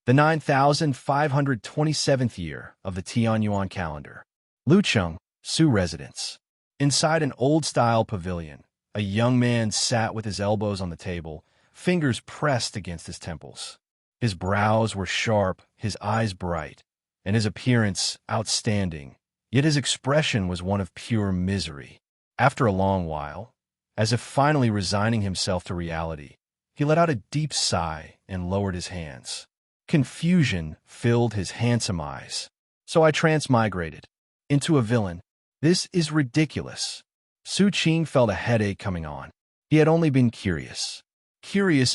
the 9,527th year of the Tianyuan calendar. Lucheng, Su residence. Inside an old-style pavilion, a young man sat with his elbows on the table, fingers pressed against his temples. His brows were sharp, his eyes bright, and his appearance outstanding, yet his expression was one of pure misery. After a long while, as if finally resigning himself to reality, he let out a deep sigh and lowered his hands. Confusion filled his handsome eyes. So I transmigrated into a villain. This is ridiculous. Su Qing felt a headache coming on. He had only been curious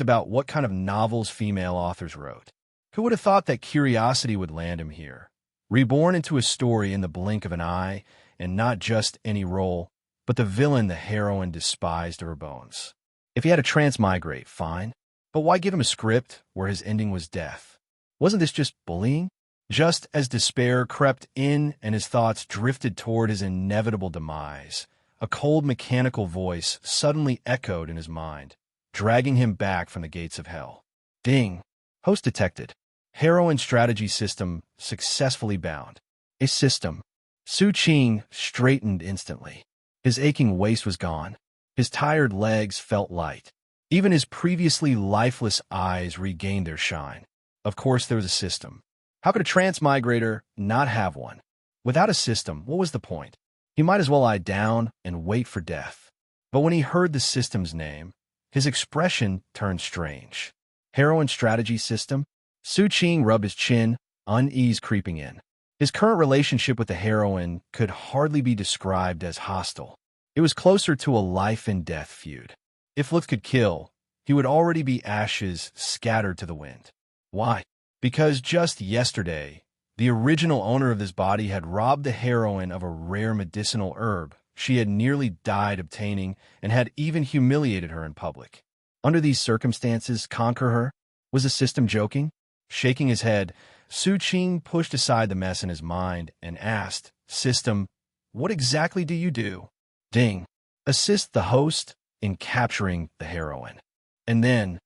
about what kind of novels female authors wrote. Who would have thought that curiosity would land him here? Reborn into a story in the blink of an eye, and not just any role, but the villain the heroine despised to her bones. If he had to transmigrate, fine. But why give him a script where his ending was death? Wasn't this just bullying? Just as despair crept in and his thoughts drifted toward his inevitable demise, a cold mechanical voice suddenly echoed in his mind, dragging him back from the gates of hell. Ding! Host detected. Heroine strategy system successfully bound. A system. Su Qing straightened instantly. His aching waist was gone. His tired legs felt light. Even his previously lifeless eyes regained their shine. Of course there was a system. How could a transmigrator not have one? Without a system, what was the point? He might as well lie down and wait for death. But when he heard the system's name, his expression turned strange. Heroine strategy system? Su Qing rubbed his chin, unease creeping in. His current relationship with the heroine could hardly be described as hostile. It was closer to a life-and-death feud. If looks could kill, he would already be ashes scattered to the wind. Why? Because just yesterday, the original owner of this body had robbed the heroine of a rare medicinal herb she had nearly died obtaining and had even humiliated her in public. Under these circumstances, conquer her? Was the system joking? Shaking his head, Su Qing pushed aside the mess in his mind and asked, System, what exactly do you do? Ding. Assist the host in capturing the heroine. And then,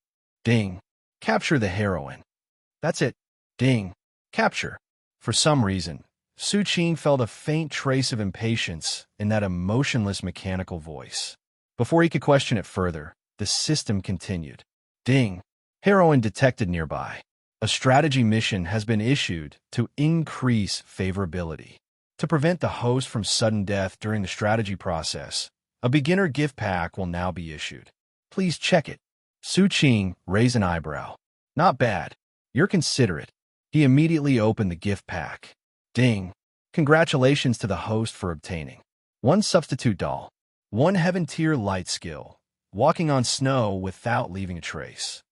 ding, capture the heroine. That's it. Ding. Capture. For some reason, Su Qing felt a faint trace of impatience in that emotionless mechanical voice. Before he could question it further, the system continued. Ding. Heroine detected nearby. A strategy mission has been issued to increase favorability. To prevent the host from sudden death during the strategy process, a beginner gift pack will now be issued. Please check it. Su Qing raised an eyebrow. Not bad. You're considerate. He immediately opened the gift pack. Ding. Congratulations to the host for obtaining. 1 substitute doll. 1 heaven tier light skill. Walking on snow without leaving a trace.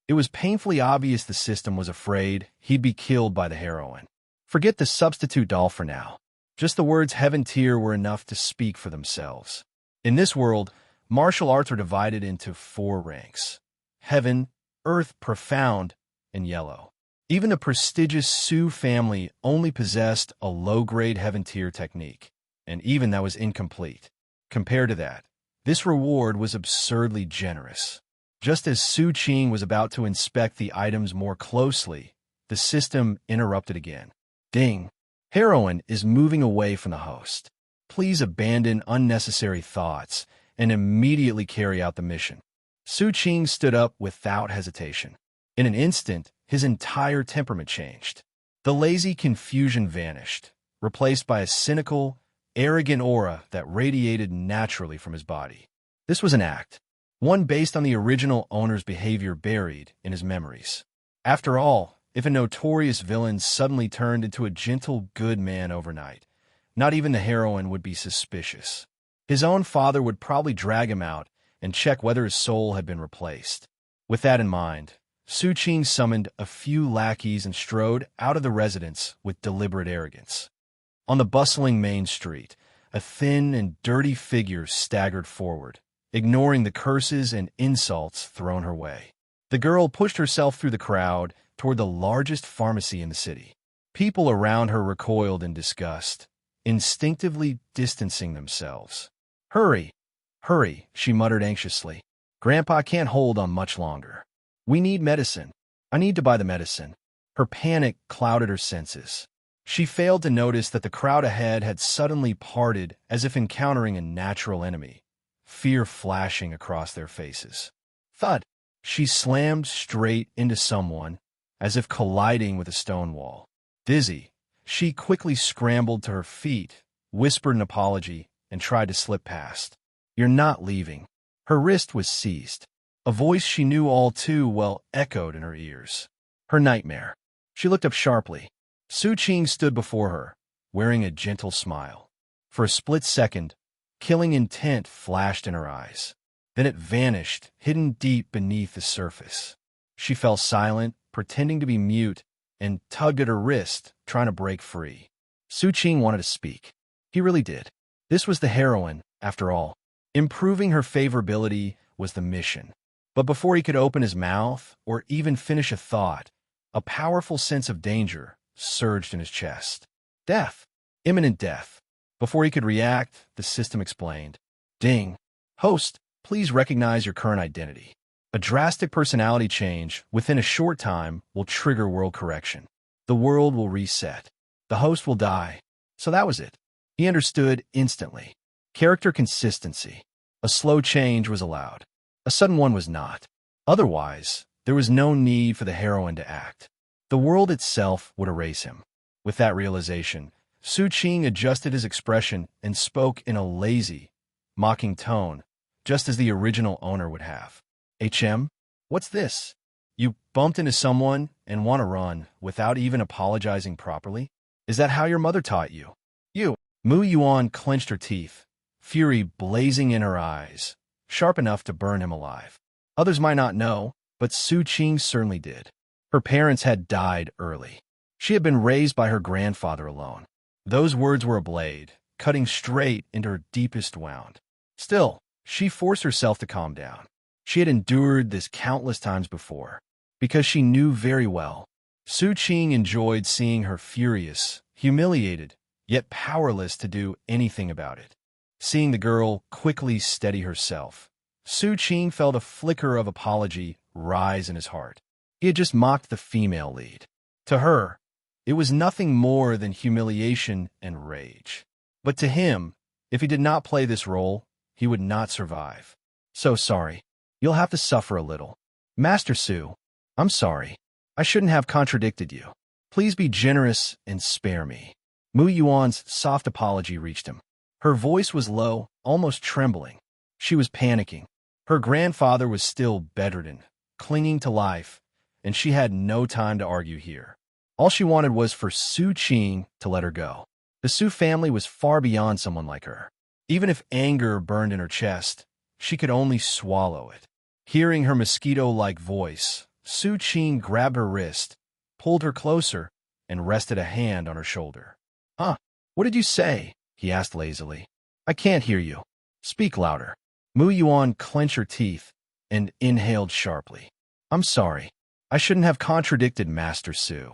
It was painfully obvious the system was afraid he'd be killed by the heroine. Forget the substitute doll for now. Just the words heaven tier were enough to speak for themselves. In this world, martial arts are divided into 4 ranks. Heaven, Earth, Profound, and Yellow. Even the prestigious Su family only possessed a low-grade heaven tier technique, and even that was incomplete. Compared to that, this reward was absurdly generous. Just as Su Qing was about to inspect the items more closely, the system interrupted again. Ding. Heroine is moving away from the host. Please abandon unnecessary thoughts and immediately carry out the mission. Su Qing stood up without hesitation. In an instant, his entire temperament changed. The lazy confusion vanished, replaced by a cynical, arrogant aura that radiated naturally from his body. This was an act, one based on the original owner's behavior buried in his memories. After all, if a notorious villain suddenly turned into a gentle good man overnight, not even the heroine would be suspicious. His own father would probably drag him out and check whether his soul had been replaced. With that in mind, Su Qing summoned a few lackeys and strode out of the residence with deliberate arrogance. On the bustling main street, a thin and dirty figure staggered forward, ignoring the curses and insults thrown her way. The girl pushed herself through the crowd toward the largest pharmacy in the city. People around her recoiled in disgust, instinctively distancing themselves. Hurry, hurry, she muttered anxiously. Grandpa can't hold on much longer. We need medicine. I need to buy the medicine. Her panic clouded her senses. She failed to notice that the crowd ahead had suddenly parted as if encountering a natural enemy, fear flashing across their faces. Thud! She slammed straight into someone, as if colliding with a stone wall. Dizzy, she quickly scrambled to her feet, whispered an apology, and tried to slip past. "You're not leaving." Her wrist was seized. A voice she knew all too well echoed in her ears. Her nightmare. She looked up sharply. Su Qing stood before her, wearing a gentle smile. For a split second, killing intent flashed in her eyes. Then it vanished, hidden deep beneath the surface. She fell silent, pretending to be mute, and tugged at her wrist, trying to break free. Su Qing wanted to speak. He really did. This was the heroine, after all. Improving her favorability was the mission. But before he could open his mouth, or even finish a thought, a powerful sense of danger surged in his chest. Death. Imminent death. Before he could react, the system explained. Ding. Host, please recognize your current identity. A drastic personality change within a short time will trigger world correction. The world will reset. The host will die. So that was it. He understood instantly. Character consistency. A slow change was allowed. A sudden one was not. Otherwise, there was no need for the heroine to act. The world itself would erase him. With that realization, Su Qing adjusted his expression and spoke in a lazy, mocking tone, just as the original owner would have. HM? What's this? You bumped into someone and want to run without even apologizing properly? Is that how your mother taught you? You. Mu Yuan clenched her teeth, fury blazing in her eyes, sharp enough to burn him alive. Others might not know, but Su Qing certainly did. Her parents had died early. She had been raised by her grandfather alone. Those words were a blade, cutting straight into her deepest wound. Still, she forced herself to calm down. She had endured this countless times before, because she knew very well. Su Qing enjoyed seeing her furious, humiliated, yet powerless to do anything about it. Seeing the girl quickly steady herself, Su Qing felt a flicker of apology rise in his heart. He had just mocked the female lead. To her, it was nothing more than humiliation and rage. But to him, if he did not play this role, he would not survive. So sorry. You'll have to suffer a little. Master Su, I'm sorry. I shouldn't have contradicted you. Please be generous and spare me. Mu Yuan's soft apology reached him. Her voice was low, almost trembling. She was panicking. Her grandfather was still bedridden, clinging to life, and she had no time to argue here. All she wanted was for Su Qing to let her go. The Su family was far beyond someone like her. Even if anger burned in her chest, she could only swallow it. Hearing her mosquito-like voice, Su Qing grabbed her wrist, pulled her closer, and rested a hand on her shoulder. Huh? What did you say? He asked lazily. I can't hear you. Speak louder. Mu Yuan clenched her teeth and inhaled sharply. I'm sorry. I shouldn't have contradicted Master Su.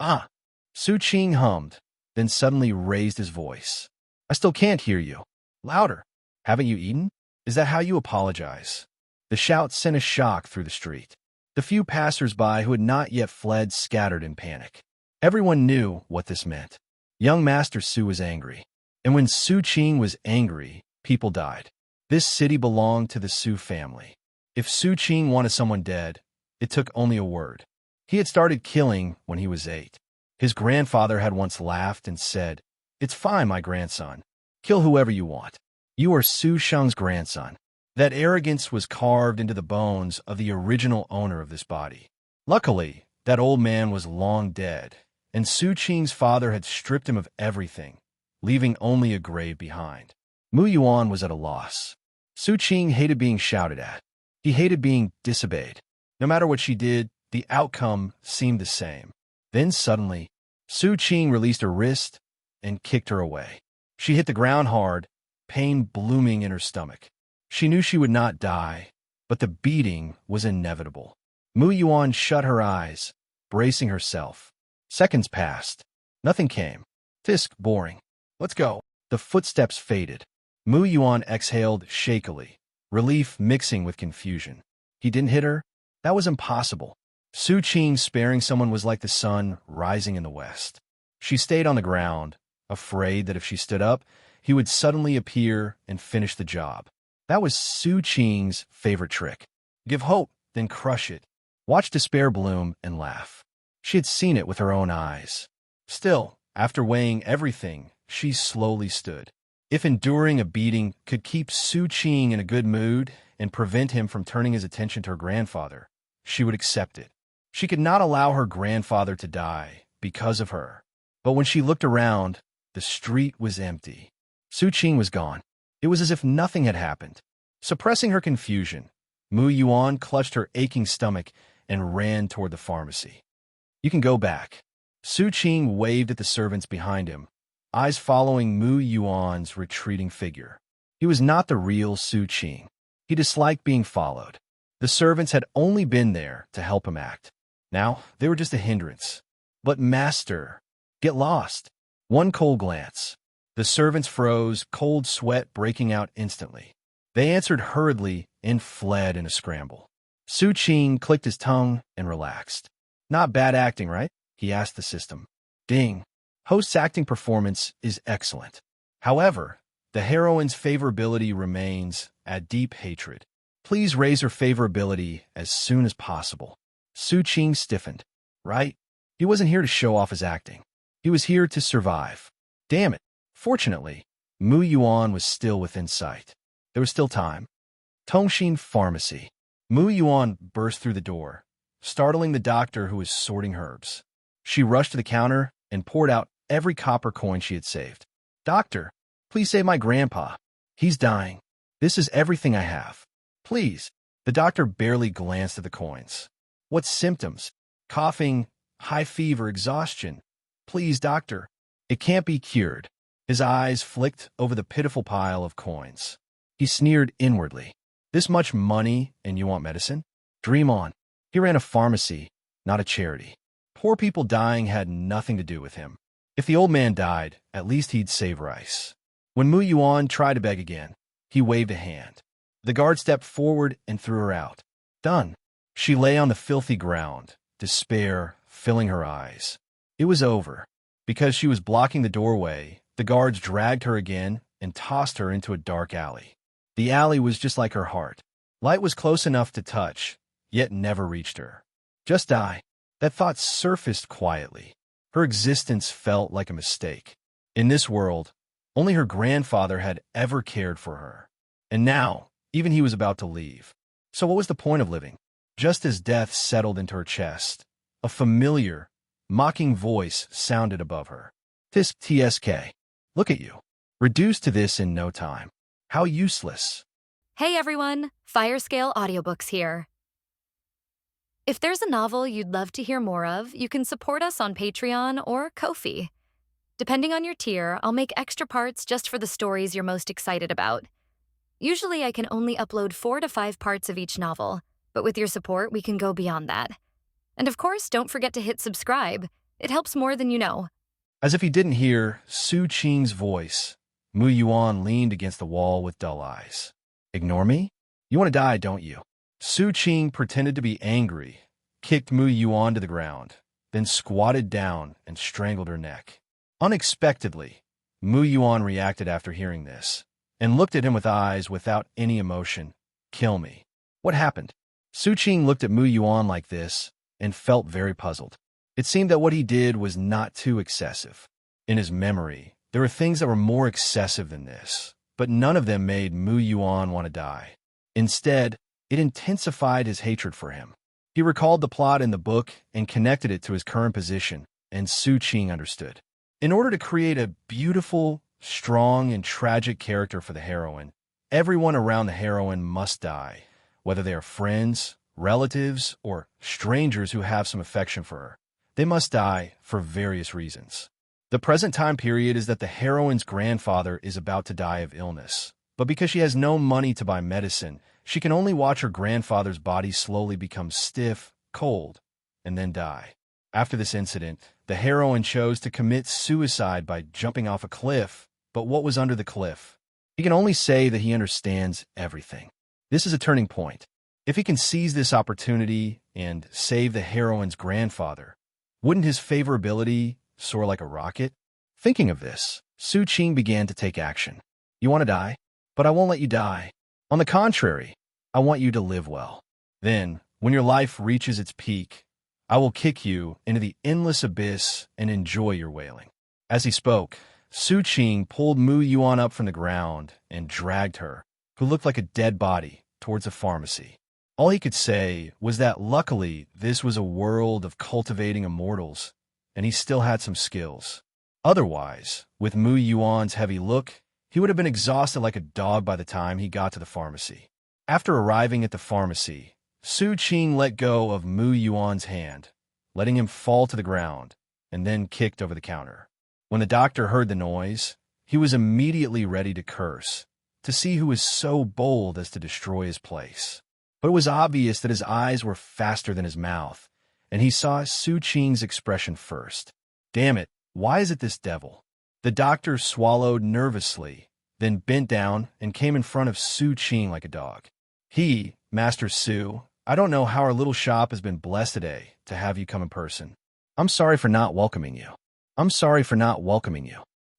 Ah! Su Qing hummed, then suddenly raised his voice. I still can't hear you. Louder. Haven't you eaten? Is that how you apologize? The shout sent a shock through the street. The few passers-by who had not yet fled scattered in panic. Everyone knew what this meant. Young Master Su was angry. And when Su Qing was angry, people died. This city belonged to the Su family. If Su Qing wanted someone dead, it took only a word. He had started killing when he was 8. His grandfather had once laughed and said, It's fine, my grandson. Kill whoever you want. You are Su Sheng's grandson. That arrogance was carved into the bones of the original owner of this body. Luckily, that old man was long dead, and Su Qing's father had stripped him of everything, leaving only a grave behind. Mu Yuan was at a loss. Su Qing hated being shouted at. He hated being disobeyed. No matter what she did, the outcome seemed the same. Then suddenly, Su Qing released her wrist and kicked her away. She hit the ground hard, pain blooming in her stomach. She knew she would not die, but the beating was inevitable. Mu Yuan shut her eyes, bracing herself. Seconds passed. Nothing came. Tisk, boring. Let's go. The footsteps faded. Mu Yuan exhaled shakily, relief mixing with confusion. He didn't hit her? That was impossible. Su Qing sparing someone was like the sun rising in the west. She stayed on the ground, afraid that if she stood up, he would suddenly appear and finish the job. That was Su Qing's favorite trick. Give hope, then crush it. Watch despair bloom and laugh. She had seen it with her own eyes. Still, after weighing everything, she slowly stood. If enduring a beating could keep Su Qing in a good mood and prevent him from turning his attention to her grandfather, she would accept it. She could not allow her grandfather to die because of her. But when she looked around, the street was empty. Su Qing was gone. It was as if nothing had happened. Suppressing her confusion, Mu Yuan clutched her aching stomach and ran toward the pharmacy. You can go back. Su Qing waved at the servants behind him, eyes following Mu Yuan's retreating figure. He was not the real Su Qing. He disliked being followed. The servants had only been there to help him act. Now, they were just a hindrance. But master, get lost. One cold glance. The servants froze, cold sweat breaking out instantly. They answered hurriedly and fled in a scramble. Su Qing clicked his tongue and relaxed. Not bad acting, right? He asked the system. Ding. Host's acting performance is excellent. However, the heroine's favorability remains at deep hatred. Please raise her favorability as soon as possible. Su Qing stiffened. Right? He wasn't here to show off his acting. He was here to survive. Damn it. Fortunately, Mu Yuan was still within sight. There was still time. Tongxin Pharmacy. Mu Yuan burst through the door, startling the doctor who was sorting herbs. She rushed to the counter and poured out every copper coin she had saved. Doctor, please save my grandpa. He's dying. This is everything I have. Please. The doctor barely glanced at the coins. What symptoms? Coughing, high fever, exhaustion. Please, doctor. It can't be cured. His eyes flicked over the pitiful pile of coins. He sneered inwardly. This much money and you want medicine? Dream on. He ran a pharmacy, not a charity. Poor people dying had nothing to do with him. If the old man died, at least he'd save rice. When Mu Yuan tried to beg again, he waved a hand. The guard stepped forward and threw her out. Done. She lay on the filthy ground, despair filling her eyes. It was over. Because she was blocking the doorway, the guards dragged her again and tossed her into a dark alley. The alley was just like her heart. Light was close enough to touch, yet never reached her. Just die. That thought surfaced quietly. Her existence felt like a mistake. In this world, only her grandfather had ever cared for her. And now, even he was about to leave. So what was the point of living? Just as death settled into her chest, a familiar, mocking voice sounded above her. Tisk TSK. Look at you. Reduced to this in no time. How useless. Hey everyone, Firescale Audiobooks here. If there's a novel you'd love to hear more of, you can support us on Patreon or Ko-fi. Depending on your tier, I'll make extra parts just for the stories you're most excited about. Usually I can only upload 4 to 5 parts of each novel, but with your support, we can go beyond that. And of course, don't forget to hit subscribe. It helps more than you know. As if he didn't hear Su Qing's voice, Mu Yuan leaned against the wall with dull eyes. Ignore me? You want to die, don't you? Su Qing pretended to be angry, kicked Mu Yuan to the ground, then squatted down and strangled her neck. Unexpectedly, Mu Yuan reacted after hearing this, and looked at him with eyes without any emotion. Kill me. What happened? Su Qing looked at Mu Yuan like this and felt very puzzled. It seemed that what he did was not too excessive. In his memory, there were things that were more excessive than this, but none of them made Mu Yuan want to die. Instead, it intensified his hatred for him. He recalled the plot in the book and connected it to his current position, and Su Qing understood. In order to create a beautiful, strong, and tragic character for the heroine, everyone around the heroine must die, whether they are friends, relatives, or strangers who have some affection for her. They must die for various reasons. The present time period is that the heroine's grandfather is about to die of illness, but because she has no money to buy medicine, she can only watch her grandfather's body slowly become stiff, cold, and then die. After this incident, the heroine chose to commit suicide by jumping off a cliff, but what was under the cliff? He can only say that he understands everything. This is a turning point. If he can seize this opportunity and save the heroine's grandfather, wouldn't his favorability soar like a rocket? Thinking of this, Su Qing began to take action. You want to die? But I won't let you die. On the contrary, I want you to live well. Then, when your life reaches its peak, I will kick you into the endless abyss and enjoy your wailing. As he spoke, Su Qing pulled Mu Yuan up from the ground and dragged her, who looked like a dead body, towards a pharmacy. All he could say was that luckily this was a world of cultivating immortals, and he still had some skills. Otherwise, with Mu Yuan's heavy look, he would have been exhausted like a dog by the time he got to the pharmacy. After arriving at the pharmacy, Su Qing let go of Mu Yuan's hand, letting him fall to the ground, and then kicked over the counter. When the doctor heard the noise, he was immediately ready to curse, to see who was so bold as to destroy his place. But it was obvious that his eyes were faster than his mouth, and he saw Su Qing's expression first. Damn it, why is it this devil? The doctor swallowed nervously, then bent down and came in front of Su Qing like a dog. Master Su, I don't know how our little shop has been blessed today to have you come in person. I'm sorry for not welcoming you.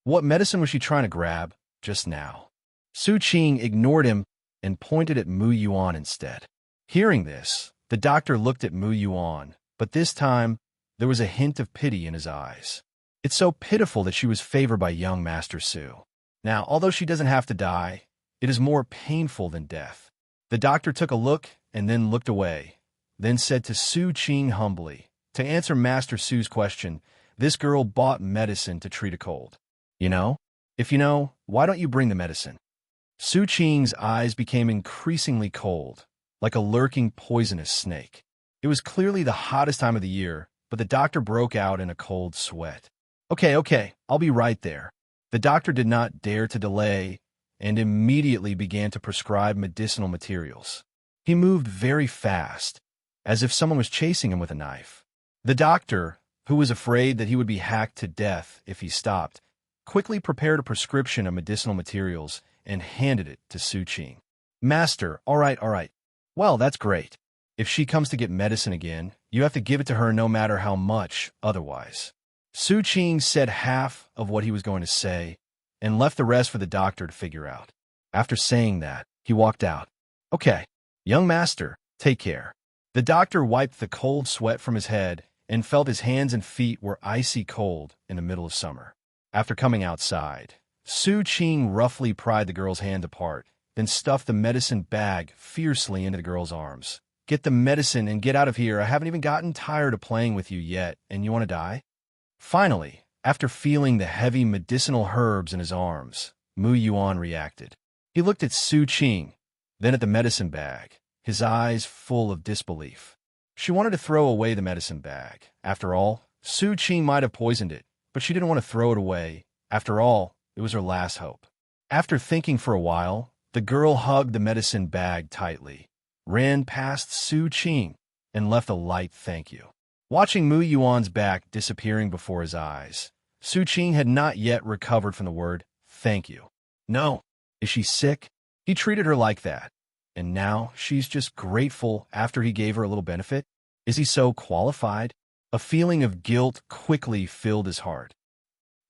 What medicine was she trying to grab just now? Su Qing ignored him and pointed at Mu Yuan instead. Hearing this, the doctor looked at Mu Yuan, but this time there was a hint of pity in his eyes. It's so pitiful that she was favored by young Master Su. Now, although she doesn't have to die, it is more painful than death. The doctor took a look and then looked away, then said to Su Qing humbly, to answer Master Su's question, this girl bought medicine to treat a cold. If you know, why don't you bring the medicine? Su Qing's eyes became increasingly cold, like a lurking poisonous snake. It was clearly the hottest time of the year, but the doctor broke out in a cold sweat. Okay, I'll be right there. The doctor did not dare to delay and immediately began to prescribe medicinal materials. He moved very fast, as if someone was chasing him with a knife. The doctor, who was afraid that he would be hacked to death if he stopped, quickly prepared a prescription of medicinal materials and handed it to Su Qing. Master, all right. Well, that's great. If she comes to get medicine again, you have to give it to her no matter how much otherwise. Su Qing said half of what he was going to say and left the rest for the doctor to figure out. After saying that, he walked out. Okay, young master, take care. The doctor wiped the cold sweat from his head and felt his hands and feet were icy cold in the middle of summer. After coming outside, Su Qing roughly pried the girl's hand apart, then stuffed the medicine bag fiercely into the girl's arms. Get the medicine and get out of here. I haven't even gotten tired of playing with you yet, and you want to die? Finally, after feeling the heavy medicinal herbs in his arms, Mu Yuan reacted. He looked at Su Qing, then at the medicine bag, his eyes full of disbelief. She wanted to throw away the medicine bag. After all, Su Qing might have poisoned it, but she didn't want to throw it away. After all, it was her last hope. After thinking for a while, the girl hugged the medicine bag tightly, ran past Su Qing, and left a light thank you. Watching Mu Yuan's back disappearing before his eyes, Su Qing had not yet recovered from the word thank you. No. Is she sick? He treated her like that. And now she's just grateful after he gave her a little benefit? Is he so qualified? A feeling of guilt quickly filled his heart.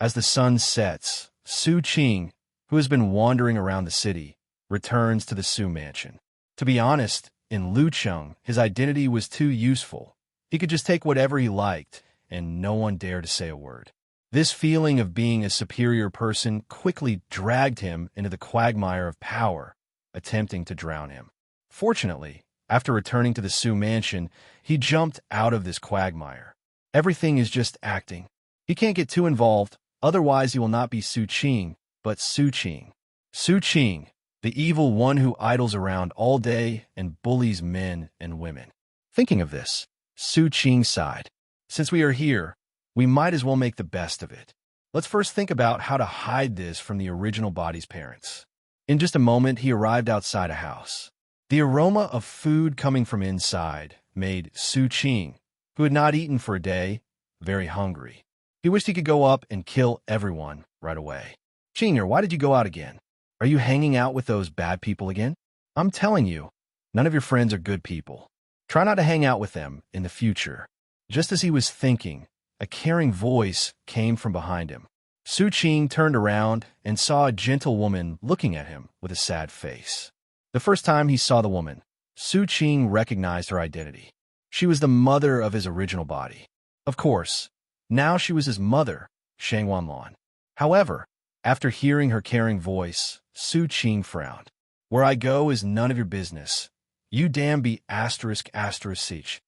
As the sun sets, Su Qing, who has been wandering around the city, returns to the Su mansion. To be honest, in Lucheng, his identity was too useful. He could just take whatever he liked, and no one dared to say a word. This feeling of being a superior person quickly dragged him into the quagmire of power, attempting to drown him. Fortunately, after returning to the Su mansion, he jumped out of this quagmire. Everything is just acting. He can't get too involved, otherwise he will not be Su Qing, but Su Qing. Su Qing, the evil one who idles around all day and bullies men and women. Thinking of this, Su Qing sighed. Since we are here, we might as well make the best of it. Let's first think about how to hide this from the original body's parents. In just a moment, he arrived outside a house. The aroma of food coming from inside made Su Qing, who had not eaten for a day, very hungry. He wished he could go up and kill everyone right away. Junior, why did you go out again? Are you hanging out with those bad people again? I'm telling you, None of your friends are good people. Try not to hang out with them in the future. Just as he was thinking, a caring voice came from behind him. Su Qing turned around and saw a gentle woman looking at him with a sad face. The first time he saw the woman, Su Qing recognized her identity. She was the mother of his original body. Of course, now she was his mother, Shang Wanlan. However, after hearing her caring voice, Su Qing frowned. Where I go is none of your business. You damn be asterisk siege.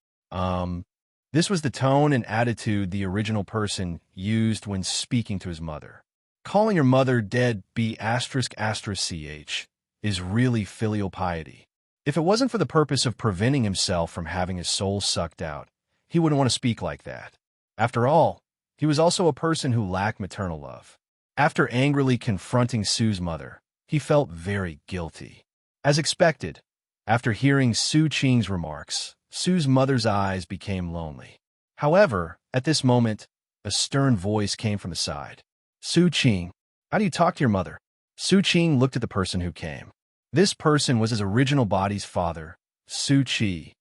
This was the tone and attitude the original person used when speaking to his mother. Calling your mother dead be asterisk ch is really filial piety. If it wasn't for the purpose of preventing himself from having his soul sucked out, he wouldn't want to speak like that. After all, he was also a person who lacked maternal love. After angrily confronting Su's mother, he felt very guilty. As expected, after hearing Su Qing's remarks, Su's mother's eyes became lonely. However, at this moment, a stern voice came from the side. Su Qing, how do you talk to your mother? Su Qing looked at the person who came. This person was his original body's father, Su Qi.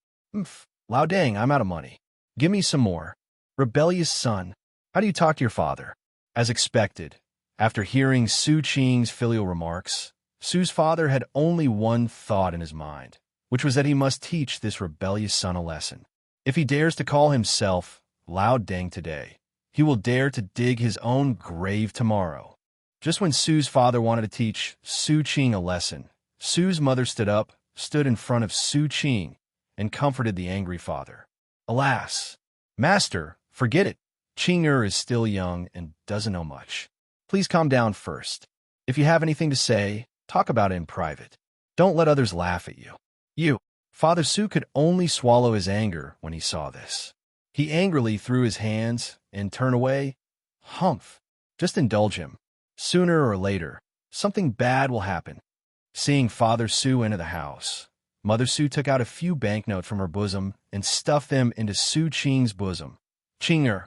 Lao dang, I'm out of money. Give me some more. Rebellious son, how do you talk to your father? As expected, after hearing Su Qing's filial remarks, Su's father had only one thought in his mind, which was that he must teach this rebellious son a lesson. If he dares to call himself Lao Deng today, he will dare to dig his own grave tomorrow. Just when Su's father wanted to teach Su Qing a lesson, Su's mother stood in front of Su Qing, and comforted the angry father. Alas, master, forget it. Qing is still young and doesn't know much. Please calm down first. If you have anything to say, talk about it in private. Don't let others laugh at you. Father Su could only swallow his anger when he saw this. He angrily threw his hands and turned away. Humph. Just indulge him. Sooner or later, something bad will happen. Seeing Father Su enter the house, Mother Su took out a few banknotes from her bosom and stuffed them into Su Qing's bosom. Qing,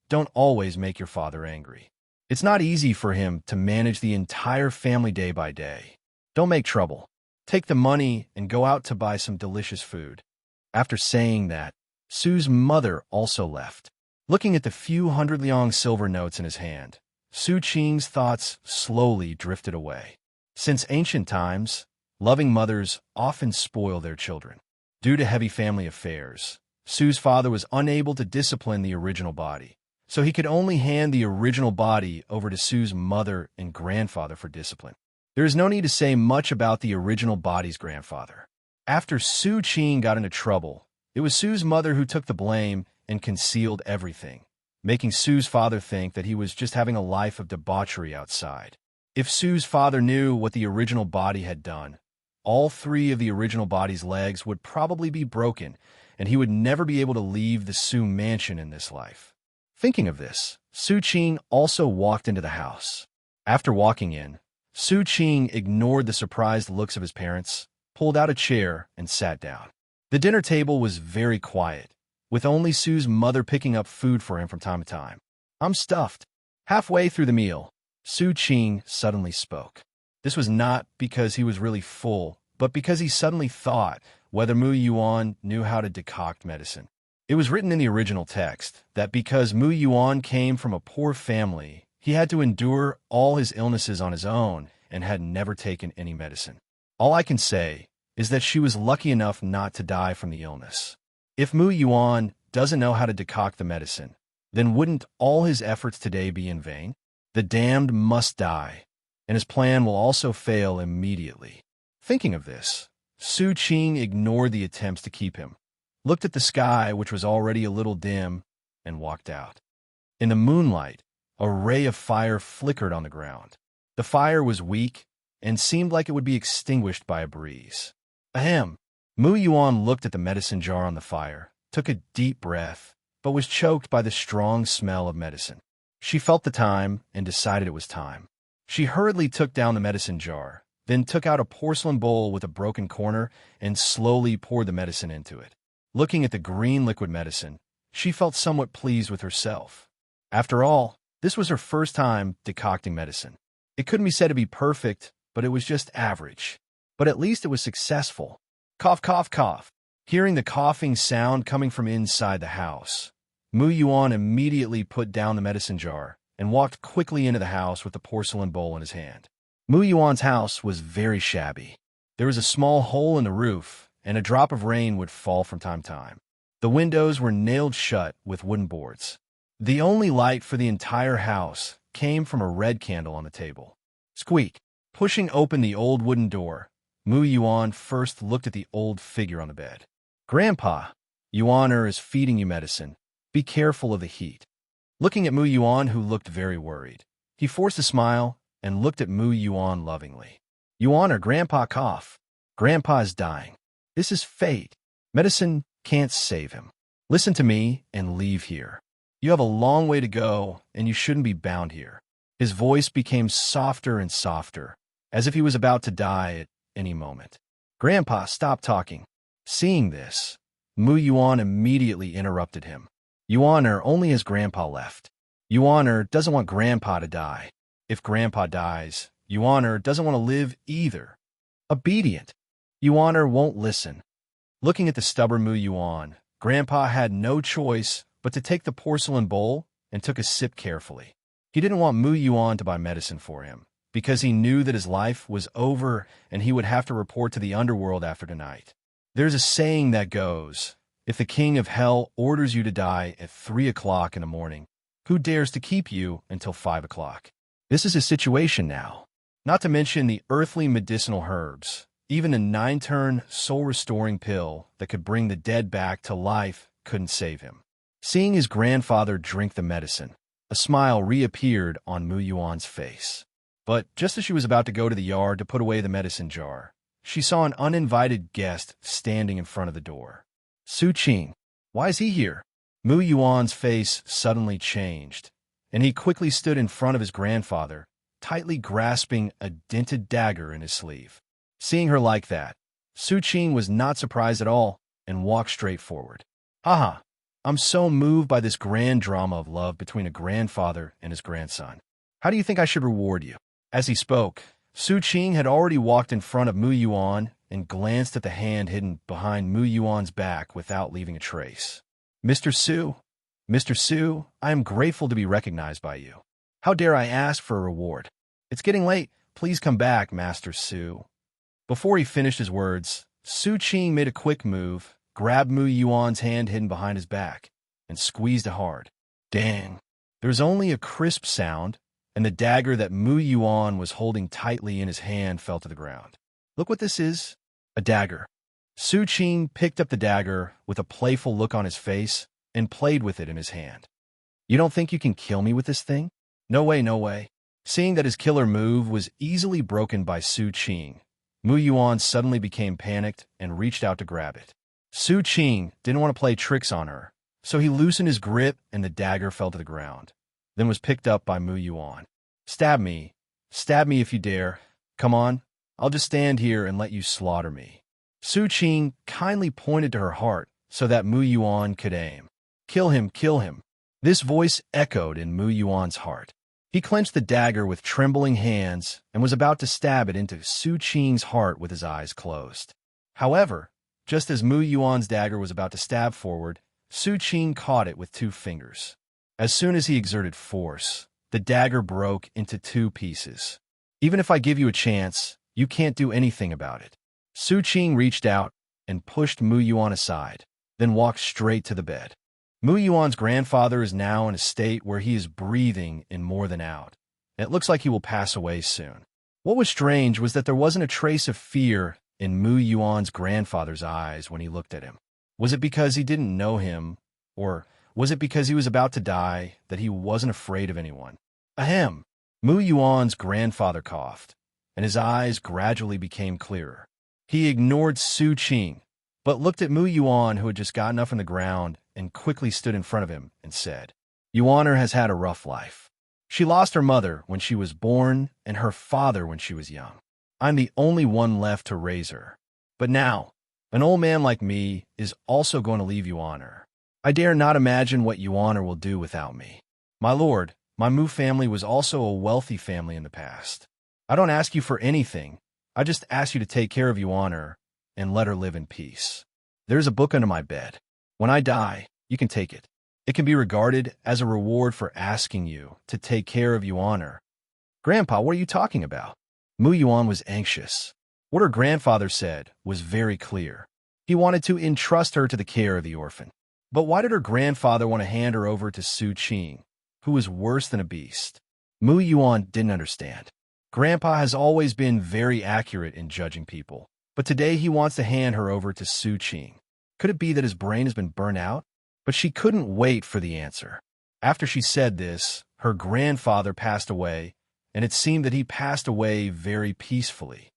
don't always make your father angry. It's not easy for him to manage the entire family day by day. Don't make trouble. Take the money and go out to buy some delicious food. After saying that, Su's mother also left. Looking at the few hundred liang silver notes in his hand, Su Qing's thoughts slowly drifted away. Since ancient times, loving mothers often spoil their children. Due to heavy family affairs, Su's father was unable to discipline the original body, so he could only hand the original body over to Su's mother and grandfather for discipline. There is no need to say much about the original body's grandfather. After Su Qing got into trouble, it was Su's mother who took the blame and concealed everything, making Su's father think that he was just having a life of debauchery outside. If Su's father knew what the original body had done, all three of the original body's legs would probably be broken, and he would never be able to leave the Su mansion in this life. Thinking of this, Su Qing also walked into the house. After walking in, Su Qing ignored the surprised looks of his parents, pulled out a chair, and sat down. The dinner table was very quiet, with only Su's mother picking up food for him from time to time. I'm stuffed. Halfway through the meal, Su Qing suddenly spoke. This was not because he was really full, but because he suddenly thought whether Mu Yuan knew how to decoct medicine. It was written in the original text that because Mu Yuan came from a poor family, he had to endure all his illnesses on his own and had never taken any medicine. All I can say is that she was lucky enough not to die from the illness. If Mu Yuan doesn't know how to decoct the medicine, then wouldn't all his efforts today be in vain? The damned must die, and his plan will also fail immediately. Thinking of this, Su Qing ignored the attempts to keep him, looked at the sky, which was already a little dim, and walked out. In the moonlight, a ray of fire flickered on the ground. The fire was weak and seemed like it would be extinguished by a breeze. Ahem! Mu Yuan looked at the medicine jar on the fire, took a deep breath, but was choked by the strong smell of medicine. She felt the time and decided it was time. She hurriedly took down the medicine jar, then took out a porcelain bowl with a broken corner and slowly poured the medicine into it. Looking at the green liquid medicine, she felt somewhat pleased with herself. After all, this was her first time decocting medicine. It couldn't be said to be perfect, but it was just average. But at least it was successful. Cough, cough, cough. Hearing the coughing sound coming from inside the house, Mu Yuan immediately put down the medicine jar and walked quickly into the house with the porcelain bowl in his hand. Mu Yuan's house was very shabby. There was a small hole in the roof, and a drop of rain would fall from time to time. The windows were nailed shut with wooden boards. The only light for the entire house came from a red candle on the table. Squeak! Pushing open the old wooden door, Mu Yuan first looked at the old figure on the bed. Grandpa, Yuaner is feeding you medicine. Be careful of the heat. Looking at Mu Yuan, who looked very worried, he forced a smile and looked at Mu Yuan lovingly. Yuaner, Grandpa cough. Grandpa is dying. This is fate. Medicine can't save him. Listen to me and leave here. You have a long way to go, and you shouldn't be bound here. His voice became softer and softer, as if he was about to die at any moment. Grandpa, stop talking. Seeing this, Mu Yuan immediately interrupted him. Yuaner only has Grandpa left. Yuaner doesn't want Grandpa to die. If Grandpa dies, Yuaner doesn't want to live either. Obedient. Yuaner won't listen. Looking at the stubborn Mu Yuan, Grandpa had no choice but to take the porcelain bowl and took a sip carefully. He didn't want Mu Yuan to buy medicine for him, because he knew that his life was over and he would have to report to the underworld after tonight. There's a saying that goes, if the king of hell orders you to die at 3 o'clock in the morning, who dares to keep you until 5 o'clock? This is his situation now. Not to mention the earthly medicinal herbs. Even a 9-turn soul-restoring pill that could bring the dead back to life couldn't save him. Seeing his grandfather drink the medicine, a smile reappeared on Mu Yuan's face. But just as she was about to go to the yard to put away the medicine jar, she saw an uninvited guest standing in front of the door. Su Qing. Why is he here? Mu Yuan's face suddenly changed, and he quickly stood in front of his grandfather, tightly grasping a dented dagger in his sleeve. Seeing her like that, Su Qing was not surprised at all and walked straight forward. Haha, I'm so moved by this grand drama of love between a grandfather and his grandson. How do you think I should reward you? As he spoke, Su Qing had already walked in front of Mu Yuan and glanced at the hand hidden behind Mu Yuan's back without leaving a trace. Mr. Su, I am grateful to be recognized by you. How dare I ask for a reward? It's getting late. Please come back, Master Su. Before he finished his words, Su Qing made a quick move, grabbed Mu Yuan's hand hidden behind his back, and squeezed it hard. Dang! There was only a crisp sound, and the dagger that Mu Yuan was holding tightly in his hand fell to the ground. Look what this is. A dagger. Su Qing picked up the dagger with a playful look on his face and played with it in his hand. You don't think you can kill me with this thing? No way, no way. Seeing that his killer move was easily broken by Su Qing, Mu Yuan suddenly became panicked and reached out to grab it. Su Qing didn't want to play tricks on her, so he loosened his grip and the dagger fell to the ground, then was picked up by Mu Yuan. Stab me if you dare. Come on, I'll just stand here and let you slaughter me. Su Qing kindly pointed to her heart so that Mu Yuan could aim. Kill him, kill him. This voice echoed in Mu Yuan's heart. He clenched the dagger with trembling hands and was about to stab it into Su Qing's heart with his eyes closed. However, just as Mu Yuan's dagger was about to stab forward, Su Qing caught it with 2 fingers. As soon as he exerted force, the dagger broke into 2 pieces. Even if I give you a chance, you can't do anything about it. Su Qing reached out and pushed Mu Yuan aside, then walked straight to the bed. Mu Yuan's grandfather is now in a state where he is breathing in more than out, and it looks like he will pass away soon. What was strange was that there wasn't a trace of fear in Mu Yuan's grandfather's eyes when he looked at him. Was it because he didn't know him, or was it because he was about to die that he wasn't afraid of anyone? Ahem! Mu Yuan's grandfather coughed, and his eyes gradually became clearer. He ignored Su Qing, but looked at Mu Yuan, who had just gotten up from the ground and quickly stood in front of him and said, Yuaner has had a rough life. She lost her mother when she was born and her father when she was young. I'm the only one left to raise her. But now, an old man like me is also going to leave Yuaner. I dare not imagine what Yuaner will do without me. My lord, my Mu family was also a wealthy family in the past. I don't ask you for anything. I just ask you to take care of Yuaner and let her live in peace. There's a book under my bed. When I die, you can take it. It can be regarded as a reward for asking you to take care of Yuan her. Grandpa, what are you talking about? Mu Yuan was anxious. What her grandfather said was very clear. He wanted to entrust her to the care of the orphan. But why did her grandfather want to hand her over to Su Qing, who was worse than a beast? Mu Yuan didn't understand. Grandpa has always been very accurate in judging people, but today he wants to hand her over to Su Qing. Could it be that his brain has been burnt out? But she couldn't wait for the answer. After she said this, her grandfather passed away, and it seemed that he passed away very peacefully.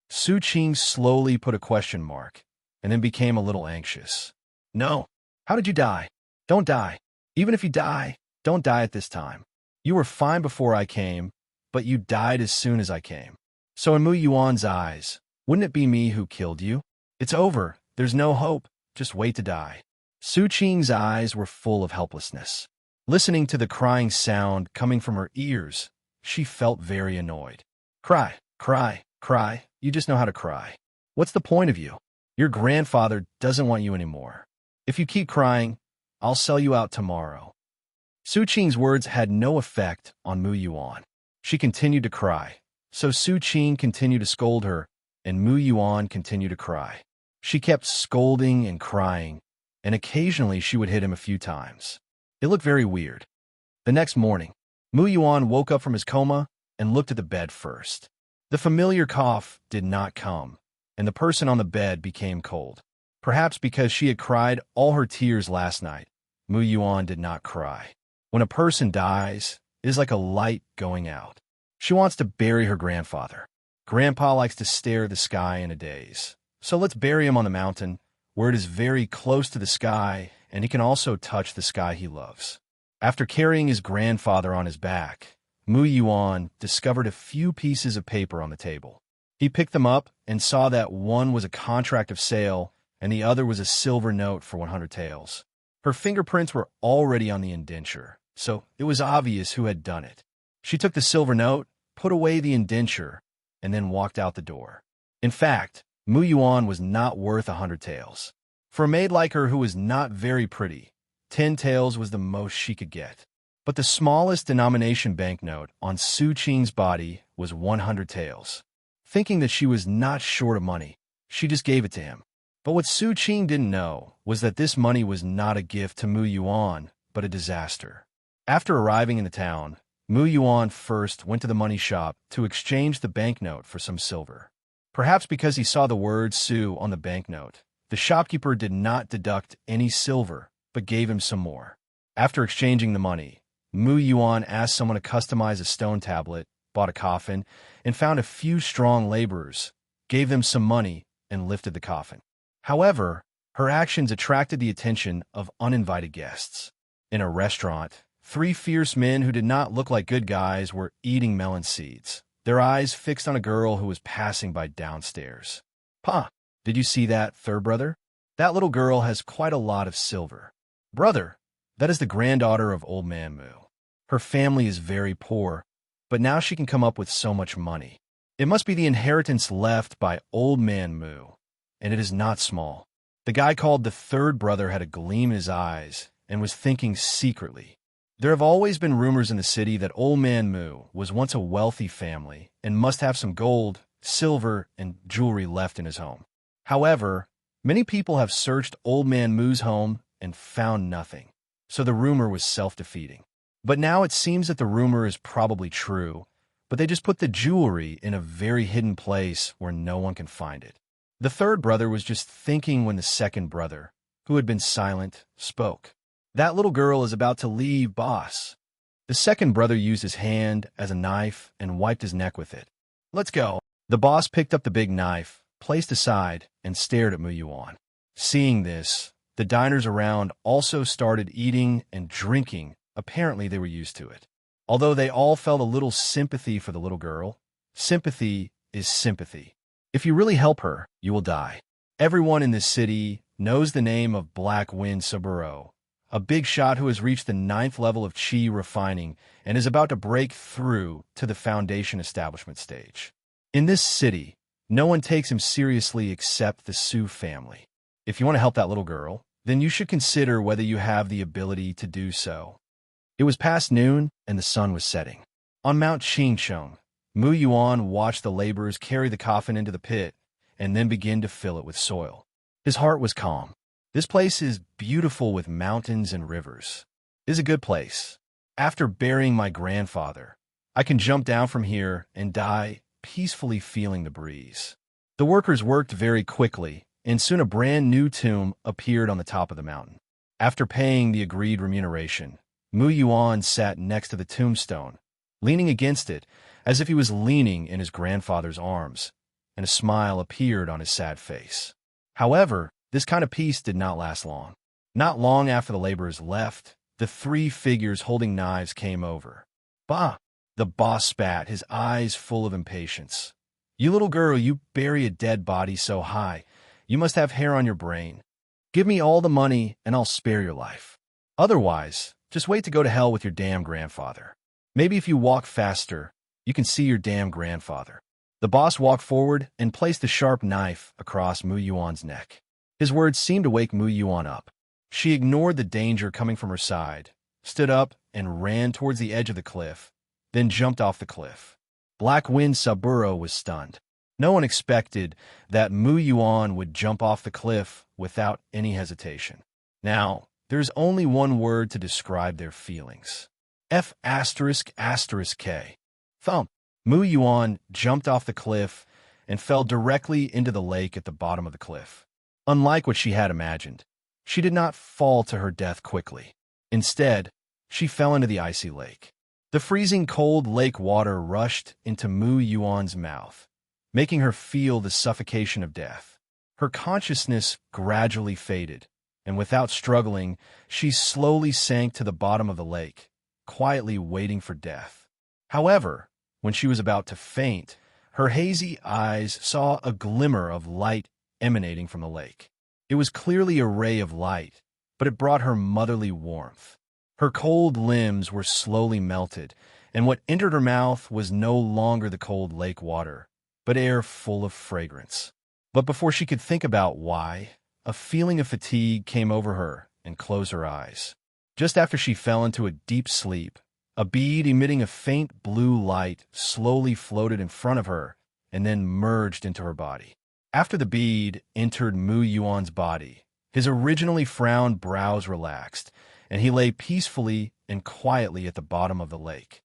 Su Qing slowly put a question mark, and then became a little anxious. No. How did you die? Don't die. Even if you die, don't die at this time. You were fine before I came, but you died as soon as I came. So in Mu Yuan's eyes, wouldn't it be me who killed you? It's over. There's no hope. Just wait to die. Su Qing's eyes were full of helplessness. Listening to the crying sound coming from her ears, she felt very annoyed. Cry, cry, cry. You just know how to cry. What's the point of you? Your grandfather doesn't want you anymore. If you keep crying, I'll sell you out tomorrow. Su Qing's words had no effect on Mu Yuan. She continued to cry, so Su Qing continued to scold her, and Mu Yuan continued to cry. She kept scolding and crying, and occasionally she would hit him a few times. It looked very weird. The next morning, Mu Yuan woke up from his coma and looked at the bed first. The familiar cough did not come, and the person on the bed became cold. Perhaps because she had cried all her tears last night, Mu Yuan did not cry. When a person dies, it is like a light going out. She wants to bury her grandfather. Grandpa likes to stare at the sky in a daze. So let's bury him on the mountain, where it is very close to the sky, and he can also touch the sky he loves. After carrying his grandfather on his back, Mu Yuan discovered a few pieces of paper on the table. He picked them up and saw that one was a contract of sale and the other was a silver note for 100 taels. Her fingerprints were already on the indenture, so it was obvious who had done it. She took the silver note, put away the indenture, and then walked out the door. In fact, Mu Yuan was not worth 100 taels. For a maid like her who was not very pretty, 10 taels was the most she could get. But the smallest denomination banknote on Su Qing's body was 100 taels. Thinking that she was not short of money, she just gave it to him. But what Su Qing didn't know was that this money was not a gift to Mu Yuan, but a disaster. After arriving in the town, Mu Yuan first went to the money shop to exchange the banknote for some silver. Perhaps because he saw the word Su on the banknote, the shopkeeper did not deduct any silver, but gave him some more. After exchanging the money, Mu Yuan asked someone to customize a stone tablet, bought a coffin, and found a few strong laborers, gave them some money, and lifted the coffin. However, her actions attracted the attention of uninvited guests. In a restaurant, 3 fierce men who did not look like good guys were eating melon seeds, their eyes fixed on a girl who was passing by downstairs. Pa, did you see that, third brother? That little girl has quite a lot of silver. Brother, that is the granddaughter of Old Man Mu. Her family is very poor, but now she can come up with so much money. It must be the inheritance left by Old Man Mu, and it is not small. The guy called the third brother had a gleam in his eyes and was thinking secretly. There have always been rumors in the city that Old Man Mu was once a wealthy family and must have some gold, silver, and jewelry left in his home. However, many people have searched Old Man Mu's home and found nothing, so the rumor was self-defeating. But now it seems that the rumor is probably true, but they just put the jewelry in a very hidden place where no one can find it. The third brother was just thinking when the second brother, who had been silent, spoke. That little girl is about to leave, boss. The second brother used his hand as a knife and wiped his neck with it. Let's go. The boss picked up the big knife, placed aside, and stared at Mu Yuan. Seeing this, the diners around also started eating and drinking. Apparently they were used to it. Although they all felt a little sympathy for the little girl, sympathy is sympathy. If you really help her, you will die. Everyone in this city knows the name of Black Wind Saburo, a big shot who has reached the 9th level of Qi refining and is about to break through to the foundation establishment stage. In this city, No one takes him seriously except the Su family. If you want to help that little girl, then you should consider whether you have the ability to do so. It was past noon, and the sun was setting. On Mount Qingcheng, Mu Yuan watched the laborers carry the coffin into the pit and then begin to fill it with soil. His heart was calm. This place is beautiful with mountains and rivers. It is a good place. After burying my grandfather, I can jump down from here and die peacefully feeling the breeze. The workers worked very quickly, and soon a brand new tomb appeared on the top of the mountain. After paying the agreed remuneration, Mu Yuan sat next to the tombstone, leaning against it as if he was leaning in his grandfather's arms, and a smile appeared on his sad face. However, this kind of peace did not last long. Not long after the laborers left, the three figures holding knives came over. "Bah!" The boss spat, his eyes full of impatience. "You little girl, you bury a dead body so high. You must have hair on your brain. Give me all the money and I'll spare your life. Otherwise, just wait to go to hell with your damn grandfather. Maybe if you walk faster, you can see your damn grandfather." The boss walked forward and placed a sharp knife across Mu Yuan's neck. His words seemed to wake Mu Yuan up. She ignored the danger coming from her side, stood up and ran towards the edge of the cliff, then jumped off the cliff. Black Wind Saburo was stunned. No one expected that Mu Yuan would jump off the cliff without any hesitation. Now, there's only one word to describe their feelings. F***K. Thump. Mu Yuan jumped off the cliff and fell directly into the lake at the bottom of the cliff. Unlike what she had imagined, she did not fall to her death quickly. Instead, she fell into the icy lake. The freezing cold lake water rushed into Mu Yuan's mouth, making her feel the suffocation of death. Her consciousness gradually faded, and without struggling, she slowly sank to the bottom of the lake, quietly waiting for death. However, when she was about to faint, her hazy eyes saw a glimmer of light emanating from the lake. It was clearly a ray of light, but it brought her motherly warmth. Her cold limbs were slowly melted, and what entered her mouth was no longer the cold lake water, but air full of fragrance. But before she could think about why, a feeling of fatigue came over her and closed her eyes. Just after she fell into a deep sleep, a bead emitting a faint blue light slowly floated in front of her and then merged into her body. After the bead entered Mu Yuan's body, his originally frowned brows relaxed, and he lay peacefully and quietly at the bottom of the lake.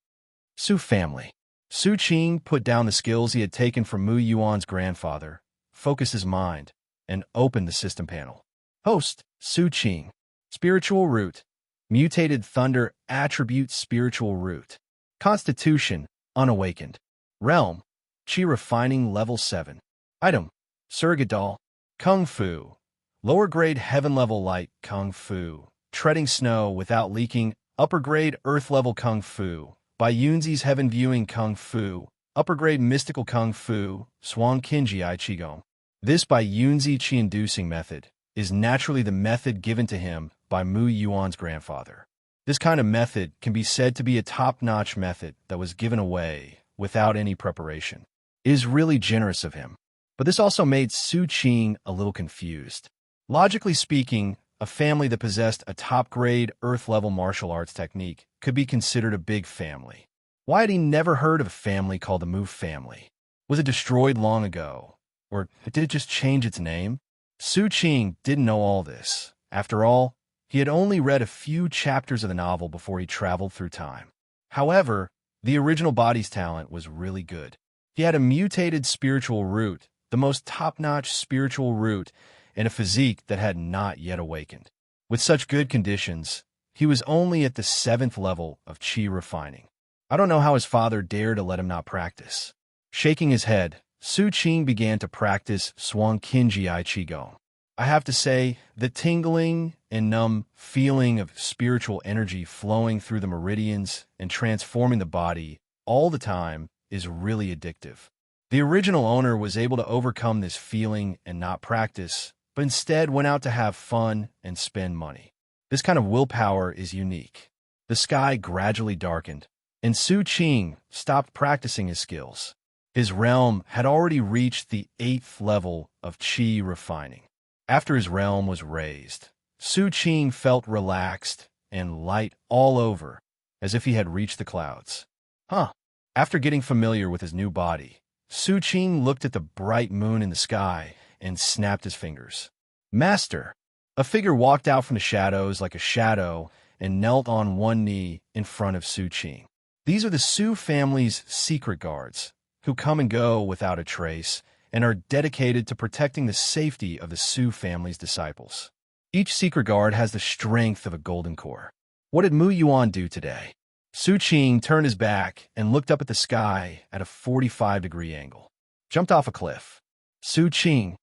Su family. Su Qing put down the skills he had taken from Mu Yuan's grandfather, focused his mind, and opened the system panel. Host, Su Qing. Spiritual root. Mutated thunder attribute spiritual root. Constitution, unawakened. Realm, Qi refining level 7. Item, surrogate doll. Kung Fu. Lower grade heaven level light Kung Fu. Treading snow without leaking. Upper grade earth level Kung Fu. By Yunzi's heaven viewing Kung Fu. Upper grade mystical Kung Fu. Swan Kinji I Qigong. This by Yunzi Qi inducing method is naturally the method given to him by Mu Yuan's grandfather. This kind of method can be said to be a top-notch method that was given away without any preparation. It is really generous of him. But this also made Su Qing a little confused. Logically speaking, a family that possessed a top-grade Earth-level martial arts technique could be considered a big family. Why had he never heard of a family called the Mu family? Was it destroyed long ago? Or did it just change its name? Su Qing didn't know all this. After all, he had only read a few chapters of the novel before he traveled through time. However, the original body's talent was really good. He had a mutated spiritual root, the most top-notch spiritual root, and a physique that had not yet awakened. With such good conditions, he was only at the 7th level of Qi refining. I don't know how his father dared to let him not practice. Shaking his head, Su Qing began to practice Swan Kinji I Qigong. I have to say, the tingling and numb feeling of spiritual energy flowing through the meridians and transforming the body all the time is really addictive. The original owner was able to overcome this feeling and not practice, but instead went out to have fun and spend money. This kind of willpower is unique. The sky gradually darkened, and Su Qing stopped practicing his skills. His realm had already reached the 8th level of Qi refining. After his realm was raised, Su Qing felt relaxed and light all over, as if he had reached the clouds. After getting familiar with his new body, Su Qing looked at the bright moon in the sky and snapped his fingers. Master! A figure walked out from the shadows like a shadow and knelt on one knee in front of Su Qing. These are the Su family's secret guards, who come and go without a trace and are dedicated to protecting the safety of the Su family's disciples. Each secret guard has the strength of a golden core. What did Mu Yuan do today? Su Qing turned his back and looked up at the sky at a 45-degree angle. Jumped off a cliff. Su Qing.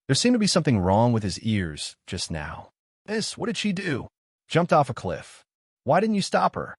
There seemed to be something wrong with his ears just now. What did she do? Jumped off a cliff. Why didn't you stop her?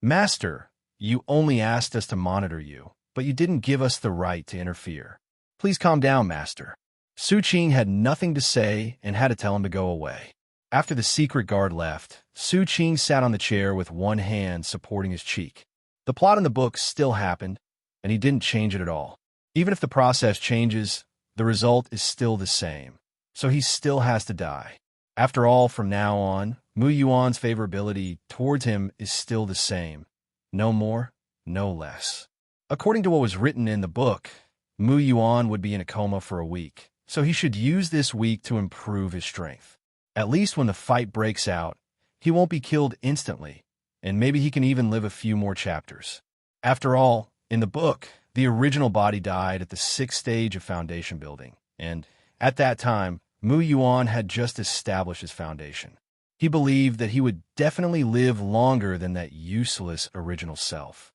Master, you only asked us to monitor you, but you didn't give us the right to interfere. Please calm down, Master. Su Qing had nothing to say and had to tell him to go away. After the secret guard left, Su Qing sat on the chair with one hand supporting his cheek. The plot in the book still happened, and he didn't change it at all. Even if the process changes, the result is still the same, so he still has to die. After all, from now on, Mu Yuan's favorability towards him is still the same. No more, no less. According to what was written in the book, Mu Yuan would be in a coma for a week, so he should use this week to improve his strength. At least when the fight breaks out, he won't be killed instantly, and maybe he can even live a few more chapters. After all, in the book, the original body died at the 6th stage of foundation building, and at that time, Mu Yuan had just established his foundation. He believed that he would definitely live longer than that useless original self.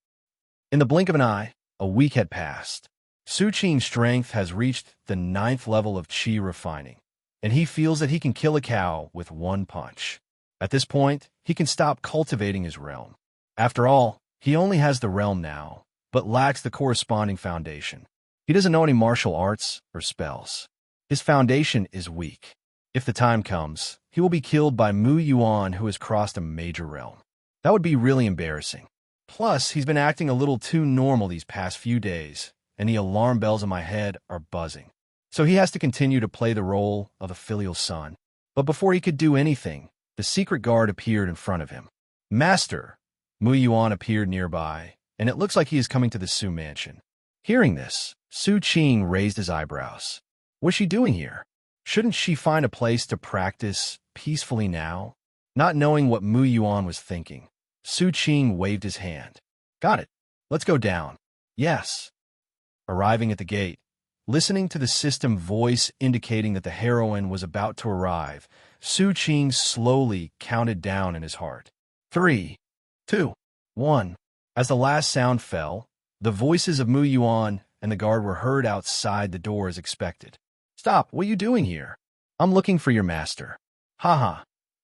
In the blink of an eye, a week had passed. Su Qing's strength has reached the 9th level of Qi refining, and he feels that he can kill a cow with one punch. At this point, he can stop cultivating his realm. After all, he only has the realm now, but lacks the corresponding foundation. He doesn't know any martial arts or spells. His foundation is weak. If the time comes, he will be killed by Mu Yuan, who has crossed a major realm. That would be really embarrassing. Plus, he's been acting a little too normal these past few days, and the alarm bells in my head are buzzing. So he has to continue to play the role of a filial son. But before he could do anything, the secret guard appeared in front of him. Master! Mu Yuan appeared nearby, and it looks like he is coming to the Su mansion. Hearing this, Su Qing raised his eyebrows. What's she doing here? Shouldn't she find a place to practice peacefully now? Not knowing what Mu Yuan was thinking, Su Qing waved his hand. Got it. Let's go down. Yes. Arriving at the gate, listening to the system voice indicating that the heroine was about to arrive, Su Qing slowly counted down in his heart. 3, 2, 1. As the last sound fell, the voices of Mu Yuan and the guard were heard outside the door as expected. Stop, what are you doing here? I'm looking for your master. Haha,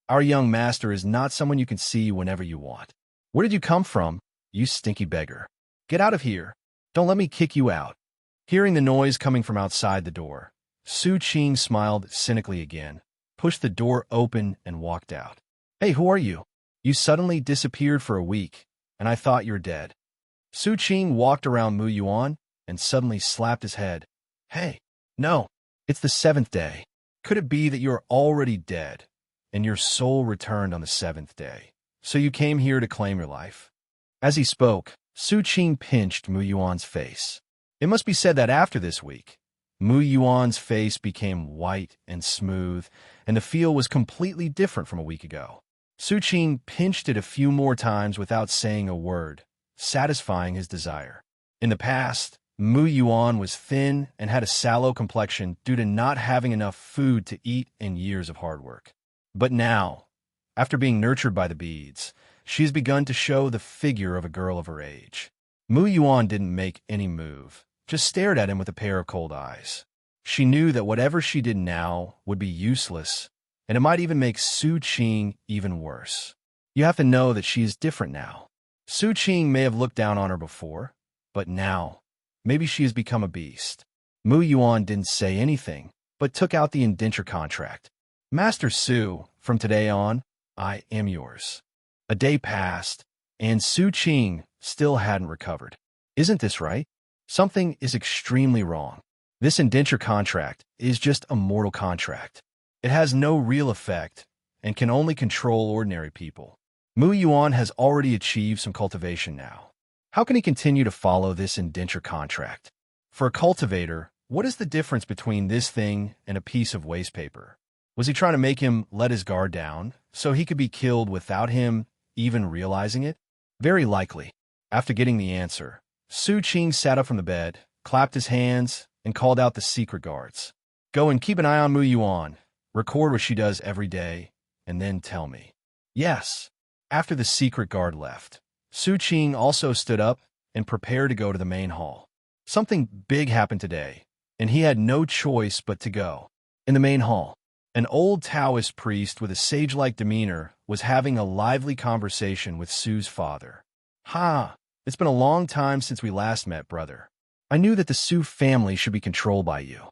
our young master is not someone you can see whenever you want. Where did you come from, you stinky beggar? Get out of here. Don't let me kick you out. Hearing the noise coming from outside the door, Su Qing smiled cynically again, pushed the door open, and walked out. Hey, who are you? You suddenly disappeared for a week, and I thought you were dead. Su Qing walked around Mu Yuan and suddenly slapped his head. Hey, no, it's the 7th day. Could it be that you are already dead, and your soul returned on the 7th day, so you came here to claim your life? As he spoke, Su Qing pinched Mu Yuan's face. It must be said that after this week, Mu Yuan's face became white and smooth, and the feel was completely different from a week ago. Su Qing pinched it a few more times without saying a word, satisfying his desire. In the past, Mu Yuan was thin and had a sallow complexion due to not having enough food to eat and years of hard work. But now, after being nurtured by the beads, she has begun to show the figure of a girl of her age. Mu Yuan didn't make any move, just stared at him with a pair of cold eyes. She knew that whatever she did now would be useless, and it might even make Su Qing even worse. You have to know that she is different now. Su Qing may have looked down on her before, but now, maybe she has become a beast. Mu Yuan didn't say anything, but took out the indenture contract. Master Su, from today on, I am yours. A day passed, and Su Qing still hadn't recovered. Isn't this right? Something is extremely wrong. This indenture contract is just a mortal contract. It has no real effect and can only control ordinary people. Mu Yuan has already achieved some cultivation now. How can he continue to follow this indenture contract? For a cultivator, what is the difference between this thing and a piece of waste paper? Was he trying to make him let his guard down so he could be killed without him even realizing it? Very likely. After getting the answer, Su Qing sat up from the bed, clapped his hands, and called out the secret guards. Go and keep an eye on Mu Yuan, record what she does every day, and then tell me. Yes. After the secret guard left, Su Qing also stood up and prepared to go to the main hall. Something big happened today, and he had no choice but to go. In the main hall, an old Taoist priest with a sage-like demeanor was having a lively conversation with Su's father. Ha! It's been a long time since we last met, brother. I knew that the Su family should be controlled by you.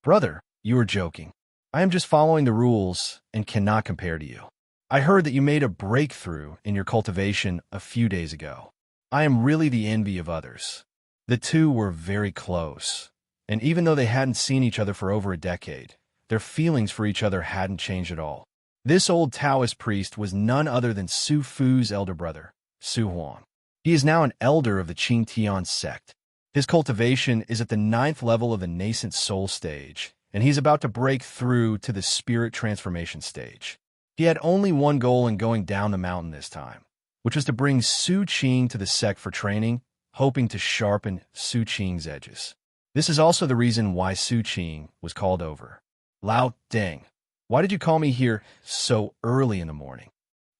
Brother, you are joking. I am just following the rules and cannot compare to you. I heard that you made a breakthrough in your cultivation a few days ago. I am really the envy of others. The two were very close, and even though they hadn't seen each other for over a decade, their feelings for each other hadn't changed at all. This old Taoist priest was none other than Su Fu's elder brother, Su Huang. He is now an elder of the Qing Tian Sect. His cultivation is at the 9th level of the nascent soul stage, and he's about to break through to the spirit transformation stage. He had only one goal in going down the mountain this time, which was to bring Su Qing to the sect for training, hoping to sharpen Su Qing's edges. This is also the reason why Su Qing was called over. Lao Deng, why did you call me here so early in the morning?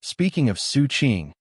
Speaking of Su Qing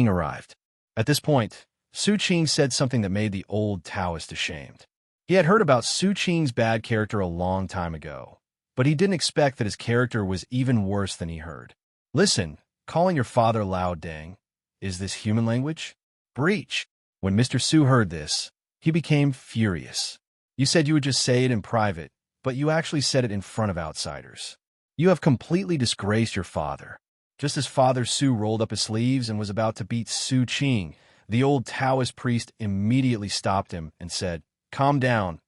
arrived. At this point, Su Qing said something that made the old Taoist ashamed. He had heard about Su Qing's bad character a long time ago, but he didn't expect that his character was even worse than he heard. Listen, calling your father Lao Deng, is this human language? Breach. When Mr. Su heard this, he became furious. You said you would just say it in private, but you actually said it in front of outsiders. You have completely disgraced your father. Just as Father Su rolled up his sleeves and was about to beat Su Qing, the old Taoist priest immediately stopped him and said, calm down,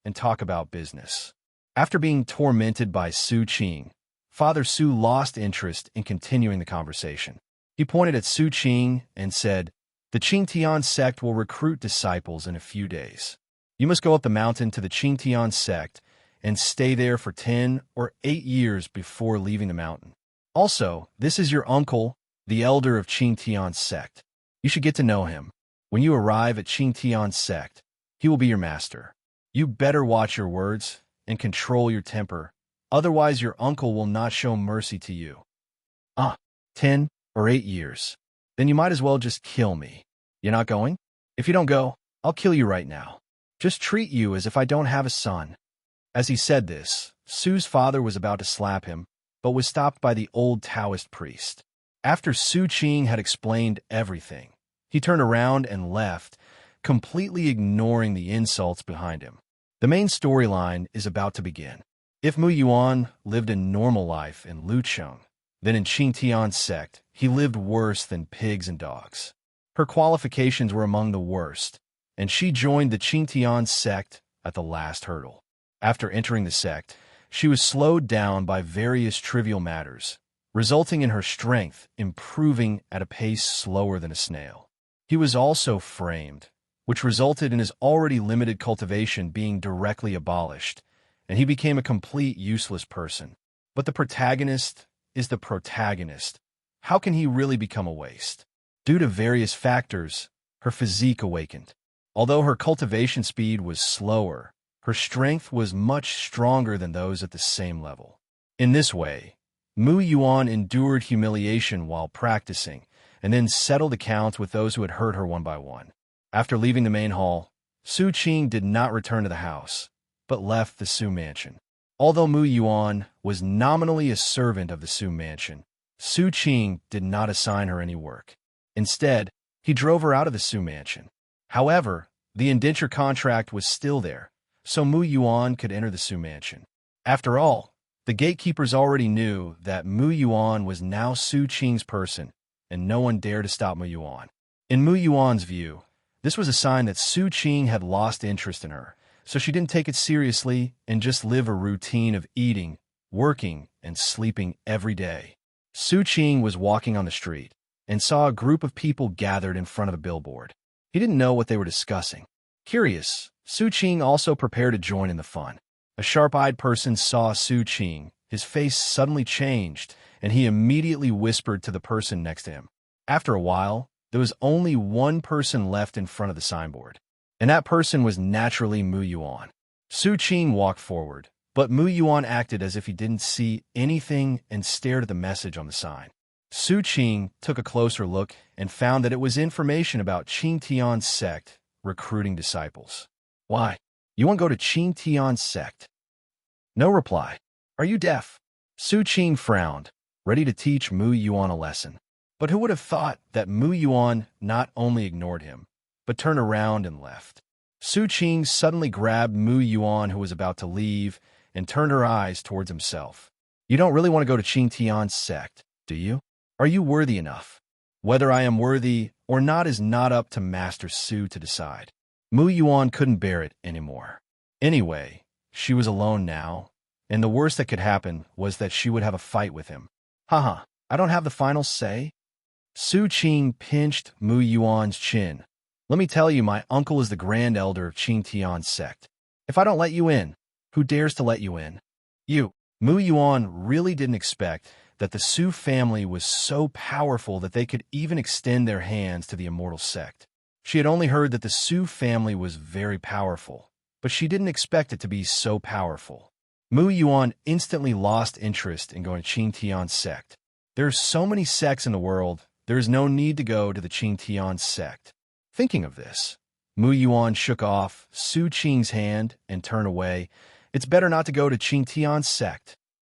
and talk about business. After being tormented by Su Qing, Father Su lost interest in continuing the conversation. He pointed at Su Qing and said, the Qing Tian Sect will recruit disciples in a few days. You must go up the mountain to the Qing Tian Sect and stay there for 10 or 8 years before leaving the mountain. Also, this is your uncle, the elder of Qing Tian Sect. You should get to know him. When you arrive at Qing Tian Sect, he will be your master. You better watch your words and control your temper, otherwise your uncle will not show mercy to you. 10 or 8 years. Then you might as well just kill me. You're not going? If you don't go, I'll kill you right now. Just treat you as if I don't have a son. As he said this, Su's father was about to slap him, but was stopped by the old Taoist priest. After Su Qing had explained everything, he turned around and left, completely ignoring the insults behind him. The main storyline is about to begin. If Mu Yuan lived a normal life in Lucheng, then in Qing Tian Sect, he lived worse than pigs and dogs. Her qualifications were among the worst, and she joined the Qing Tian Sect at the last hurdle. After entering the sect, she was slowed down by various trivial matters, resulting in her strength improving at a pace slower than a snail. He was also framed, which resulted in his already limited cultivation being directly abolished, and he became a complete useless person. But the protagonist is the protagonist. How can he really become a waste? Due to various factors, her physique awakened. Although her cultivation speed was slower, her strength was much stronger than those at the same level. In this way, Mu Yuan endured humiliation while practicing, and then settled accounts with those who had hurt her one by one. After leaving the main hall, Su Qing did not return to the house, but left the Su mansion. Although Mu Yuan was nominally a servant of the Su mansion, Su Qing did not assign her any work. Instead, he drove her out of the Su mansion. However, the indenture contract was still there, so Mu Yuan could enter the Su mansion. After all, the gatekeepers already knew that Mu Yuan was now Su Qing's person, and no one dared to stop Mu Yuan. In Mu Yuan's view, This was a sign that Su Qing had lost interest in her, so she didn't take it seriously and just live a routine of eating, working, and sleeping every day. Su Qing was walking on the street and saw a group of people gathered in front of a billboard. He didn't know what they were discussing. Curious, Su Qing also prepared to join in the fun. A sharp-eyed person saw Su Qing. His face suddenly changed, and he immediately whispered to the person next to him. After a while, there was only one person left in front of the signboard, and that person was naturally Mu Yuan. Su Qing walked forward, but Mu Yuan acted as if he didn't see anything and stared at the message on the sign. Su Qing took a closer look and found that it was information about Qing Tian Sect recruiting disciples. Why? You want to go to Qing Tian Sect? No reply. Are you deaf? Su Qing frowned, ready to teach Mu Yuan a lesson. But who would have thought that Mu Yuan not only ignored him, but turned around and left? Su Qing suddenly grabbed Mu Yuan, who was about to leave, and turned her eyes towards himself. You don't really want to go to Qing Tian Sect, do you? Are you worthy enough? Whether I am worthy or not is not up to Master Su to decide. Mu Yuan couldn't bear it anymore. Anyway, she was alone now, and the worst that could happen was that she would have a fight with him. Haha, I don't have the final say? Su Qing pinched Mu Yuan's chin. Let me tell you, my uncle is the Grand Elder of Qing Tian Sect. If I don't let you in, who dares to let you in? You. Mu Yuan really didn't expect that the Su family was so powerful that they could even extend their hands to the immortal sect. She had only heard that the Su family was very powerful, but she didn't expect it to be so powerful. Mu Yuan instantly lost interest in going to Qing Tian Sect. There are so many sects in the world, there is no need to go to the Qing Tian Sect. Thinking of this, Mu Yuan shook off Su Qing's hand and turned away. It's better not to go to Qing Tian Sect.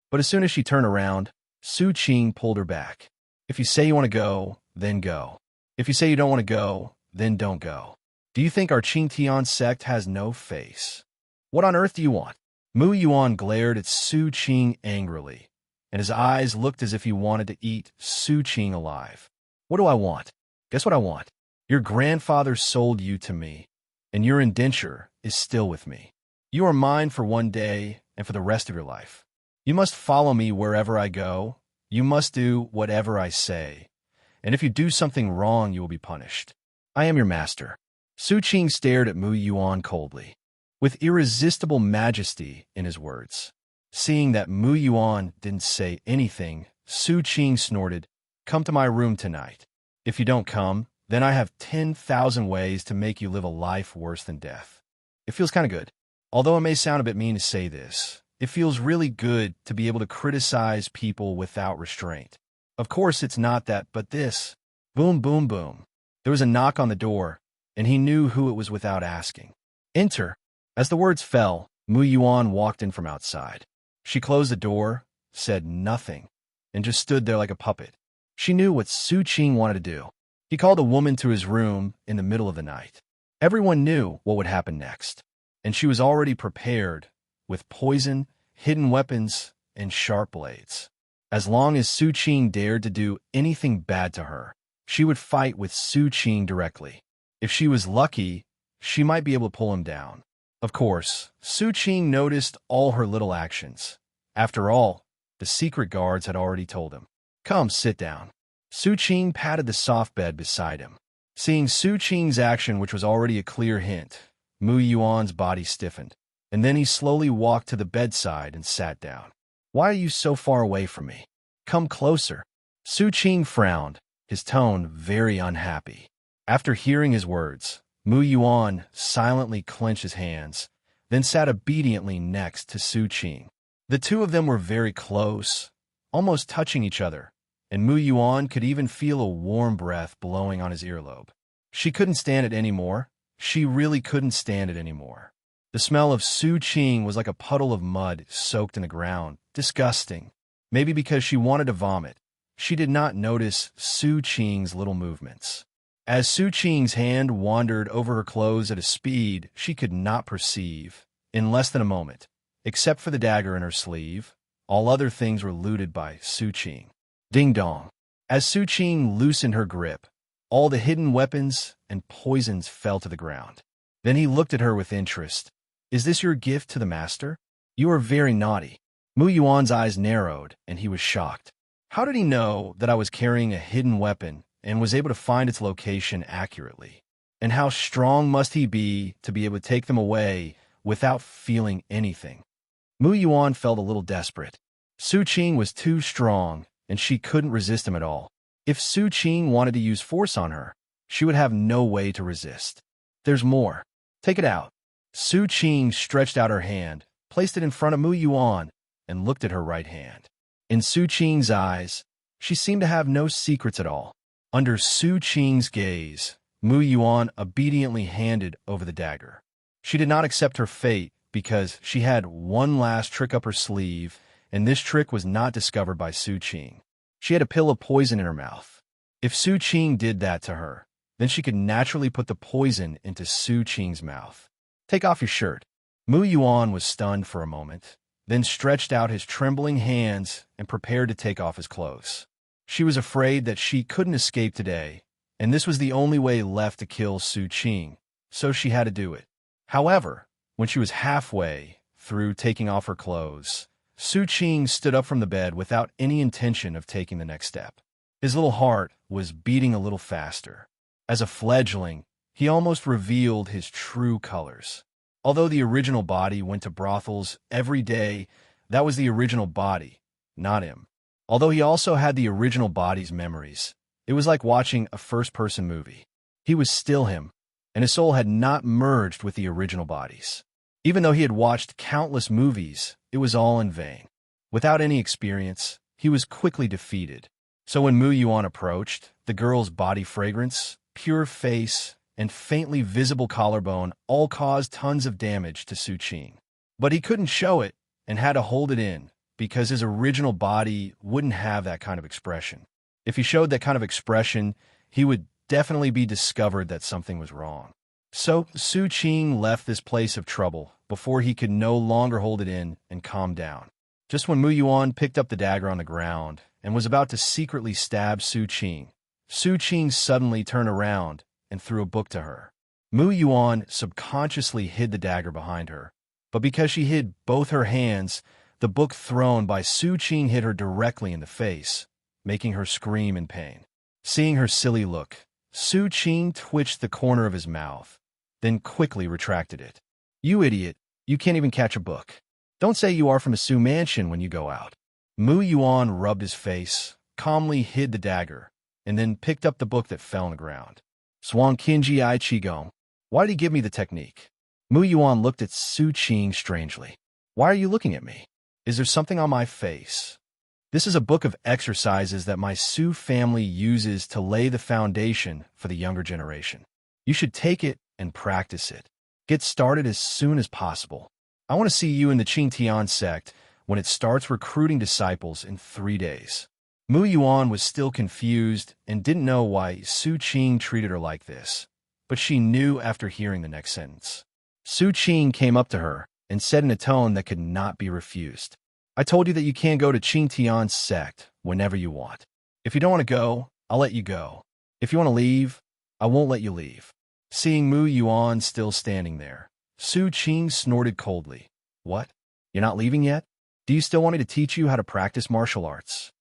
But as soon as she turned around, Su Qing pulled her back. If you say you want to go, then go. If you say you don't want to go, then don't go. Do you think our Qing Tian Sect has no face? What on earth do you want? Mu Yuan glared at Su Qing angrily, and his eyes looked as if he wanted to eat Su Qing alive. What do I want? Guess what I want? Your grandfather sold you to me, and your indenture is still with me. You are mine for one day and for the rest of your life. You must follow me wherever I go. You must do whatever I say. And if you do something wrong, you will be punished. I am your master. Su Qing stared at Mu Yuan coldly, with irresistible majesty in his words. Seeing that Mu Yuan didn't say anything, Su Qing snorted, "Come to my room tonight. If you don't come, then I have 10,000 ways to make you live a life worse than death." It feels kind of good. Although it may sound a bit mean to say this, it feels really good to be able to criticize people without restraint. Of course, it's not that, but this. Boom, boom, boom. There was a knock on the door, and he knew who it was without asking. Enter. As the words fell, Mu Yuan walked in from outside. She closed the door, said nothing, and just stood there like a puppet. She knew what Su Qing wanted to do. He called a woman to his room in the middle of the night. Everyone knew what would happen next, and she was already prepared with poison, hidden weapons, and sharp blades. As long as Su Qing dared to do anything bad to her, she would fight with Su Qing directly. If she was lucky, she might be able to pull him down. Of course, Su Qing noticed all her little actions. After all, the secret guards had already told him. Come, sit down. Su Qing patted the soft bed beside him. Seeing Su Qing's action, which was already a clear hint, Mu Yuan's body stiffened, and then he slowly walked to the bedside and sat down. Why are you so far away from me? Come closer. Su Qing frowned, his tone very unhappy. After hearing his words, Mu Yuan silently clenched his hands, then sat obediently next to Su Qing. The two of them were very close, almost touching each other, and Mu Yuan could even feel a warm breath blowing on his earlobe. She couldn't stand it anymore. She really couldn't stand it anymore. The smell of Su Qing was like a puddle of mud soaked in the ground. Disgusting. Maybe because she wanted to vomit, she did not notice Su Qing's little movements. As Su Qing's hand wandered over her clothes at a speed she could not perceive, in less than a moment, except for the dagger in her sleeve, all other things were looted by Su Qing. Ding dong. As Su Qing loosened her grip, All the hidden weapons and poisons fell to the ground. Then he looked at her with interest. Is this your gift to the master? You are very naughty. Mu Yuan's eyes narrowed, and he was shocked. How did he know that I was carrying a hidden weapon and was able to find its location accurately? And how strong must he be to be able to take them away without feeling anything? Mu Yuan felt a little desperate. Su Qing was too strong, and she couldn't resist him at all. If Su Qing wanted to use force on her, she would have no way to resist. There's more. Take it out. Su Qing stretched out her hand, placed it in front of Mu Yuan, and looked at her right hand. In Su Qing's eyes, she seemed to have no secrets at all. Under Su Qing's gaze, Mu Yuan obediently handed over the dagger. She did not accept her fate because she had one last trick up her sleeve, and this trick was not discovered by Su Qing. She had a pill of poison in her mouth. If Su Qing did that to her, then she could naturally put the poison into Su Qing's mouth. Take off your shirt. Mu Yuan was stunned for a moment, then stretched out his trembling hands and prepared to take off his clothes. She was afraid that she couldn't escape today, and this was the only way left to kill Su Qing, so she had to do it. However, when she was halfway through taking off her clothes, Su Qing stood up from the bed without any intention of taking the next step. His little heart was beating a little faster. As a fledgling, he almost revealed his true colors. Although the original body went to brothels every day, that was the original body, not him. Although he also had the original body's memories, it was like watching a first-person movie. He was still him, and his soul had not merged with the original bodies. Even though he had watched countless movies, it was all in vain. Without any experience, he was quickly defeated. So when Mu Yuan approached, the girl's body fragrance, pure face, and faintly visible collarbone all caused tons of damage to Su Qing. But he couldn't show it and had to hold it in because his original body wouldn't have that kind of expression. If he showed that kind of expression, he would definitely be discovered that something was wrong. So Su Qing left this place of trouble before he could no longer hold it in and calm down. Just when Mu Yuan picked up the dagger on the ground and was about to secretly stab Su Qing suddenly turned around and threw a book to her. Mu Yuan subconsciously hid the dagger behind her, but because she hid both her hands, the book thrown by Su Qing hit her directly in the face, making her scream in pain. Seeing her silly look, Su Qing twitched the corner of his mouth, then quickly retracted it. You idiot, you can't even catch a book. Don't say you are from a Su mansion when you go out. Mu Yuan rubbed his face, calmly hid the dagger, and then picked up the book that fell on the ground. Swan Qinji Ai Qigong. Why did he give me the technique? Mu Yuan looked at Su Qing strangely. Why are you looking at me? Is there something on my face? This is a book of exercises that my Su family uses to lay the foundation for the younger generation. You should take it and practice it. Get started as soon as possible. I want to see you in the Qing Tian Sect when it starts recruiting disciples in 3 days. Mu Yuan was still confused and didn't know why Su Qing treated her like this, but she knew after hearing the next sentence. Su Qing came up to her and said in a tone that could not be refused. I told you that you can't go to Qing Tian Sect whenever you want. If you don't want to go, I'll let you go. If you want to leave, I won't let you leave. Seeing Mu Yuan still standing there, Su Qing snorted coldly. What? You're not leaving yet? Do you still want me to teach you how to practice martial arts?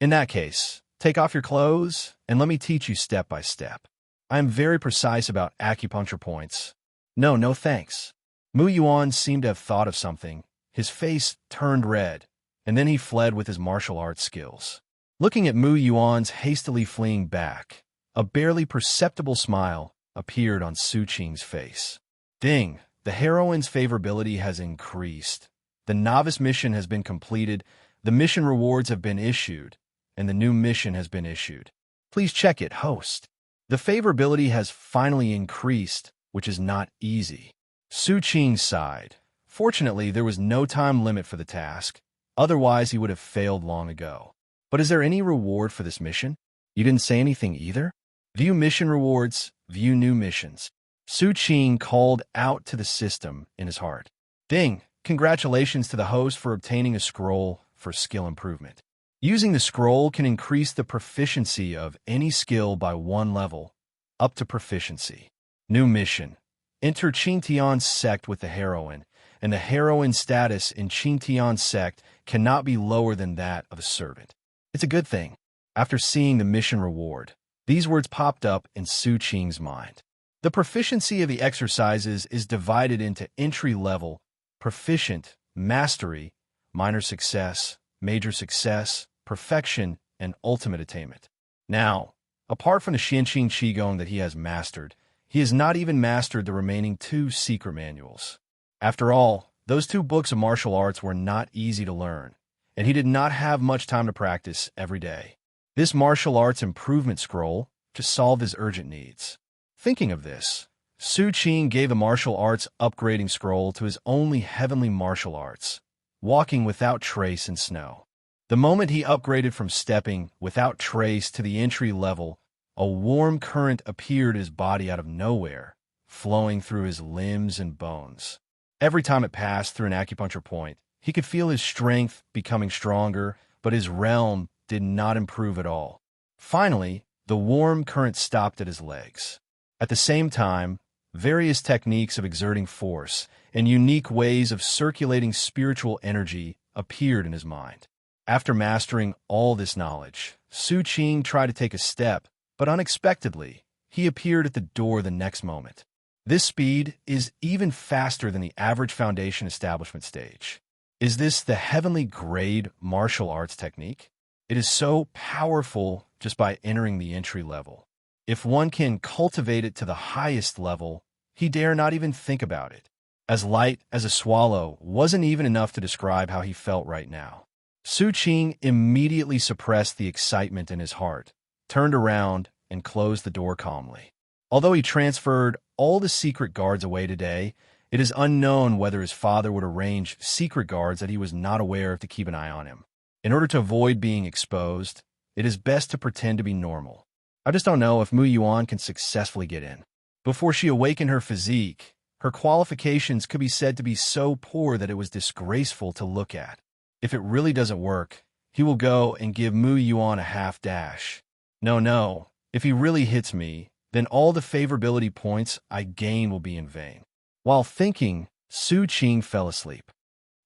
In that case, take off your clothes and let me teach you step by step. I am very precise about acupuncture points. No thanks. Mu Yuan seemed to have thought of something. His face turned red, and then he fled with his martial arts skills. Looking at Mu Yuan's hastily fleeing back, a barely perceptible smile appeared on Su Qing's face. Ding! The heroine's favorability has increased. The novice mission has been completed, the mission rewards have been issued, and the new mission has been issued. Please check it, host. The favorability has finally increased, which is not easy. Su Qing sighed. Fortunately, there was no time limit for the task. Otherwise, he would have failed long ago. But is there any reward for this mission? You didn't say anything either? View mission rewards, view new missions. Su Qing called out to the system in his heart. Ding! Congratulations to the host for obtaining a scroll for skill improvement. Using the scroll can increase the proficiency of any skill by 1 level, up to proficiency. New mission. Enter Qing Tian Sect with the Heroine, and the heroine status in Qing Tian Sect cannot be lower than that of a servant. It's a good thing. After seeing the mission reward, these words popped up in Su Qing's mind. The proficiency of the exercises is divided into entry-level, proficient, mastery, minor success, major success, perfection, and ultimate attainment. Now, apart from the Xianqing Qigong that he has mastered, he has not even mastered the remaining 2 secret manuals. After all, those 2 books of martial arts were not easy to learn, and he did not have much time to practice every day. This martial arts improvement scroll to solve his urgent needs. Thinking of this, Su Qing gave the martial arts upgrading scroll to his only heavenly martial arts, walking without trace in snow. The moment he upgraded from stepping without trace to the entry level, a warm current appeared in his body out of nowhere, flowing through his limbs and bones. Every time it passed through an acupuncture point, he could feel his strength becoming stronger, but his realm did not improve at all. Finally, the warm current stopped at his legs. At the same time, various techniques of exerting force and unique ways of circulating spiritual energy appeared in his mind. After mastering all this knowledge, Su Qing tried to take a step, but unexpectedly, he appeared at the door the next moment. This speed is even faster than the average foundation establishment stage. Is this the heavenly grade martial arts technique? It is so powerful just by entering the entry level. If one can cultivate it to the highest level, he dare not even think about it. As light as a swallow wasn't even enough to describe how he felt right now. Su Qing immediately suppressed the excitement in his heart, turned around, and closed the door calmly. Although he transferred all the secret guards away today, it is unknown whether his father would arrange secret guards that he was not aware of to keep an eye on him. In order to avoid being exposed, it is best to pretend to be normal. I just don't know if Mu Yuan can successfully get in. Before she awakened her physique, her qualifications could be said to be so poor that it was disgraceful to look at. If it really doesn't work, he will go and give Mu Yuan a half dash. No, if he really hits me, then all the favorability points I gain will be in vain. While thinking, Su Qing fell asleep.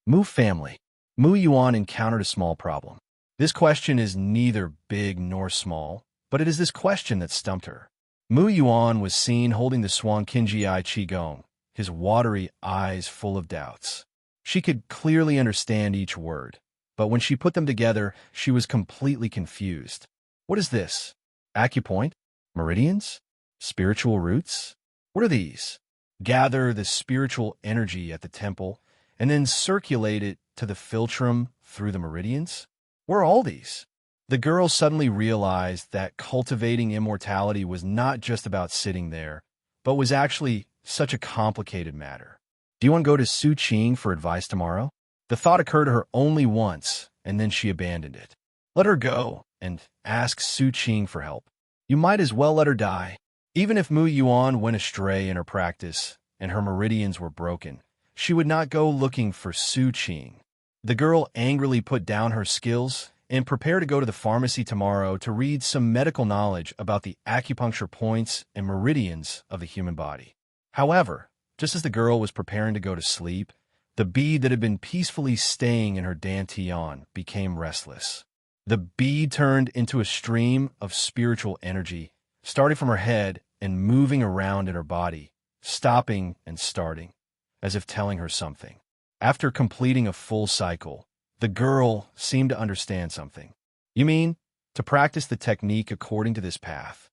Mu family. Mu Yuan encountered a small problem. This question is neither big nor small, but it is this question that stumped her. Mu Yuan was seen holding the Shuang Qinjiai Qigong, his watery eyes full of doubts. She could clearly understand each word, but when she put them together, she was completely confused. What is this? Acupoint? Meridians? Spiritual roots? What are these? Gather the spiritual energy at the temple, and then circulate it to the philtrum through the meridians? Where are all these? The girl suddenly realized that cultivating immortality was not just about sitting there, but was actually such a complicated matter. Do you want to go to Su Qing for advice tomorrow? The thought occurred to her only once, and then she abandoned it. Let her go and ask Su Qing for help. You might as well let her die. Even if Mu Yuan went astray in her practice and her meridians were broken, she would not go looking for Su Qing. The girl angrily put down her skills and prepared to go to the pharmacy tomorrow to read some medical knowledge about the acupuncture points and meridians of the human body. However, just as the girl was preparing to go to sleep, the bead that had been peacefully staying in her dantian became restless. The bead turned into a stream of spiritual energy, starting from her head and moving around in her body, stopping and starting, as if telling her something. After completing a full cycle, the girl seemed to understand something. You mean, to practice the technique according to this path?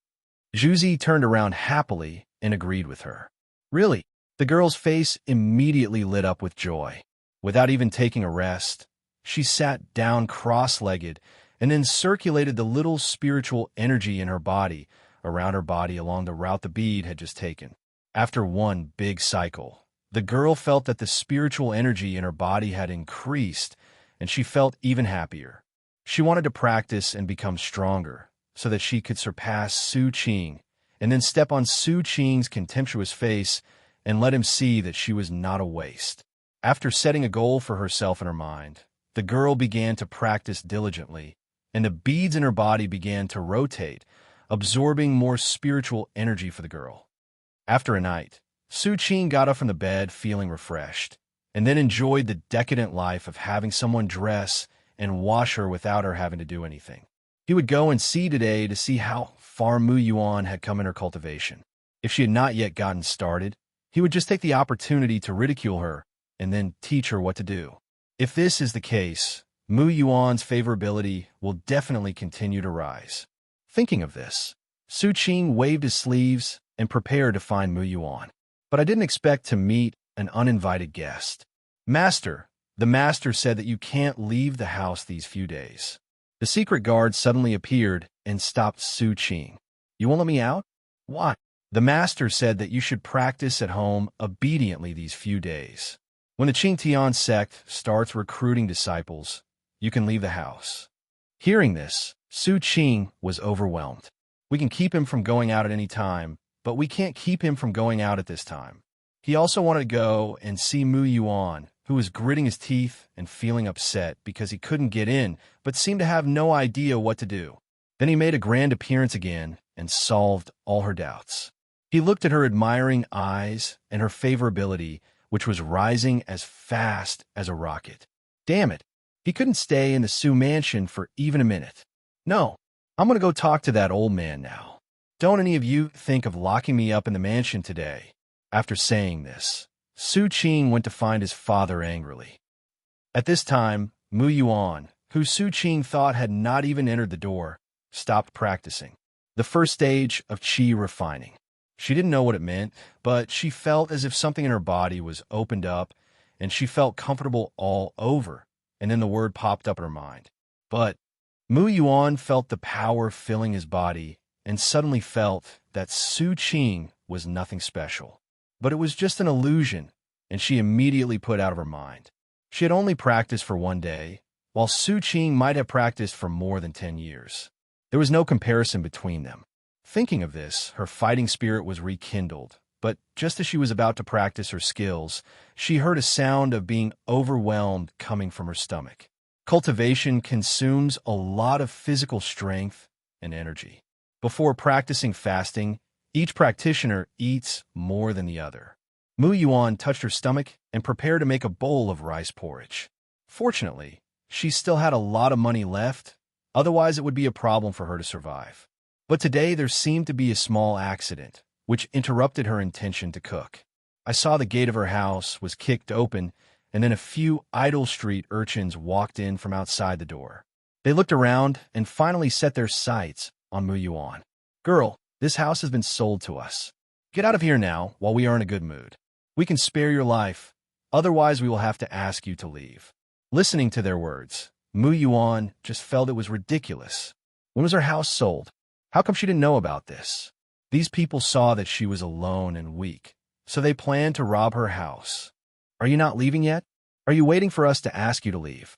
Zhuzi turned around happily and agreed with her. Really? The girl's face immediately lit up with joy. Without even taking a rest, she sat down cross-legged and then circulated the little spiritual energy in her body around her body along the route the bead had just taken. After one big cycle, the girl felt that the spiritual energy in her body had increased, and she felt even happier. She wanted to practice and become stronger so that she could surpass Su Qing and then step on Su Qing's contemptuous face and let him see that she was not a waste. After setting a goal for herself in her mind, the girl began to practice diligently, and the beads in her body began to rotate, absorbing more spiritual energy for the girl. After a night, Su Qing got up from the bed feeling refreshed, and then enjoyed the decadent life of having someone dress and wash her without her having to do anything. He would go and see today to see how far Mu Yuan had come in her cultivation. If she had not yet gotten started, he would just take the opportunity to ridicule her and then teach her what to do. If this is the case, Mu Yuan's favorability will definitely continue to rise. Thinking of this, Su Qing waved his sleeves and prepared to find Mu Yuan. But I didn't expect to meet an uninvited guest. Master, the master said that you can't leave the house these few days. The secret guard suddenly appeared and stopped Su Qing. You won't let me out? Why? The master said that you should practice at home obediently these few days. When the Qing Tian Sect starts recruiting disciples, you can leave the house. Hearing this, Su Qing was overwhelmed. We can keep him from going out at any time, but we can't keep him from going out at this time. He also wanted to go and see Mu Yuan, who was gritting his teeth and feeling upset because he couldn't get in, but seemed to have no idea what to do. Then he made a grand appearance again and solved all her doubts. He looked at her admiring eyes and her favorability, which was rising as fast as a rocket. Damn it, he couldn't stay in the Su mansion for even a minute. No, I'm going to go talk to that old man now. Don't any of you think of locking me up in the mansion today. After saying this, Su Qing went to find his father angrily. At this time, Mu Yuan, who Su Qing thought had not even entered the door, stopped practicing. The first stage of qi refining. She didn't know what it meant, but she felt as if something in her body was opened up, and she felt comfortable all over, and then the word popped up in her mind. But Mu Yuan felt the power filling his body, and suddenly felt that Su Qing was nothing special. But it was just an illusion, and she immediately put out of her mind. She had only practiced for one day, while Su Qing might have practiced for more than 10 years. There was no comparison between them. Thinking of this, her fighting spirit was rekindled, but just as she was about to practice her skills, she heard a sound of being overwhelmed coming from her stomach. Cultivation consumes a lot of physical strength and energy. Before practicing fasting, each practitioner eats more than the other. Mu Yuan touched her stomach and prepared to make a bowl of rice porridge. Fortunately, she still had a lot of money left, otherwise it would be a problem for her to survive. But today there seemed to be a small accident, which interrupted her intention to cook. I saw the gate of her house was kicked open, and then a few idle street urchins walked in from outside the door. They looked around and finally set their sights on Mu Yuan. Girl, this house has been sold to us. Get out of here now while we are in a good mood. We can spare your life, otherwise we will have to ask you to leave. Listening to their words, Mu Yuan just felt it was ridiculous. When was her house sold? How come she didn't know about this? These people saw that she was alone and weak, so they planned to rob her house. Are you not leaving yet? Are you waiting for us to ask you to leave?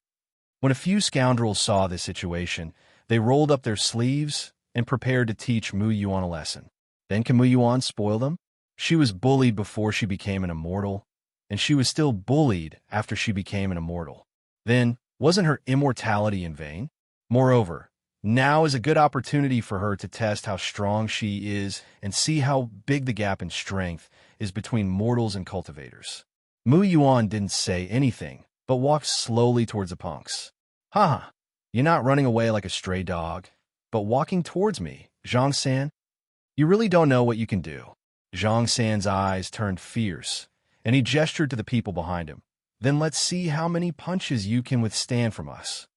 When a few scoundrels saw this situation, they rolled up their sleeves and prepared to teach Mu Yuan a lesson. Then can Mu Yuan spoil them? She was bullied before she became an immortal, and she was still bullied after she became an immortal. Then, wasn't her immortality in vain? Moreover, now is a good opportunity for her to test how strong she is and see how big the gap in strength is between mortals and cultivators. Mu Yuan didn't say anything, but walked slowly towards the punks. Haha, you're not running away like a stray dog, but walking towards me, Zhang San. You really don't know what you can do. Zhang San's eyes turned fierce, and he gestured to the people behind him. Then let's see how many punches you can withstand from us.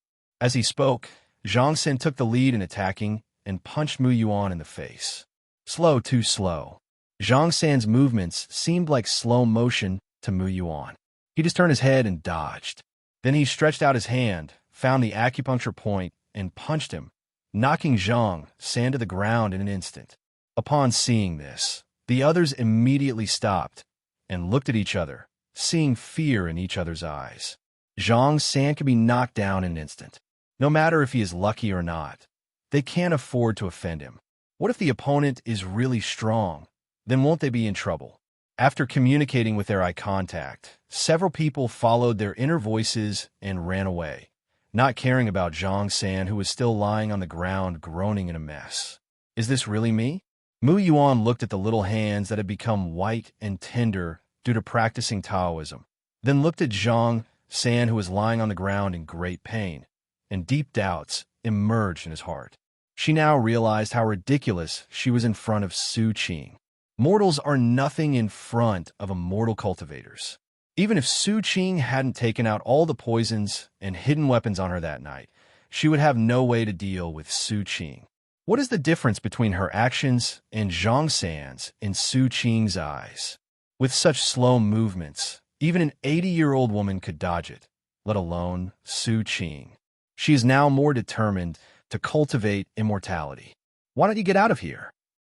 As he spoke, Zhang San took the lead in attacking and punched Mu Yuan in the face. Slow, too slow. Zhang San's movements seemed like slow motion to Mu Yuan. He just turned his head and dodged. Then he stretched out his hand, found the acupuncture point, and punched him, knocking Zhang San to the ground in an instant. Upon seeing this, the others immediately stopped and looked at each other, seeing fear in each other's eyes. Zhang San can be knocked down in an instant. No matter if he is lucky or not, they can't afford to offend him. What if the opponent is really strong? Then won't they be in trouble? After communicating with their eye contact, several people followed their inner voices and ran away, not caring about Zhang San, who was still lying on the ground groaning in a mess. Is this really me? Mu Yuan looked at the little hands that had become white and tender due to practicing Taoism, then looked at Zhang San, who was lying on the ground in great pain, and deep doubts emerged in his heart. She now realized how ridiculous she was in front of Su Qing. Mortals are nothing in front of immortal cultivators. Even if Su Qing hadn't taken out all the poisons and hidden weapons on her that night, she would have no way to deal with Su Qing. What is the difference between her actions and Zhang San's in Su Qing's eyes? With such slow movements, even an 80-year-old woman could dodge it, let alone Su Qing. She is now more determined to cultivate immortality. Why don't you get out of here?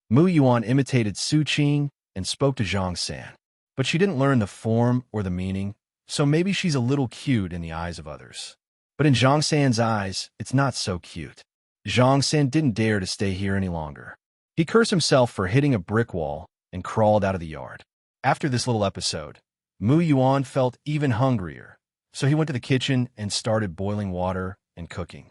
Mu Yuan imitated Su Qing and spoke to Zhang San. But she didn't learn the form or the meaning, so maybe she's a little cute in the eyes of others. But in Zhang San's eyes, it's not so cute. Zhang San didn't dare to stay here any longer. He cursed himself for hitting a brick wall and crawled out of the yard. After this little episode, Mu Yuan felt even hungrier, so he went to the kitchen and started boiling water and cooking.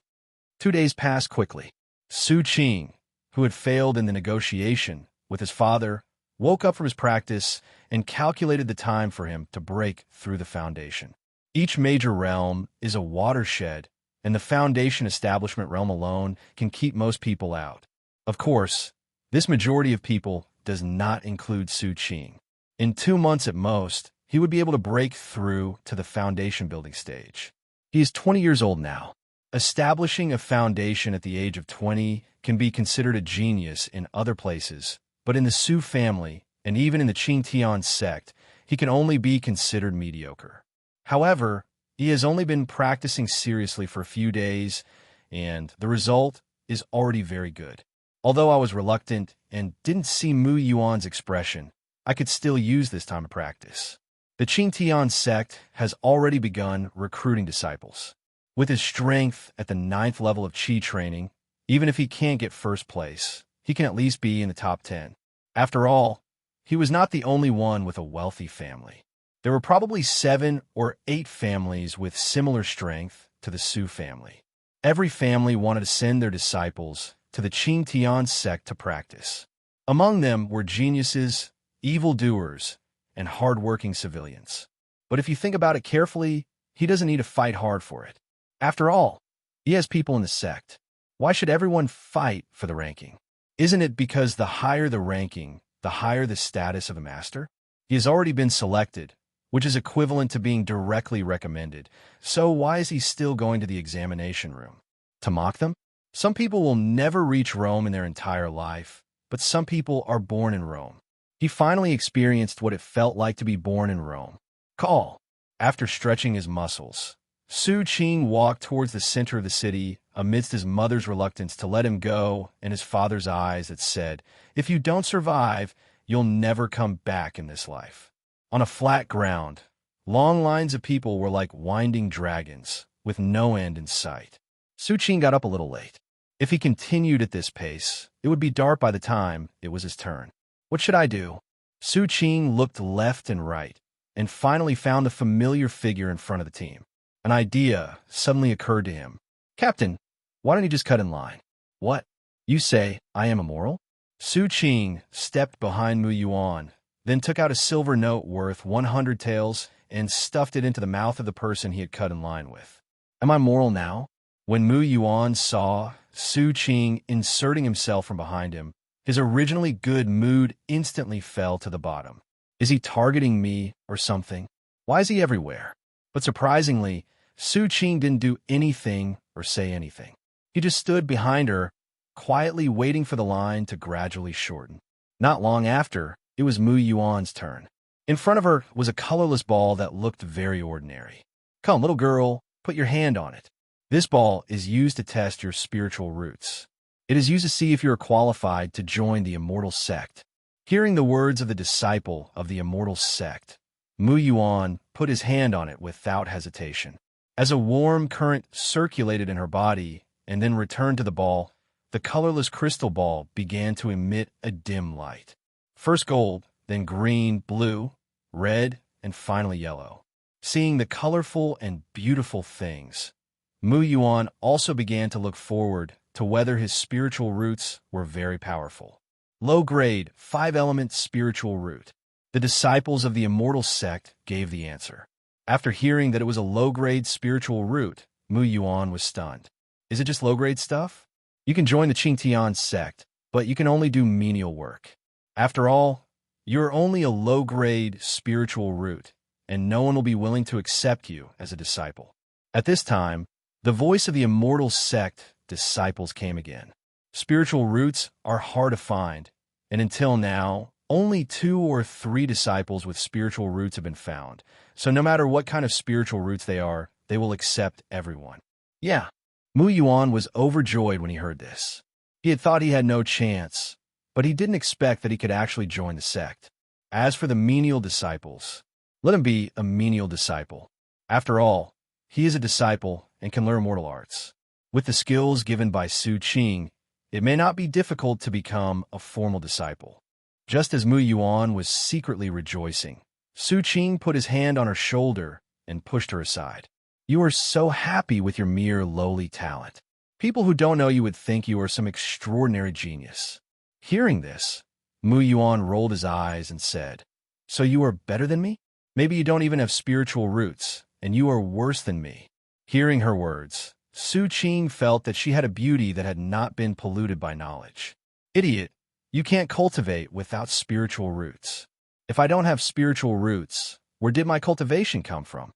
2 days passed quickly. Su Qing, who had failed in the negotiation with his father, woke up from his practice and calculated the time for him to break through the foundation. Each major realm is a watershed, and the foundation establishment realm alone can keep most people out. Of course, this majority of people does not include Su Qing. In 2 months at most, he would be able to break through to the foundation building stage. He is 20 years old now. Establishing a foundation at the age of 20 can be considered a genius in other places, but in the Su family, and even in the Qing Tian Sect, he can only be considered mediocre. However, he has only been practicing seriously for a few days, and the result is already very good. Although I was reluctant and didn't see Mu Yuan's expression, I could still use this time of practice. The Qing Tian Sect has already begun recruiting disciples. With his strength at the 9th level of Qi training, even if he can't get first place, he can at least be in the top 10. After all, he was not the only one with a wealthy family. There were probably 7 or 8 families with similar strength to the Su family. Every family wanted to send their disciples to the Qing Tian Sect to practice. Among them were geniuses, evildoers, and hard-working civilians. But if you think about it carefully, he doesn't need to fight hard for it. After all, he has people in the sect. Why should everyone fight for the ranking? Isn't it because the higher the ranking, the higher the status of a master? He has already been selected, which is equivalent to being directly recommended. So why is he still going to the examination room? To mock them? Some people will never reach Rome in their entire life, but some people are born in Rome. He finally experienced what it felt like to be born in Rome. Call. After stretching his muscles, Su Qing walked towards the center of the city amidst his mother's reluctance to let him go and his father's eyes that said, "If you don't survive, you'll never come back in this life." On a flat ground, long lines of people were like winding dragons, with no end in sight. Su Qing got up a little late. If he continued at this pace, it would be dark by the time it was his turn. What should I do? Su Qing looked left and right, and finally found the familiar figure in front of the team. An idea suddenly occurred to him. "Captain, why don't you just cut in line?" "What? You say I am immoral?" Su Qing stepped behind Mu Yuan, then took out a silver note worth 100 taels and stuffed it into the mouth of the person he had cut in line with. "Am I moral now?" When Mu Yuan saw Su Qing inserting himself from behind him, his originally good mood instantly fell to the bottom. Is he targeting me or something? Why is he everywhere? But surprisingly, Su Qing didn't do anything or say anything. He just stood behind her, quietly waiting for the line to gradually shorten. Not long after, it was Mu Yuan's turn. In front of her was a colorless ball that looked very ordinary. "Come, little girl, put your hand on it." This ball is used to test your spiritual roots. It is used to see if you are qualified to join the immortal sect. Hearing the words of the disciple of the immortal sect, Mu Yuan put his hand on it without hesitation. As a warm current circulated in her body and then returned to the ball, the colorless crystal ball began to emit a dim light. First gold, then green, blue, red, and finally yellow. Seeing the colorful and beautiful things, Mu Yuan also began to look forward to whether his spiritual roots were very powerful. Low-grade, 5-element spiritual root. The disciples of the Immortal Sect gave the answer. After hearing that it was a low-grade spiritual root, Mu Yuan was stunned. Is it just low-grade stuff? You can join the Qing Tian Sect, but you can only do menial work. After all, you're only a low-grade spiritual root, and no one will be willing to accept you as a disciple. At this time, the voice of the Immortal Sect disciples came again. Spiritual roots are hard to find, and until now, only 2 or 3 disciples with spiritual roots have been found. So no matter what kind of spiritual roots they are, they will accept everyone. Yeah, Mu Yuan was overjoyed when he heard this. He had thought he had no chance, but he didn't expect that he could actually join the sect. As for the menial disciples, let him be a menial disciple. After all, he is a disciple and can learn mortal arts. With the skills given by Su Qing, it may not be difficult to become a formal disciple. Just as Mu Yuan was secretly rejoicing, Su Qing put his hand on her shoulder and pushed her aside. You are so happy with your mere lowly talent. People who don't know you would think you are some extraordinary genius. Hearing this, Mu Yuan rolled his eyes and said, So you are better than me? Maybe you don't even have spiritual roots, and you are worse than me. Hearing her words, Su Qing felt that she had a beauty that had not been polluted by knowledge. Idiot, you can't cultivate without spiritual roots. If I don't have spiritual roots, where did my cultivation come from?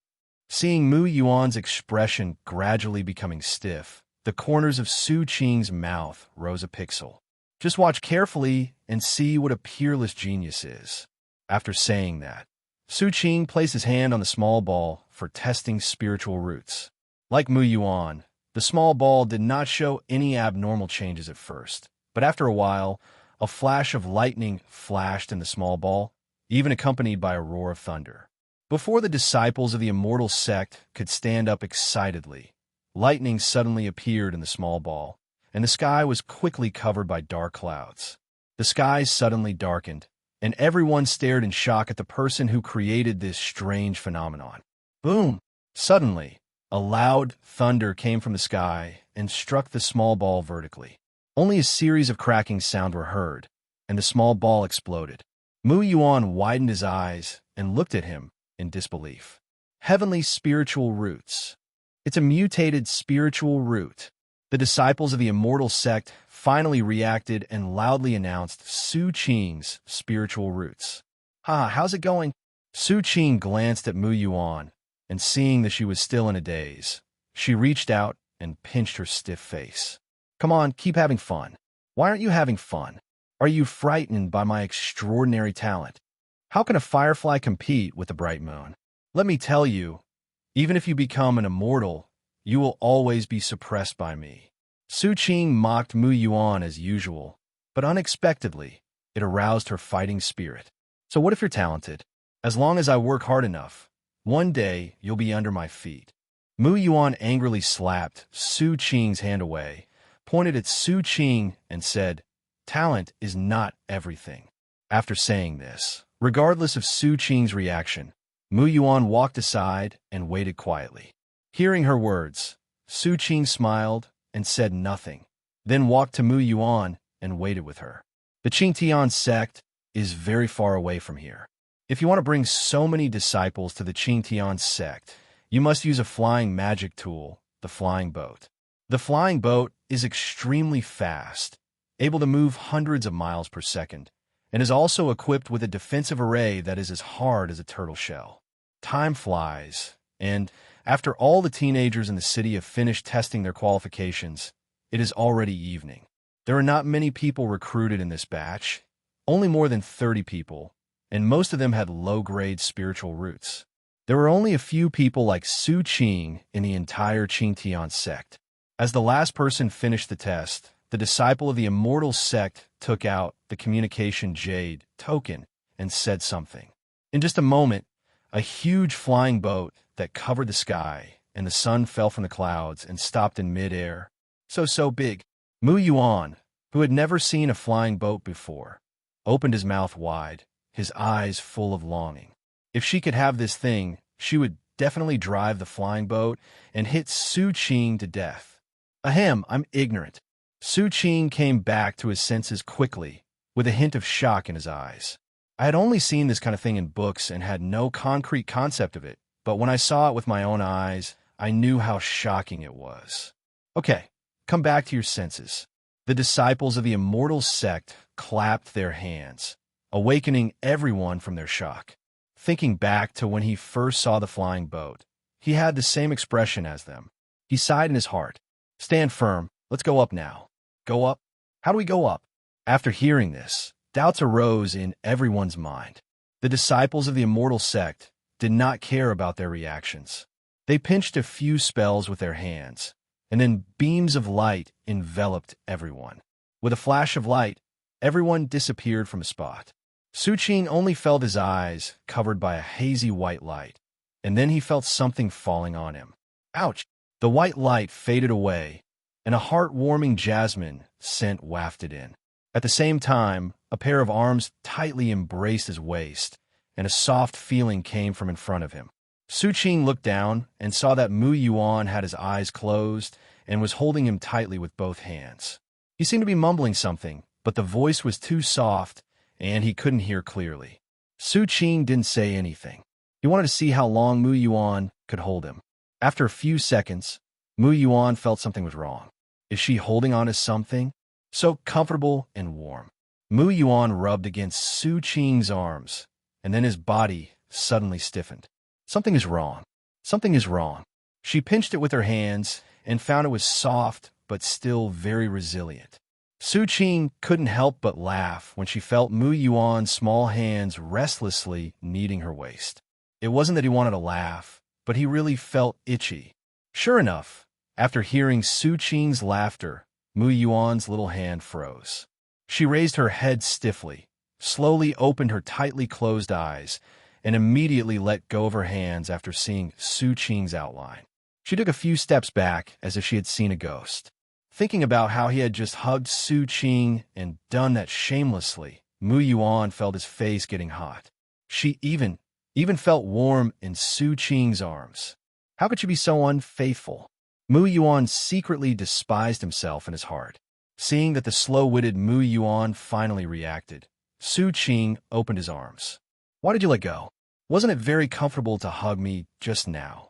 Seeing Mu Yuan's expression gradually becoming stiff, the corners of Su Qing's mouth rose a pixel. Just watch carefully and see what a peerless genius is. After saying that, Su Qing placed his hand on the small ball for testing spiritual roots. Like Mu Yuan, the small ball did not show any abnormal changes at first, but after a while, a flash of lightning flashed in the small ball, even accompanied by a roar of thunder. Before the disciples of the Immortal Sect could stand up excitedly, lightning suddenly appeared in the small ball, and the sky was quickly covered by dark clouds. The skies suddenly darkened, and everyone stared in shock at the person who created this strange phenomenon. Boom! Suddenly, a loud thunder came from the sky and struck the small ball vertically. Only a series of cracking sounds were heard, and the small ball exploded. Mu Yuan widened his eyes and looked at him in disbelief. Heavenly spiritual roots. It's a mutated spiritual root. The disciples of the Immortal Sect finally reacted and loudly announced Su Qing's spiritual roots. How's it going? Su Qing glanced at Mu Yuan, and seeing that she was still in a daze, she reached out and pinched her stiff face. Come on, keep having fun. Why aren't you having fun? Are you frightened by my extraordinary talent? How can a firefly compete with the bright moon? Let me tell you, even if you become an immortal, you will always be suppressed by me. Su Qing mocked Mu Yuan as usual, but unexpectedly, it aroused her fighting spirit. So what if you're talented? As long as I work hard enough, one day you'll be under my feet. Mu Yuan angrily slapped Su Qing's hand away, pointed at Su Qing, and said, Talent is not everything. After saying this, regardless of Su Qing's reaction, Mu Yuan walked aside and waited quietly. Hearing her words, Su Qing smiled and said nothing, then walked to Mu Yuan and waited with her. The Qing Tian Sect is very far away from here. If you want to bring so many disciples to the Qing Tian Sect, you must use a flying magic tool, the flying boat. The flying boat is extremely fast, able to move hundreds of miles per second, and is also equipped with a defensive array that is as hard as a turtle shell. Time flies, and after all the teenagers in the city have finished testing their qualifications, it is already evening. There are not many people recruited in this batch, only more than 30 people, and most of them had low-grade spiritual roots. There were only a few people like Su Qing in the entire Qing Tian Sect. As the last person finished the test, the disciple of the Immortal Sect took out the communication jade token and said something. In just a moment, a huge flying boat that covered the sky and the sun fell from the clouds and stopped in mid-air. So big. Mu Yuan, who had never seen a flying boat before, opened his mouth wide, his eyes full of longing. If she could have this thing, she would definitely drive the flying boat and hit Su Qing to death. Ahem, I'm ignorant. Su Qing came back to his senses quickly, with a hint of shock in his eyes. I had only seen this kind of thing in books and had no concrete concept of it, but when I saw it with my own eyes, I knew how shocking it was. Okay, come back to your senses. The disciples of the immortal sect clapped their hands, awakening everyone from their shock. Thinking back to when he first saw the flying boat, he had the same expression as them. He sighed in his heart. Stand firm, let's go up now. Go up? How do we go up? After hearing this, doubts arose in everyone's mind. The disciples of the immortal sect did not care about their reactions. They pinched a few spells with their hands, and then beams of light enveloped everyone. With a flash of light, everyone disappeared from a spot. Su Qing only felt his eyes covered by a hazy white light, and then he felt something falling on him. Ouch! The white light faded away, and a heart-warming jasmine scent wafted in. At the same time, a pair of arms tightly embraced his waist, and a soft feeling came from in front of him. Su Qing looked down and saw that Mu Yuan had his eyes closed and was holding him tightly with both hands. He seemed to be mumbling something, but the voice was too soft, and he couldn't hear clearly. Su Qing didn't say anything. He wanted to see how long Mu Yuan could hold him. After a few seconds, Mu Yuan felt something was wrong. Is she holding on to something? So comfortable and warm. Mu Yuan rubbed against Su Qing's arms, and then his body suddenly stiffened. Something is wrong. Something is wrong. She pinched it with her hands and found it was soft but still very resilient. Su Qing couldn't help but laugh when she felt Mu Yuan's small hands restlessly kneading her waist. It wasn't that he wanted to laugh, but he really felt itchy. Sure enough, after hearing Su Qing's laughter, Mu Yuan's little hand froze. She raised her head stiffly, slowly opened her tightly closed eyes, and immediately let go of her hands after seeing Su Qing's outline. She took a few steps back as if she had seen a ghost. Thinking about how he had just hugged Su Qing and done that shamelessly, Mu Yuan felt his face getting hot. She even felt warm in Su Qing's arms. How could she be so unfaithful? Mu Yuan secretly despised himself in his heart. Seeing that the slow-witted Mu Yuan finally reacted, Su Qing opened his arms. Why did you let go? Wasn't it very comfortable to hug me just now?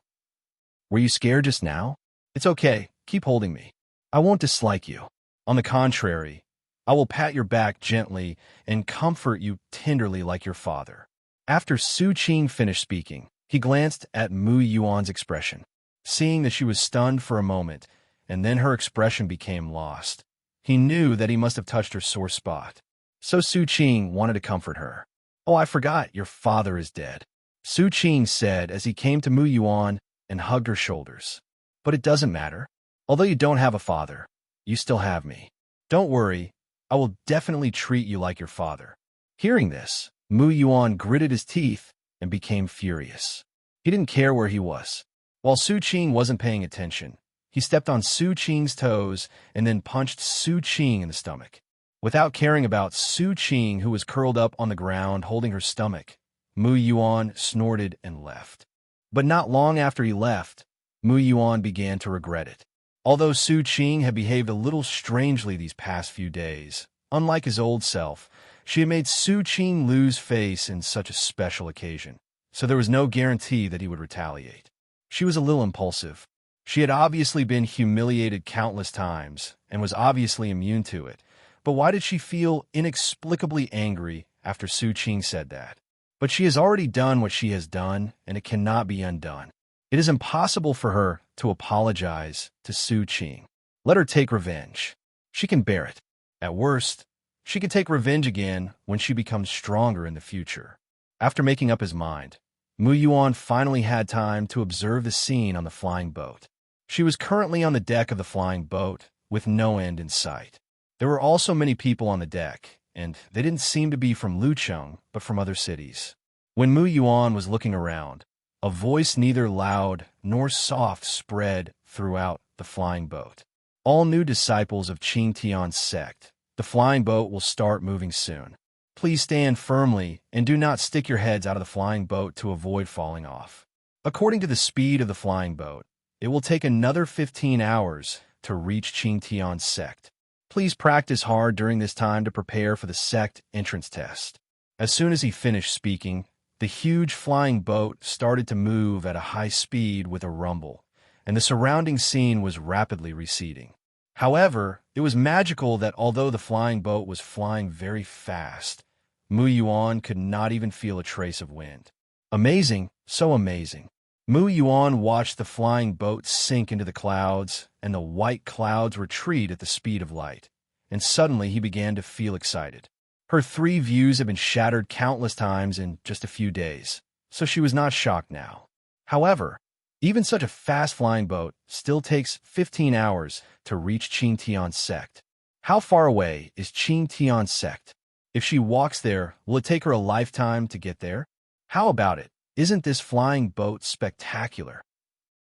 Were you scared just now? It's okay, keep holding me. I won't dislike you. On the contrary, I will pat your back gently and comfort you tenderly like your father. After Su Qing finished speaking, he glanced at Mu Yuan's expression. Seeing that she was stunned for a moment, and then her expression became lost, he knew that he must have touched her sore spot. So Su Qing wanted to comfort her. Oh, I forgot, your father is dead, Su Qing said as he came to Mu Yuan and hugged her shoulders. But it doesn't matter. Although you don't have a father, you still have me. Don't worry, I will definitely treat you like your father. Hearing this, Mu Yuan gritted his teeth and became furious. He didn't care where he was. While Su Qing wasn't paying attention, he stepped on Su Qing's toes and then punched Su Qing in the stomach. Without caring about Su Qing, who was curled up on the ground holding her stomach, Mu Yuan snorted and left. But not long after he left, Mu Yuan began to regret it. Although Su Qing had behaved a little strangely these past few days, unlike his old self, she had made Su Qing lose face in such a special occasion, so there was no guarantee that he would retaliate. She was a little impulsive. She had obviously been humiliated countless times and was obviously immune to it, but why did she feel inexplicably angry after Su Qing said that? But she has already done what she has done, and it cannot be undone. It is impossible for her to apologize to Su Qing. Let her take revenge. She can bear it. At worst, she can take revenge again when she becomes stronger in the future. After making up his mind, Mu Yuan finally had time to observe the scene on the flying boat. She was currently on the deck of the flying boat, with no end in sight. There were also many people on the deck, and they didn't seem to be from Lucheng, but from other cities. When Mu Yuan was looking around, a voice neither loud nor soft spread throughout the flying boat. All new disciples of Qing Tian Sect, the flying boat will start moving soon. Please stand firmly and do not stick your heads out of the flying boat to avoid falling off. According to the speed of the flying boat, it will take another 15 hours to reach Qing Tian Sect. Please practice hard during this time to prepare for the sect entrance test. As soon as he finished speaking, the huge flying boat started to move at a high speed with a rumble, and the surrounding scene was rapidly receding. However, it was magical that although the flying boat was flying very fast, Mu Yuan could not even feel a trace of wind. Amazing, so amazing. Mu Yuan watched the flying boat sink into the clouds, and the white clouds retreat at the speed of light. And suddenly he began to feel excited. Her 3 views had been shattered countless times in just a few days, so she was not shocked now. However, even such a fast-flying boat still takes 15 hours to reach Qing Tian Sect. How far away is Qing Tian Sect? If she walks there, will it take her a lifetime to get there? How about it? Isn't this flying boat spectacular?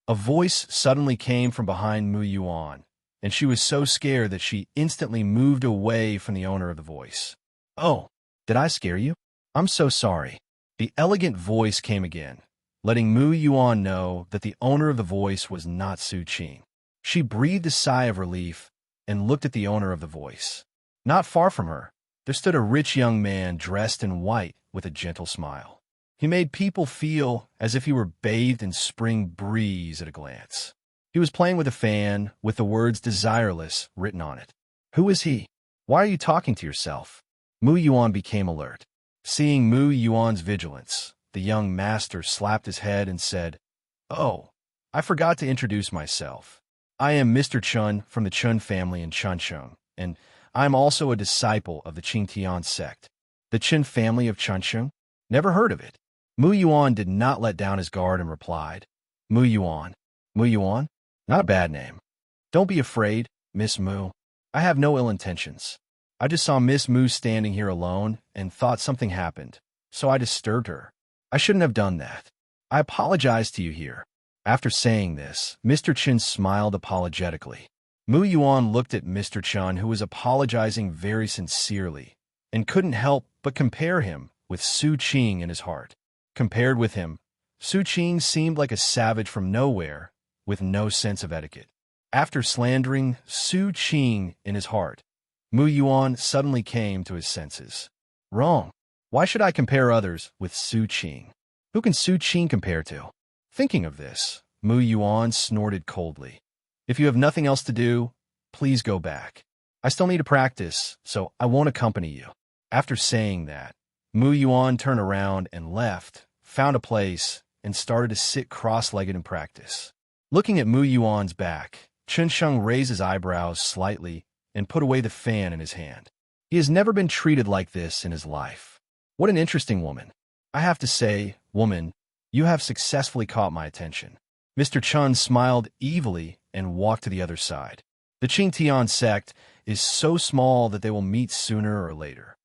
A voice suddenly came from behind Mu Yuan, and she was so scared that she instantly moved away from the owner of the voice. Oh, did I scare you? I'm so sorry. The elegant voice came again, letting Mu Yuan know that the owner of the voice was not Su Qing. She breathed a sigh of relief and looked at the owner of the voice. Not far from her, there stood a rich young man dressed in white with a gentle smile. He made people feel as if he were bathed in spring breeze at a glance. He was playing with a fan with the words "desireless" written on it. Who is he? Why are you talking to yourself? Mu Yuan became alert. Seeing Mu Yuan's vigilance, the young master slapped his head and said, "Oh, I forgot to introduce myself. I am Mr. Chun from the Chun family in Chuncheong, and I'm also a disciple of the Qing Tian Sect." The Chun family of Chuncheong? Never heard of it. Mu Yuan did not let down his guard and replied, Mu Yuan. Mu Yuan? Not a bad name. Don't be afraid, Miss Mu. I have no ill intentions. I just saw Miss Mu standing here alone and thought something happened, so I disturbed her. I shouldn't have done that. I apologize to you here. After saying this, Mr. Chen smiled apologetically. Mu Yuan looked at Mr. Chun, who was apologizing very sincerely, and couldn't help but compare him with Su Qing in his heart. Compared with him, Su Qing seemed like a savage from nowhere with no sense of etiquette. After slandering Su Qing in his heart, Mu Yuan suddenly came to his senses. Wrong. Why should I compare others with Su Qing? Who can Su Qing compare to? Thinking of this, Mu Yuan snorted coldly. If you have nothing else to do, please go back. I still need to practice, so I won't accompany you. After saying that, Mu Yuan turned around and left, found a place, and started to sit cross-legged and practice. Looking at Mu Yuan's back, Chen Sheng raised his eyebrows slightly and put away the fan in his hand. He has never been treated like this in his life. What an interesting woman. I have to say, woman, you have successfully caught my attention. Mr. Chun smiled evilly and walked to the other side. The Qing Tian Sect is so small that they will meet sooner or later.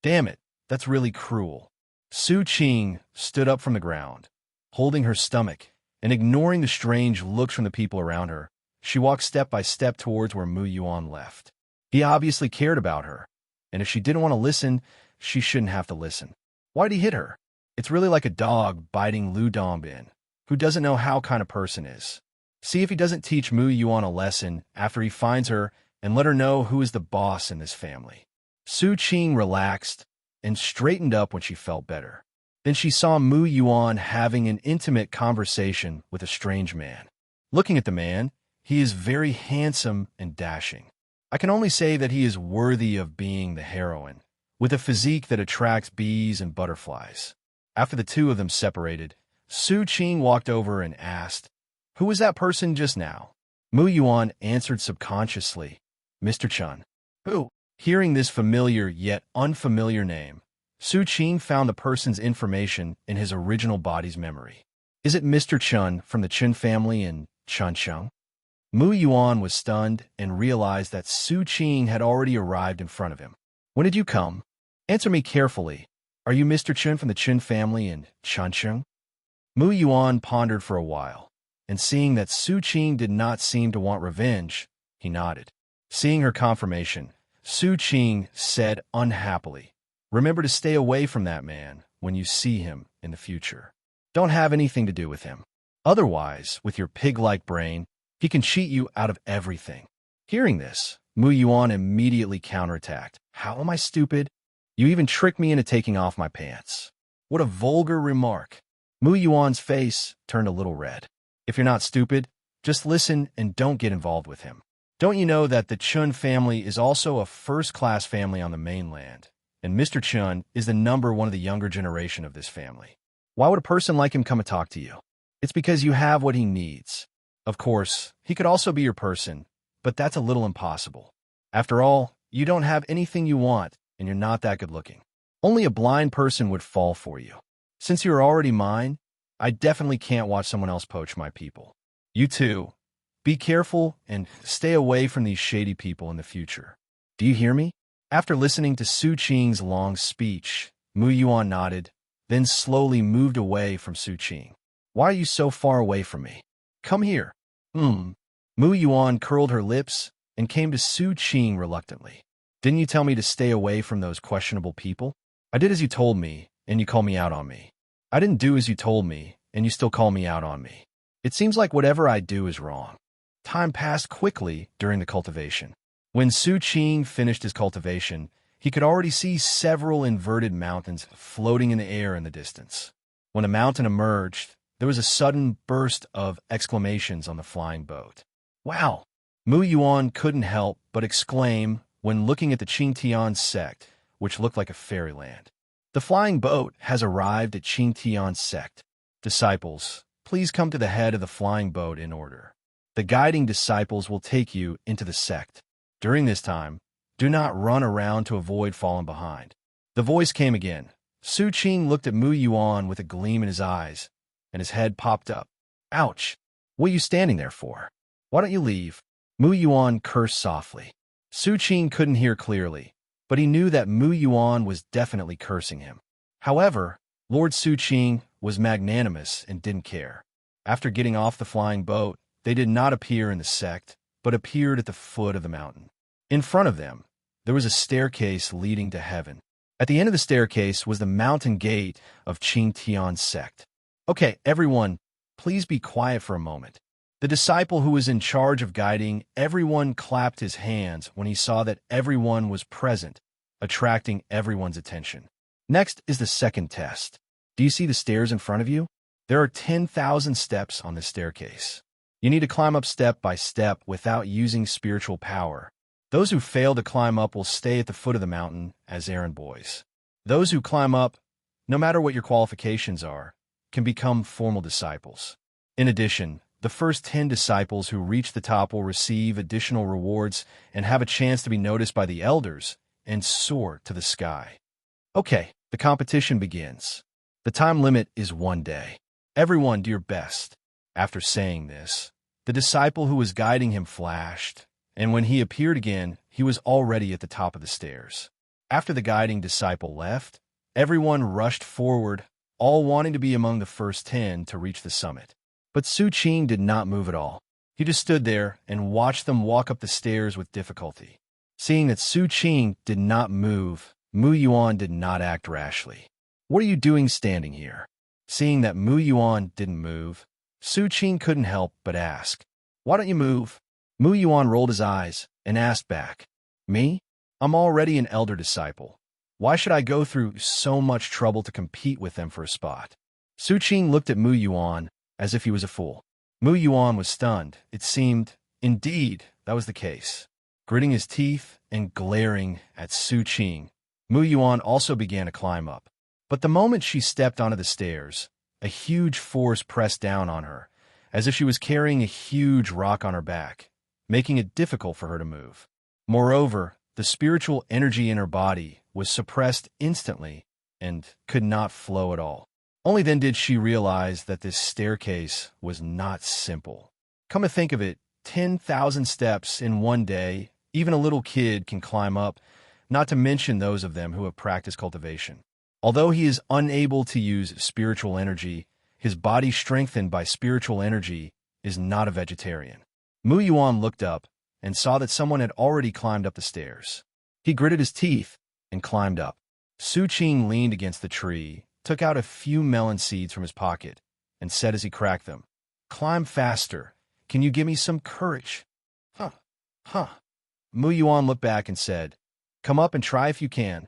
Damn it, that's really cruel. Su Qing stood up from the ground, holding her stomach, and ignoring the strange looks from the people around her. She walked step by step towards where Mu Yuan left. He obviously cared about her, and if she didn't want to listen, she shouldn't have to listen. Why'd he hit her? It's really like a dog biting Lu Dongbin, who doesn't know how kind of person is. See if he doesn't teach Mu Yuan a lesson after he finds her and let her know who is the boss in this family. Su Qing relaxed and straightened up when she felt better. Then she saw Mu Yuan having an intimate conversation with a strange man. Looking at the man, he is very handsome and dashing. I can only say that he is worthy of being the heroine, with a physique that attracts bees and butterflies. After the two of them separated, Su Qing walked over and asked, "Who was that person just now?" Mu Yuan answered subconsciously, "Mr. Chun." Who? Hearing this familiar yet unfamiliar name, Su Qing found the person's information in his original body's memory. Is it Mr. Chun from the Chun family in Chuncheong? Mu Yuan was stunned and realized that Su Qing had already arrived in front of him. When did you come? Answer me carefully. Are you Mr. Chun from the Chun family in Chuncheong? Mu Yuan pondered for a while, and seeing that Su Qing did not seem to want revenge, he nodded. Seeing her confirmation, Su Qing said unhappily, "Remember to stay away from that man when you see him in the future." Don't have anything to do with him. Otherwise, with your pig-like brain, he can cheat you out of everything. Hearing this, Mu Yuan immediately counterattacked. How am I stupid? You even tricked me into taking off my pants. What a vulgar remark. Mu Yuan's face turned a little red. If you're not stupid, just listen and don't get involved with him. Don't you know that the Chun family is also a first-class family on the mainland, and Mr. Chun is the number one of the younger generation of this family? Why would a person like him come and talk to you? It's because you have what he needs. Of course, he could also be your person, but that's a little impossible. After all, you don't have anything you want, and you're not that good-looking. Only a blind person would fall for you. Since you're already mine, I definitely can't watch someone else poach my people. You too. Be careful and stay away from these shady people in the future. Do you hear me? After listening to Su Qing's long speech, Mu Yuan nodded, then slowly moved away from Su Qing. Why are you so far away from me? Come here. Mu Yuan curled her lips and came to Su Qing reluctantly. Didn't you tell me to stay away from those questionable people? I did as you told me, and you call me out on me. I didn't do as you told me, and you still call me out on me. It seems like whatever I do is wrong. Time passed quickly during the cultivation. When Su Qing finished his cultivation, he could already see several inverted mountains floating in the air in the distance. When a mountain emerged, there was a sudden burst of exclamations on the flying boat. Wow! Mu Yuan couldn't help but exclaim when looking at the Qing Tian Sect, which looked like a fairyland. The flying boat has arrived at Qing Tian Sect. Disciples, please come to the head of the flying boat in order. The guiding disciples will take you into the sect. During this time, do not run around to avoid falling behind. The voice came again. Su Qing looked at Mu Yuan with a gleam in his eyes, and his head popped up. Ouch! What are you standing there for? Why don't you leave? Mu Yuan cursed softly. Su Qing couldn't hear clearly, but he knew that Mu Yuan was definitely cursing him. However, Lord Su Qing was magnanimous and didn't care. After getting off the flying boat, they did not appear in the sect, but appeared at the foot of the mountain. In front of them, there was a staircase leading to heaven. At the end of the staircase was the mountain gate of Qing Tian Sect. Okay, everyone, please be quiet for a moment. The disciple who was in charge of guiding everyone clapped his hands when he saw that everyone was present, attracting everyone's attention. Next is the second test. Do you see the stairs in front of you? There are 10,000 steps on this staircase. You need to climb up step by step without using spiritual power. Those who fail to climb up will stay at the foot of the mountain as errand boys. Those who climb up, no matter what your qualifications are, can become formal disciples. In addition, the first 10 disciples who reach the top will receive additional rewards and have a chance to be noticed by the elders and soar to the sky. Okay, the competition begins. The time limit is 1 day. Everyone do your best. After saying this, the disciple who was guiding him flashed, and when he appeared again, he was already at the top of the stairs. After the guiding disciple left, everyone rushed forward, all wanting to be among the first 10 to reach the summit. But Su Qing did not move at all. He just stood there and watched them walk up the stairs with difficulty. Seeing that Su Qing did not move, Mu Yuan did not act rashly. What are you doing standing here? Seeing that Mu Yuan didn't move, Su Qing couldn't help but ask, why don't you move? Mu Yuan rolled his eyes and asked back, me? I'm already an elder disciple. Why should I go through so much trouble to compete with them for a spot? Su Qing looked at Mu Yuan as if he was a fool. Mu Yuan was stunned. It seemed, indeed, that was the case. Gritting his teeth and glaring at Su Qing, Mu Yuan also began to climb up. But the moment she stepped onto the stairs, a huge force pressed down on her, as if she was carrying a huge rock on her back, making it difficult for her to move. Moreover, the spiritual energy in her body was suppressed instantly and could not flow at all. Only then did she realize that this staircase was not simple. Come to think of it, 10,000 steps in 1 day, even a little kid can climb up, not to mention those of them who have practiced cultivation. Although he is unable to use spiritual energy, his body strengthened by spiritual energy is not a vegetarian. Mu Yuan looked up and saw that someone had already climbed up the stairs. He gritted his teeth and climbed up. Su Qing leaned against the tree took out a few melon seeds from his pocket and said as he cracked them, "Climb faster. Can you give me some courage?" Huh. Huh. Mu Yuan looked back and said, "Come up and try if you can."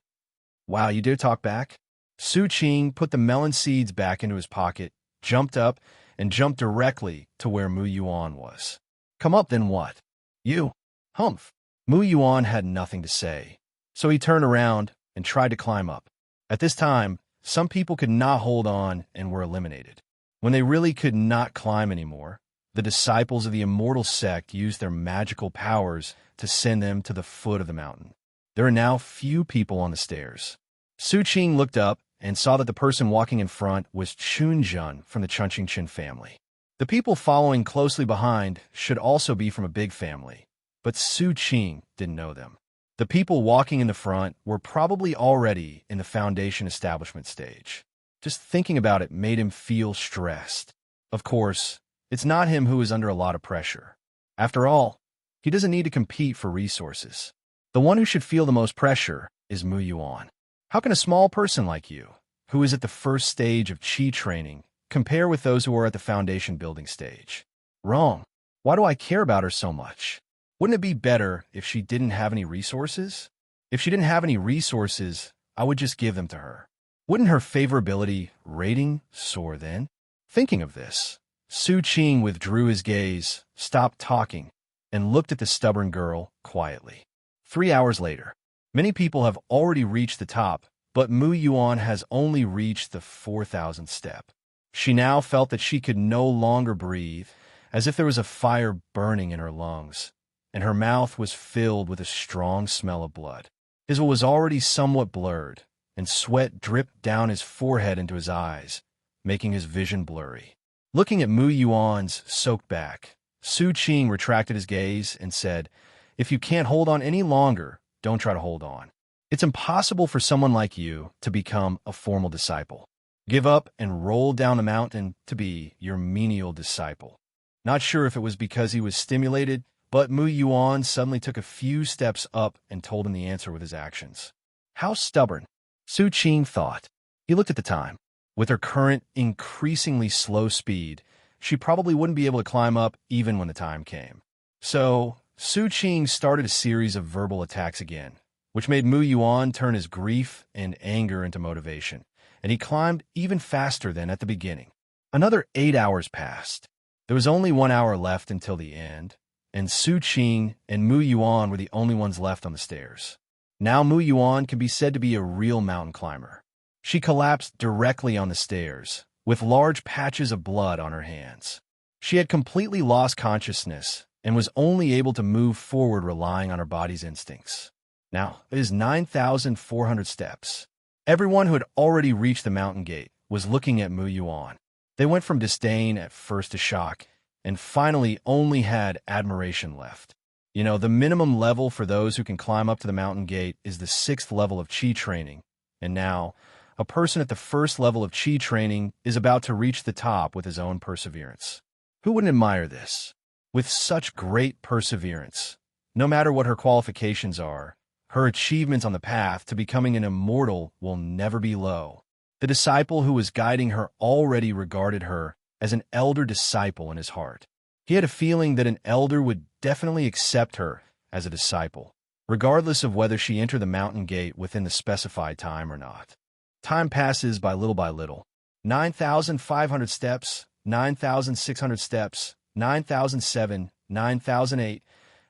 "Wow, you dare talk back?" Su Qing put the melon seeds back into his pocket, jumped up, and jumped directly to where Mu Yuan was. "Come up, then what?" "You." "Humph." Mu Yuan had nothing to say, so he turned around and tried to climb up. At this time, some people could not hold on and were eliminated. When they really could not climb anymore, the disciples of the immortal sect used their magical powers to send them to the foot of the mountain. There are now few people on the stairs. Su Qing looked up and saw that the person walking in front was Chunjun from the Chunqing family. The people following closely behind should also be from a big family, but Su Qing didn't know them. The people walking in the front were probably already in the foundation establishment stage. Just thinking about it made him feel stressed. Of course, it's not him who is under a lot of pressure. After all, he doesn't need to compete for resources. The one who should feel the most pressure is Mu Yuan. How can a small person like you, who is at the first stage of Qi training, compare with those who are at the foundation building stage? Wrong. Why do I care about her so much? Wouldn't it be better if she didn't have any resources? If she didn't have any resources, I would just give them to her. Wouldn't her favorability rating soar then? Thinking of this, Su Qing withdrew his gaze, stopped talking, and looked at the stubborn girl quietly. 3 hours later, many people have already reached the top, but Mu Yuan has only reached the 4,000th step. She now felt that she could no longer breathe, as if there was a fire burning in her lungs, and her mouth was filled with a strong smell of blood. His was already somewhat blurred, and sweat dripped down his forehead into his eyes, making his vision blurry. Looking at Mu Yuan's soaked back, Su Qing retracted his gaze and said, "If you can't hold on any longer, don't try to hold on. It's impossible for someone like you to become a formal disciple. Give up and roll down the mountain to be your menial disciple." Not sure if it was because he was stimulated, but Mu Yuan suddenly took a few steps up and told him the answer with his actions. How stubborn, Su Qing thought. He looked at the time. With her current, increasingly slow speed, she probably wouldn't be able to climb up even when the time came. So, Su Qing started a series of verbal attacks again, which made Mu Yuan turn his grief and anger into motivation, and he climbed even faster than at the beginning. Another 8 hours passed. There was only 1 hour left until the end, and Su Qing and Mu Yuan were the only ones left on the stairs. Now Mu Yuan can be said to be a real mountain climber. She collapsed directly on the stairs, with large patches of blood on her hands. She had completely lost consciousness and was only able to move forward relying on her body's instincts. Now, it is 9,400 steps. Everyone who had already reached the mountain gate was looking at Mu Yuan. They went from disdain at first to shock, and finally only had admiration left. You know, the minimum level for those who can climb up to the mountain gate is the 6th level of Qi training, and now, a person at the 1st level of Qi training is about to reach the top with his own perseverance. Who wouldn't admire this? With such great perseverance, no matter what her qualifications are, her achievements on the path to becoming an immortal will never be low. The disciple who was guiding her already regarded her as an elder disciple in his heart. He had a feeling that an elder would definitely accept her as a disciple, regardless of whether she entered the mountain gate within the specified time or not. Time passes by little. 9,500 steps, 9,600 steps, 9,007, 9,008,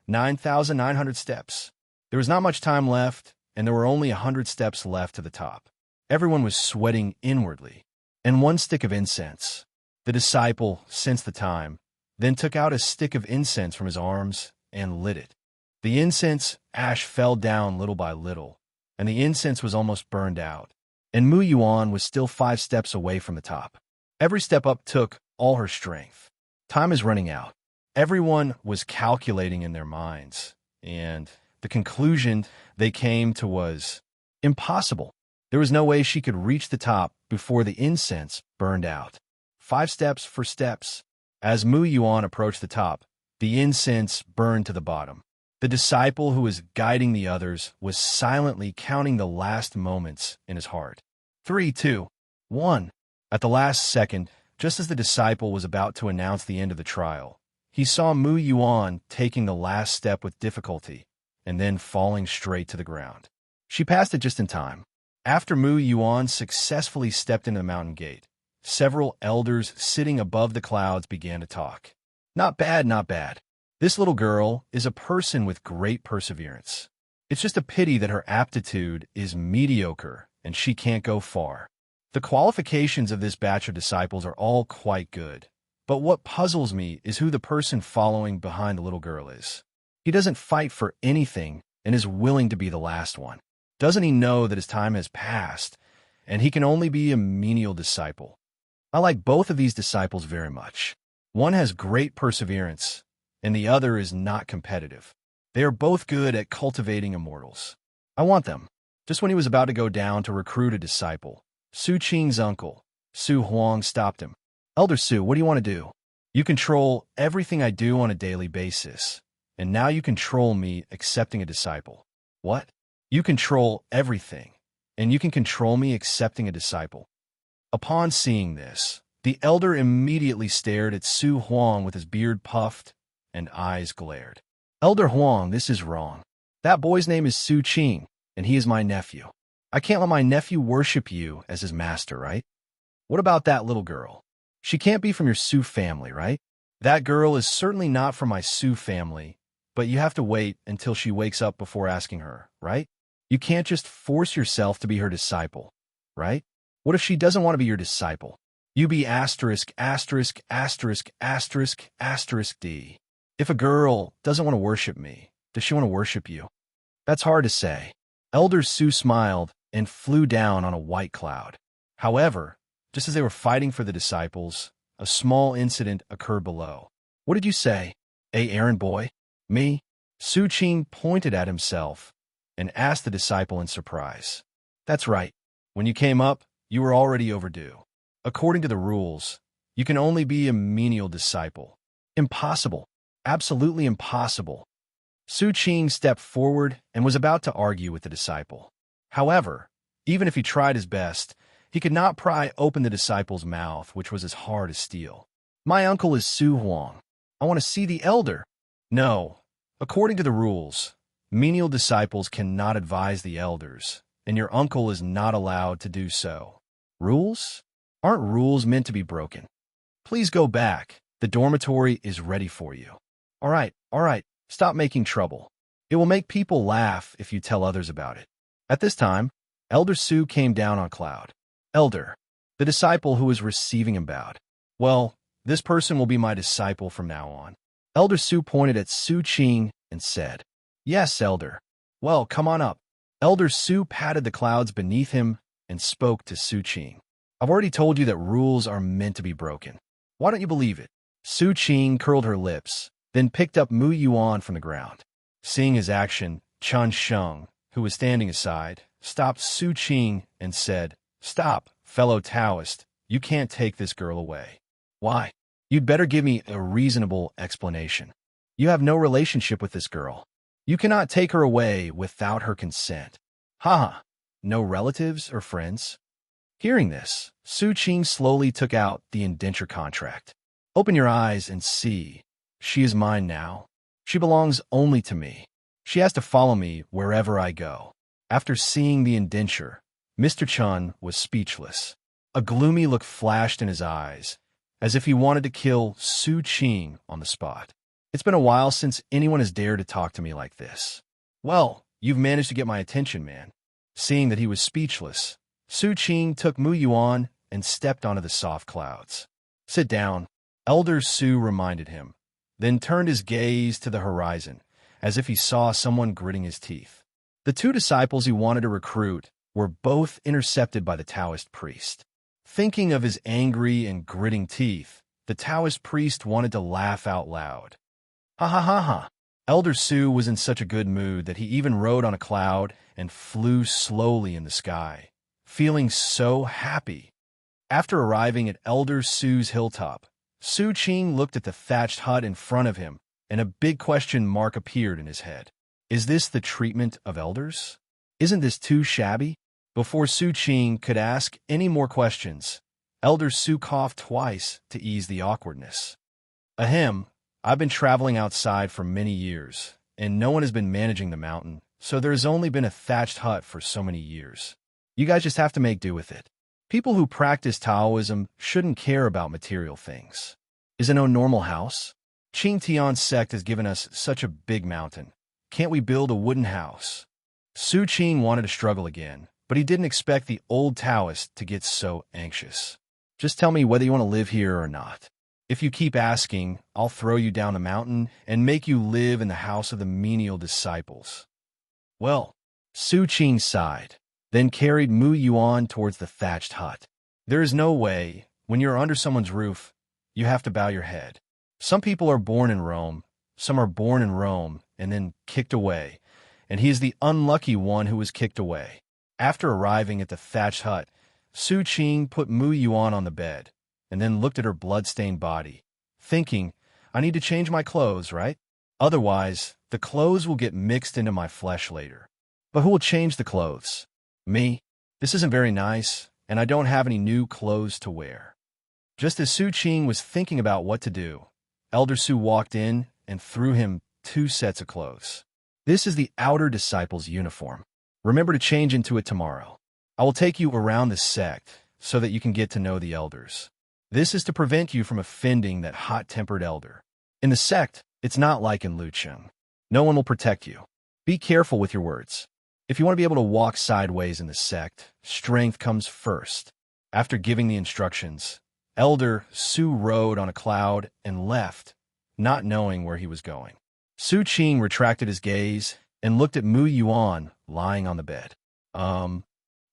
9,900 steps. There was not much time left, and there were only 100 steps left to the top. Everyone was sweating inwardly. And one stick of incense. The disciple sensed the time, then took out a stick of incense from his arms and lit it. The incense ash fell down little by little, and the incense was almost burned out. And Mu Yuan was still 5 steps away from the top. Every step up took all her strength. Time is running out. Everyone was calculating in their minds, and the conclusion they came to was impossible. There was no way she could reach the top before the incense burned out. 5 steps for steps. As Mu Yuan approached the top, the incense burned to the bottom. The disciple who was guiding the others was silently counting the last moments in his heart. 3, 2, 1. At the last second, just as the disciple was about to announce the end of the trial, he saw Mu Yuan taking the last step with difficulty and then falling straight to the ground. She passed it just in time. After Mu Yuan successfully stepped into the mountain gate, several elders sitting above the clouds began to talk. Not bad, not bad. This little girl is a person with great perseverance. It's just a pity that her aptitude is mediocre and she can't go far. The qualifications of this batch of disciples are all quite good, but what puzzles me is who the person following behind the little girl is. He doesn't fight for anything and is willing to be the last one. Doesn't he know that his time has passed and he can only be a menial disciple? I like both of these disciples very much. One has great perseverance, and the other is not competitive. They are both good at cultivating immortals. I want them. Just when he was about to go down to recruit a disciple, Su Qing's uncle, Su Huang, stopped him. Elder Su, what do you want to do? You control everything I do on a daily basis, and now you control me accepting a disciple. What? You control everything, and you can control me accepting a disciple. Upon seeing this, the elder immediately stared at Su Huang with his beard puffed and eyes glared. Elder Huang, this is wrong. That boy's name is Su Qing, and he is my nephew. I can't let my nephew worship you as his master, right? What about that little girl? She can't be from your Su family, right? That girl is certainly not from my Su family, but you have to wait until she wakes up before asking her, right? You can't just force yourself to be her disciple, right? What if she doesn't want to be your disciple? You be asterisk, asterisk, asterisk, asterisk, asterisk D. If a girl doesn't want to worship me, does she want to worship you? That's hard to say. Elder Su smiled and flew down on a white cloud. However, just as they were fighting for the disciples, a small incident occurred below. What did you say? A errand boy? Me? Su Qing pointed at himself and asked the disciple in surprise. That's right. When you came up, you were already overdue. According to the rules, you can only be a menial disciple. Impossible. Absolutely impossible. Su Qing stepped forward and was about to argue with the disciple. However, even if he tried his best, he could not pry open the disciple's mouth, which was as hard as steel. My uncle is Su Huang. I want to see the elder. No. According to the rules, menial disciples cannot advise the elders, and your uncle is not allowed to do so. Rules? Aren't rules meant to be broken? Please go back. The dormitory is ready for you. All right. Stop making trouble. It will make people laugh if you tell others about it. At this time, Elder Su came down on cloud. Elder, the disciple who was receiving him bowed. Well, this person will be my disciple from now on. Elder Su pointed at Su Qing and said, Yes, Elder. Well, come on up. Elder Su patted the clouds beneath him and spoke to Su Qing. I've already told you that rules are meant to be broken. Why don't you believe it? Su Qing curled her lips, then picked up Mu Yuan from the ground. Seeing his action, Chen Sheng, who was standing aside, stopped Su Qing and said, Stop, fellow Taoist. You can't take this girl away. Why? You'd better give me a reasonable explanation. You have no relationship with this girl. You cannot take her away without her consent. Ha! No relatives or friends? Hearing this, Su Qing slowly took out the indenture contract. Open your eyes and see. She is mine now. She belongs only to me. She has to follow me wherever I go. After seeing the indenture, Mr. Chen was speechless. A gloomy look flashed in his eyes, as if he wanted to kill Su Qing on the spot. It's been a while since anyone has dared to talk to me like this. Well, you've managed to get my attention, man. Seeing that he was speechless, Su Qing took Mu Yuan and stepped onto the soft clouds. Sit down, Elder Su reminded him, then turned his gaze to the horizon, as if he saw someone gritting his teeth. The two disciples he wanted to recruit were both intercepted by the Taoist priest. Thinking of his angry and gritting teeth, the Taoist priest wanted to laugh out loud. Ha ha ha ha! Elder Su was in such a good mood that he even rode on a cloud and flew slowly in the sky, feeling so happy. After arriving at Elder Su's hilltop, Su Qing looked at the thatched hut in front of him, and a big question mark appeared in his head. Is this the treatment of elders? Isn't this too shabby? Before Su Qing could ask any more questions, Elder Su coughed twice to ease the awkwardness. Ahem, I've been traveling outside for many years, and no one has been managing the mountain, so there has only been a thatched hut for so many years. You guys just have to make do with it. People who practice Taoism shouldn't care about material things. Is it no normal house? Qing Tian Sect has given us such a big mountain. Can't we build a wooden house? Su Qing wanted to struggle again, but he didn't expect the old Taoist to get so anxious. Just tell me whether you want to live here or not. If you keep asking, I'll throw you down the mountain and make you live in the house of the menial disciples. Well, Su Qing sighed, then carried Mu Yuan towards the thatched hut. There is no way, when you're under someone's roof, you have to bow your head. Some people are born in Rome, some are born in Rome and then kicked away, and he is the unlucky one who was kicked away. After arriving at the thatched hut, Su Qing put Mu Yuan on the bed, and then looked at her blood-stained body, thinking, I need to change my clothes, right? Otherwise, the clothes will get mixed into my flesh later. But who will change the clothes? Me? This isn't very nice, and I don't have any new clothes to wear. Just as Su Qing was thinking about what to do, Elder Su walked in and threw him 2 sets of clothes. This is the outer disciple's uniform. Remember to change into it tomorrow. I will take you around the sect so that you can get to know the elders. This is to prevent you from offending that hot-tempered elder. In the sect, it's not like in Lucheng. No one will protect you. Be careful with your words. If you want to be able to walk sideways in the sect, strength comes first. After giving the instructions, Elder Su rode on a cloud and left, not knowing where he was going. Su Qing retracted his gaze and looked at Mu Yuan lying on the bed.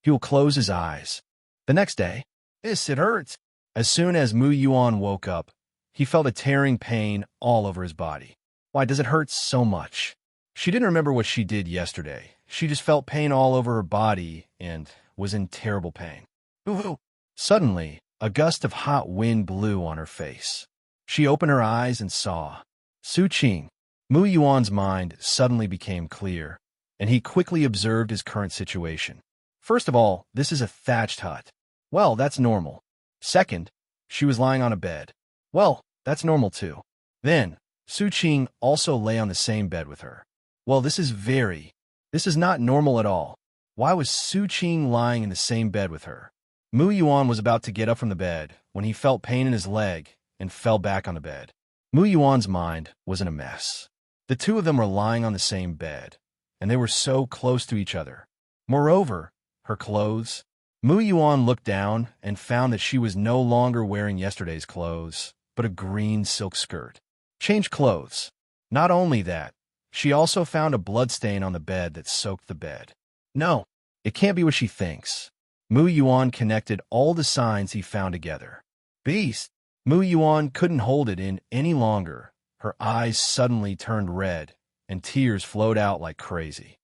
He will close his eyes. The next day, it hurts. As soon as Mu Yuan woke up, he felt a tearing pain all over his body. Why does it hurt so much? She didn't remember what she did yesterday. She just felt pain all over her body and was in terrible pain. Boo-hoo! Suddenly, a gust of hot wind blew on her face. She opened her eyes and saw Su Qing. Mu Yuan's mind suddenly became clear, and he quickly observed his current situation. First of all, this is a thatched hut. Well, that's normal. Second, she was lying on a bed. Well, that's normal too. Then, Su Qing also lay on the same bed with her. Well, this is not normal at all. Why was Su Qing lying in the same bed with her? Mu Yuan was about to get up from the bed when he felt pain in his leg and fell back on the bed. Mu Yuan's mind was in a mess. The two of them were lying on the same bed, and they were so close to each other. Moreover, her clothes. Mu Yuan looked down and found that she was no longer wearing yesterday's clothes, but a green silk skirt. Change clothes. Not only that, she also found a bloodstain on the bed that soaked the bed. No, it can't be what she thinks. Mu Yuan connected all the signs he found together. Beast! Mu Yuan couldn't hold it in any longer. Her eyes suddenly turned red, and tears flowed out like crazy.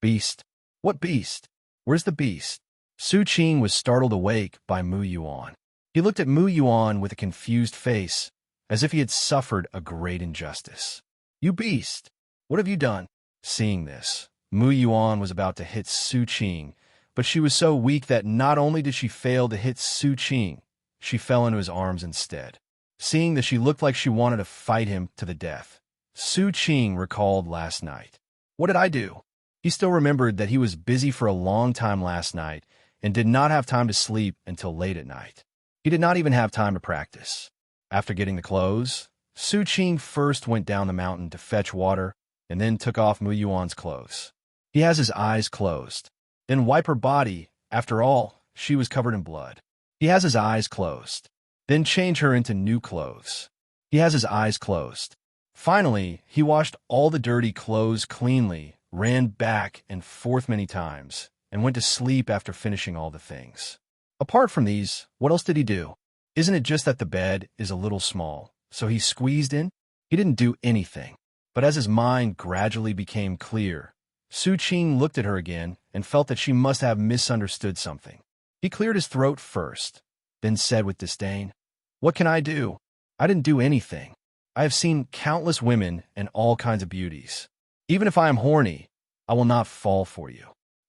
Beast? What beast? Where's the beast? Su Qing was startled awake by Mu Yuan. He looked at Mu Yuan with a confused face, as if he had suffered a great injustice. You beast! What have you done? Seeing this, Mu Yuan was about to hit Su Qing, but she was so weak that not only did she fail to hit Su Qing, she fell into his arms instead. Seeing that she looked like she wanted to fight him to the death, Su Qing recalled last night. What did I do? He still remembered that he was busy for a long time last night and did not have time to sleep until late at night. He did not even have time to practice. After getting the clothes, Su Qing first went down the mountain to fetch water and then took off Mu Yuan's clothes. He has his eyes closed. Then wipe her body. After all, she was covered in blood. He has his eyes closed. Then change her into new clothes. He has his eyes closed. Finally, he washed all the dirty clothes cleanly, ran back and forth many times, and went to sleep after finishing all the things. Apart from these, what else did he do? Isn't it just that the bed is a little small, so he squeezed in? He didn't do anything. But as his mind gradually became clear, Su Qing looked at her again and felt that she must have misunderstood something. He cleared his throat first, then said with disdain, What can I do? I didn't do anything. I have seen countless women and all kinds of beauties. Even if I am horny, I will not fall for you.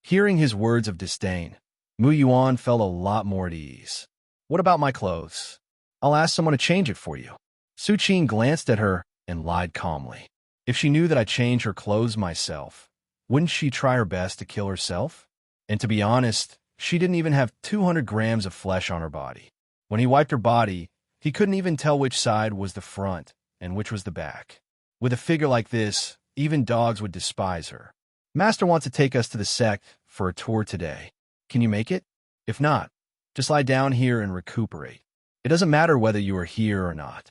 Hearing his words of disdain, Mu Yuan felt a lot more at ease. What about my clothes? I'll ask someone to change it for you. Su Qing glanced at her and lied calmly. If she knew that I changed her clothes myself, wouldn't she try her best to kill herself? And to be honest, she didn't even have 200 grams of flesh on her body. When he wiped her body, he couldn't even tell which side was the front and which was the back. With a figure like this, even dogs would despise her. Master wants to take us to the sect for a tour today. Can you make it? If not, just lie down here and recuperate. It doesn't matter whether you are here or not.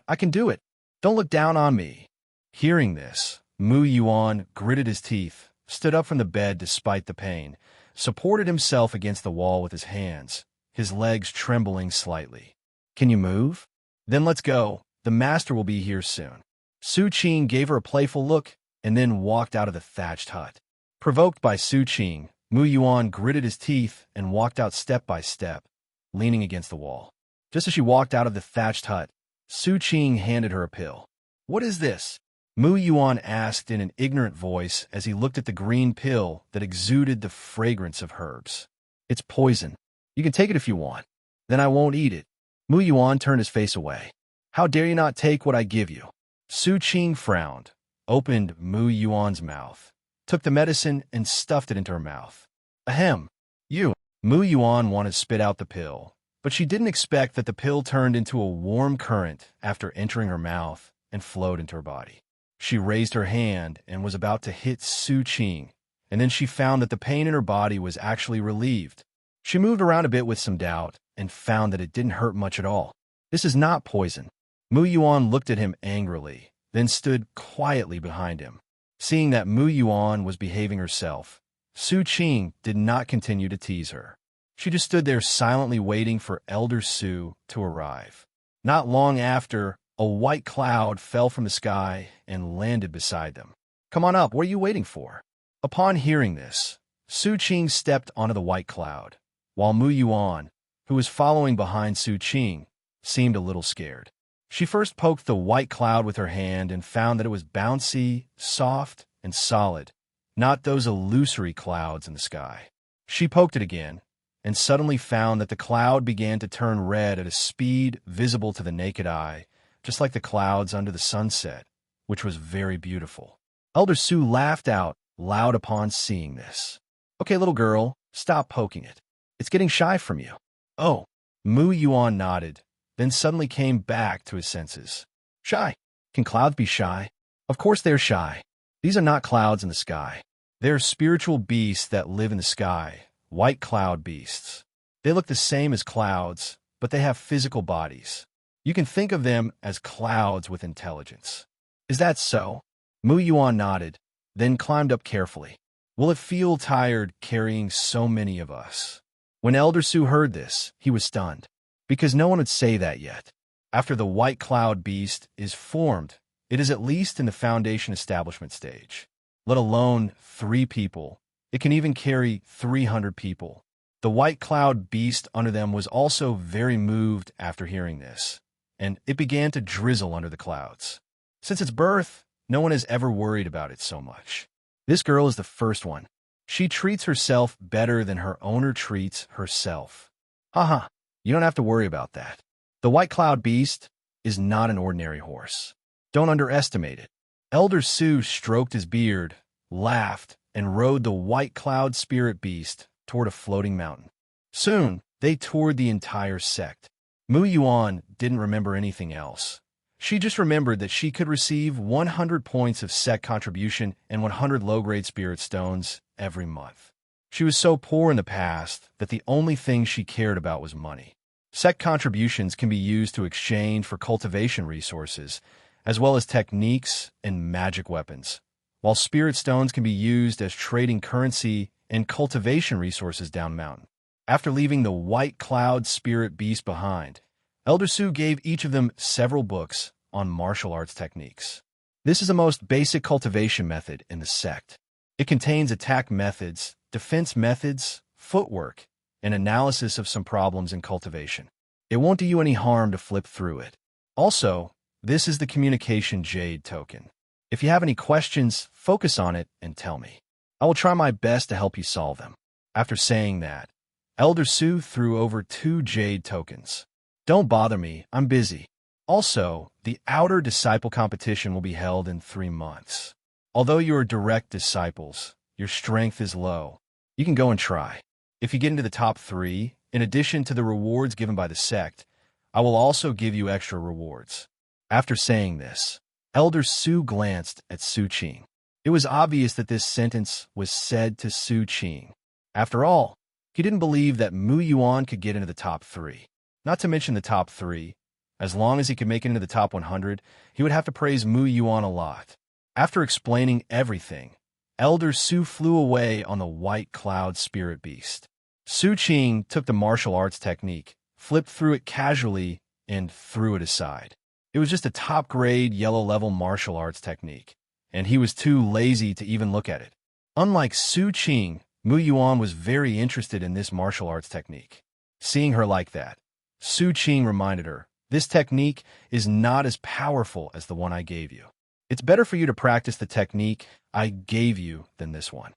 I can do it. Don't look down on me. Hearing this, Mu Yuan gritted his teeth, stood up from the bed despite the pain, supported himself against the wall with his hands, his legs trembling slightly. Can you move? Then let's go. The master will be here soon. Su Qing gave her a playful look and then walked out of the thatched hut. Provoked by Su Qing, Mu Yuan gritted his teeth and walked out step by step, leaning against the wall. Just as she walked out of the thatched hut, Su Qing handed her a pill. What is this? Mu Yuan asked in an ignorant voice as he looked at the green pill that exuded the fragrance of herbs. It's poison. You can take it if you want. Then I won't eat it. Mu Yuan turned his face away. How dare you not take what I give you? Su Qing frowned, opened Mu Yuan's mouth, took the medicine and stuffed it into her mouth. Ahem. You. Mu Yuan wanted to spit out the pill, but she didn't expect that the pill turned into a warm current after entering her mouth and flowed into her body. She raised her hand and was about to hit Su Qing, and then she found that the pain in her body was actually relieved. She moved around a bit with some doubt and found that it didn't hurt much at all. This is not poison. Mu Yuan looked at him angrily, then stood quietly behind him. Seeing that Mu Yuan was behaving herself, Su Qing did not continue to tease her. She just stood there silently waiting for Elder Su to arrive. Not long after, a white cloud fell from the sky and landed beside them. Come on up, what are you waiting for? Upon hearing this, Su Qing stepped onto the white cloud, while Mu Yuan, who was following behind Su Qing, seemed a little scared. She first poked the white cloud with her hand and found that it was bouncy, soft, and solid, not those illusory clouds in the sky. She poked it again, and suddenly found that the cloud began to turn red at a speed visible to the naked eye, just like the clouds under the sunset, which was very beautiful. Elder Su laughed out loud upon seeing this. Okay, little girl, stop poking it. It's getting shy from you. Oh, Mu Yuan nodded, then suddenly came back to his senses. Shy? Can clouds be shy? Of course they're shy. These are not clouds in the sky. They are spiritual beasts that live in the sky, white cloud beasts. They look the same as clouds, but they have physical bodies. You can think of them as clouds with intelligence. Is that so? Mu Yuan nodded, then climbed up carefully. Will it feel tired carrying so many of us? When Elder Su heard this, he was stunned, because no one would say that yet. After the white cloud beast is formed, it is at least in the foundation establishment stage. Let alone 3 people. It can even carry 300 people. The white cloud beast under them was also very moved after hearing this, and it began to drizzle under the clouds. Since its birth, no one has ever worried about it so much. This girl is the first one. She treats herself better than her owner treats herself. Haha, you don't have to worry about that. The white cloud beast is not an ordinary horse. Don't underestimate it. Elder Su stroked his beard, laughed, and rode the white cloud spirit beast toward a floating mountain. Soon, they toured the entire sect. Mu Yuan didn't remember anything else. She just remembered that she could receive 100 points of sect contribution and 100 low-grade spirit stones every month. She was so poor in the past that the only thing she cared about was money. Sect contributions can be used to exchange for cultivation resources, as well as techniques and magic weapons, while spirit stones can be used as trading currency and cultivation resources down mountain. After leaving the white cloud spirit beast behind, Elder Su gave each of them several books on martial arts techniques. This is the most basic cultivation method in the sect. It contains attack methods, defense methods, footwork, and analysis of some problems in cultivation. It won't do you any harm to flip through it. Also, this is the communication jade token. If you have any questions, focus on it and tell me. I will try my best to help you solve them. After saying that, Elder Su threw over 2 jade tokens. Don't bother me, I'm busy. Also, the outer disciple competition will be held in 3 months. Although you are direct disciples, your strength is low. You can go and try. If you get into the top 3, in addition to the rewards given by the sect, I will also give you extra rewards. After saying this, Elder Su glanced at Su Qing. It was obvious that this sentence was said to Su Qing. After all, he didn't believe that Mu Yuan could get into the top 3. Not to mention the top 3. As long as he could make it into the top 100, he would have to praise Mu Yuan a lot. After explaining everything, Elder Su flew away on the white cloud spirit beast. Su Qing took the martial arts technique, flipped through it casually, and threw it aside. It was just a top-grade yellow-level martial arts technique, and he was too lazy to even look at it. Unlike Su Qing, Mu Yuan was very interested in this martial arts technique. Seeing her like that, Su Qing reminded her, "This technique is not as powerful as the one I gave you. It's better for you to practice the technique I gave you than this one."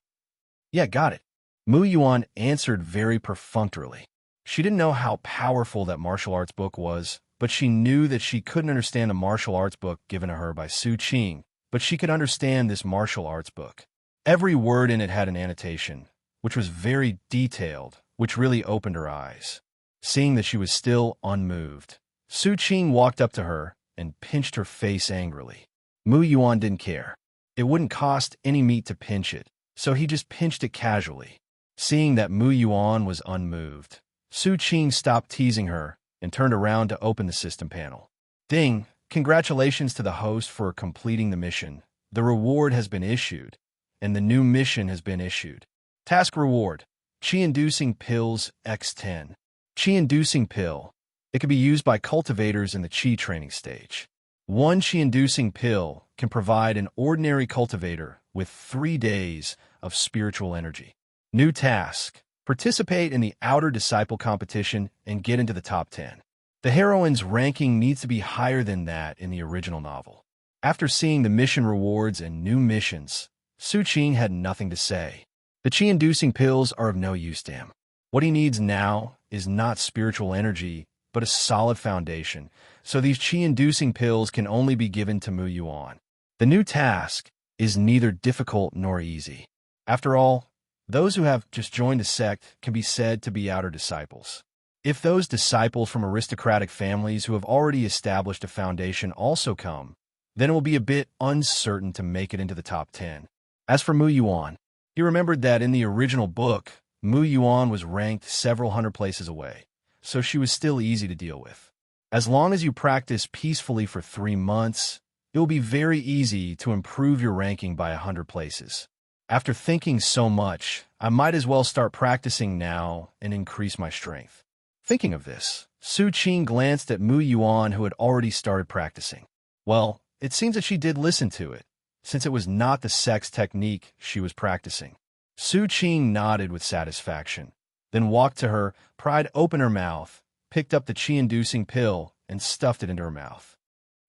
"Yeah, got it." Mu Yuan answered very perfunctorily. She didn't know how powerful that martial arts book was, but she knew that she couldn't understand the martial arts book given to her by Su Qing, but she could understand this martial arts book. Every word in it had an annotation, which was very detailed, which really opened her eyes. Seeing that she was still unmoved, Su Qing walked up to her and pinched her face angrily. Mu Yuan didn't care. It wouldn't cost any meat to pinch it, so he just pinched it casually. Seeing that Mu Yuan was unmoved, Su Qing stopped teasing her and turned around to open the system panel. "Ding! Congratulations to the host for completing the mission. The reward has been issued, and the new mission has been issued. Task reward: Qi-inducing pills X10. Qi-inducing pill. It can be used by cultivators in the Qi training stage. 1 Qi-inducing pill can provide an ordinary cultivator with 3 days of spiritual energy. New task: participate in the outer disciple competition and get into the top 10. The heroine's ranking needs to be higher than that in the original novel." After seeing the mission rewards and new missions, Su Qing had nothing to say. The Qi-inducing pills are of no use to him. What he needs now is not spiritual energy, but a solid foundation, so these Qi-inducing pills can only be given to Mu Yuan. The new task is neither difficult nor easy. After all, those who have just joined the sect can be said to be outer disciples. If those disciples from aristocratic families who have already established a foundation also come, then it will be a bit uncertain to make it into the top 10. As for Mu Yuan, he remembered that in the original book, Mu Yuan was ranked several hundred places away, so she was still easy to deal with. As long as you practice peacefully for 3 months, it will be very easy to improve your ranking by 100 places. After thinking so much, I might as well start practicing now and increase my strength. Thinking of this, Su Qing glanced at Mu Yuan, who had already started practicing. Well, it seems that she did listen to it, since it was not the sex technique she was practicing. Su Qing nodded with satisfaction, then walked to her, pried open her mouth, picked up the Qi-inducing pill, and stuffed it into her mouth.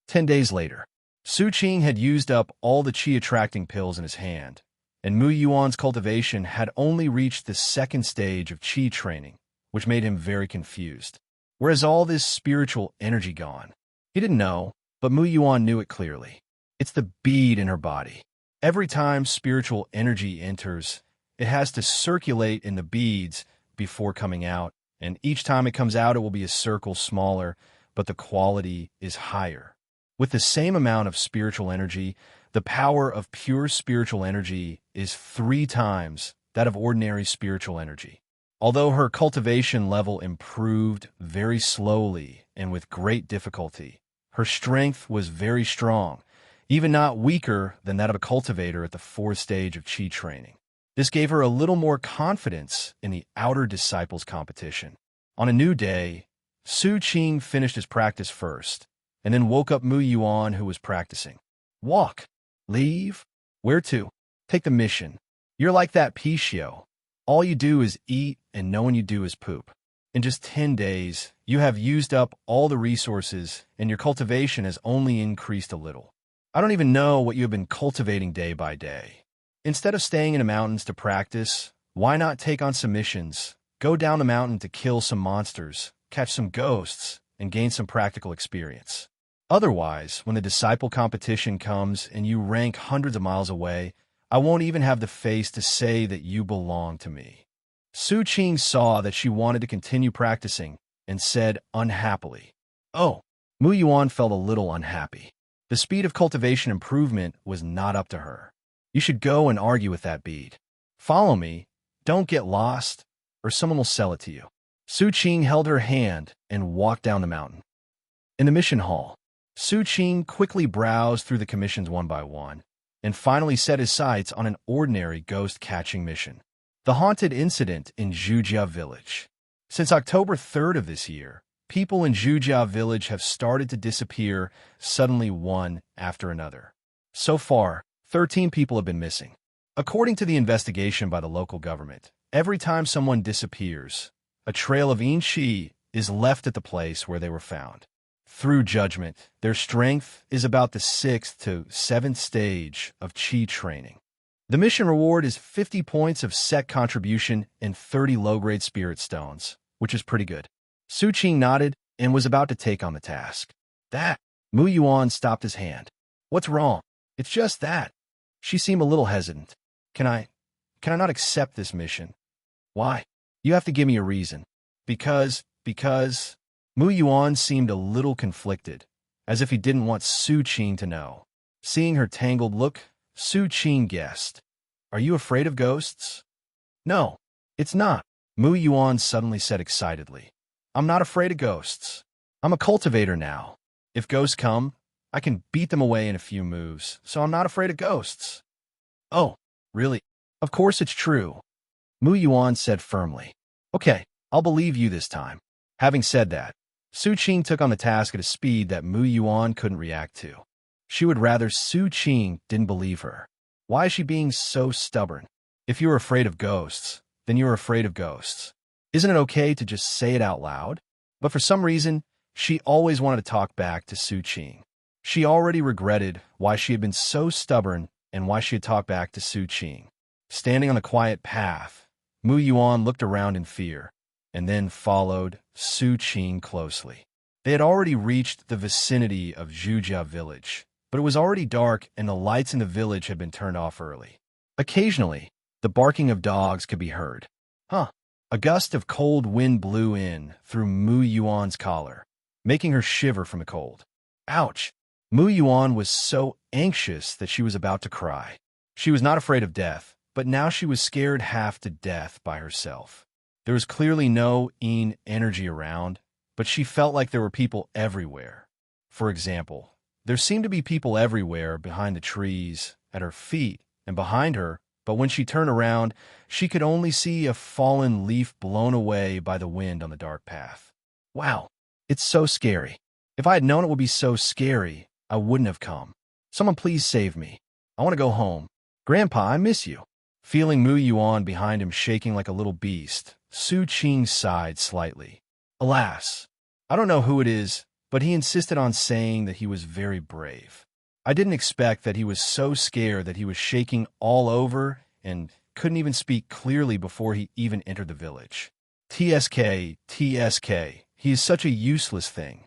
10 days later, Su Qing had used up all the Qi-attracting pills in his hand, and Mu Yuan's cultivation had only reached the 2nd stage of Qi training, which made him very confused. Whereas all this spiritual energy gone? He didn't know, but Mu Yuan knew it clearly. It's the bead in her body. Every time spiritual energy enters, it has to circulate in the beads before coming out, and each time it comes out, it will be a circle smaller, but the quality is higher. With the same amount of spiritual energy, the power of pure spiritual energy is 3 times that of ordinary spiritual energy. Although her cultivation level improved very slowly and with great difficulty, her strength was very strong, even not weaker than that of a cultivator at the 4th stage of Qi training. This gave her a little more confidence in the outer disciples competition. On a new day, Su Qing finished his practice first, and then woke up Mu Yuan, who was practicing. "Walk. Leave. Where to? Take the mission. You're like that Pichio. All you do is eat, and no one you do is poop. In just 10 days, you have used up all the resources, and your cultivation has only increased a little. I don't even know what you have been cultivating day by day." Instead of staying in the mountains to practice, why not take on some missions? Go down the mountain to kill some monsters, catch some ghosts, and gain some practical experience. Otherwise, when the disciple competition comes and you rank hundreds of miles away, I won't even have the face to say that you belong to me. Su Qing saw that she wanted to continue practicing and said unhappily, "Oh." Mu Yuan felt a little unhappy. The speed of cultivation improvement was not up to her. You should go and argue with that bead. Follow me, don't get lost, or someone will sell it to you. Su Qing held her hand and walked down the mountain. In the mission hall, Su Qing quickly browsed through the commissions one by one, and finally set his sights on an ordinary ghost-catching mission. The haunted incident in Zhujia Village. Since October 3rd of this year, people in Zhujia Village have started to disappear suddenly one after another. So far, 13 people have been missing. According to the investigation by the local government, every time someone disappears, a trail of yin qi is left at the place where they were found. Through judgment, their strength is about the 6th to 7th stage of qi training. The mission reward is 50 points of sect contribution and 30 low-grade spirit stones, which is pretty good. Su Qing nodded and was about to take on the task. That? Mu Yuan stopped his hand. What's wrong? It's just that. She seemed a little hesitant. Can I not accept this mission? Why? You have to give me a reason. Because... Mu Yuan seemed a little conflicted, as if he didn't want Su Qing to know. Seeing her tangled look, Su Qing guessed. Are you afraid of ghosts? No, it's not, Mu Yuan suddenly said excitedly. I'm not afraid of ghosts. I'm a cultivator now. If ghosts come, I can beat them away in a few moves, so I'm not afraid of ghosts. Oh, really? Of course it's true, Mu Yuan said firmly. Okay, I'll believe you this time. Having said that, Su Qing took on the task at a speed that Mu Yuan couldn't react to. She would rather Su Qing didn't believe her. Why is she being so stubborn? If you're afraid of ghosts, then you're afraid of ghosts. Isn't it okay to just say it out loud? But for some reason, she always wanted to talk back to Su Qing. She already regretted why she had been so stubborn and why she had talked back to Su Qing. Standing on the quiet path, Mu Yuan looked around in fear, and then followed Su Qing closely. They had already reached the vicinity of Zhujia Village, but it was already dark and the lights in the village had been turned off early. Occasionally, the barking of dogs could be heard. A gust of cold wind blew in through Mu Yuan's collar, making her shiver from the cold. Ouch! Mu Yuan was so anxious that she was about to cry. She was not afraid of death, but now she was scared half to death by herself. There was clearly no yin energy around, but she felt like there were people everywhere. For example, there seemed to be people everywhere behind the trees, at her feet, and behind her, but when she turned around, she could only see a fallen leaf blown away by the wind on the dark path. Wow, it's so scary. If I had known it would be so scary, I wouldn't have come. Someone please save me. I want to go home. Grandpa, I miss you. Feeling Mu Yuan behind him shaking like a little beast, Su Qing sighed slightly. Alas, I don't know who it is, but he insisted on saying that he was very brave. I didn't expect that he was so scared that he was shaking all over and couldn't even speak clearly before he even entered the village. TSK, he is such a useless thing.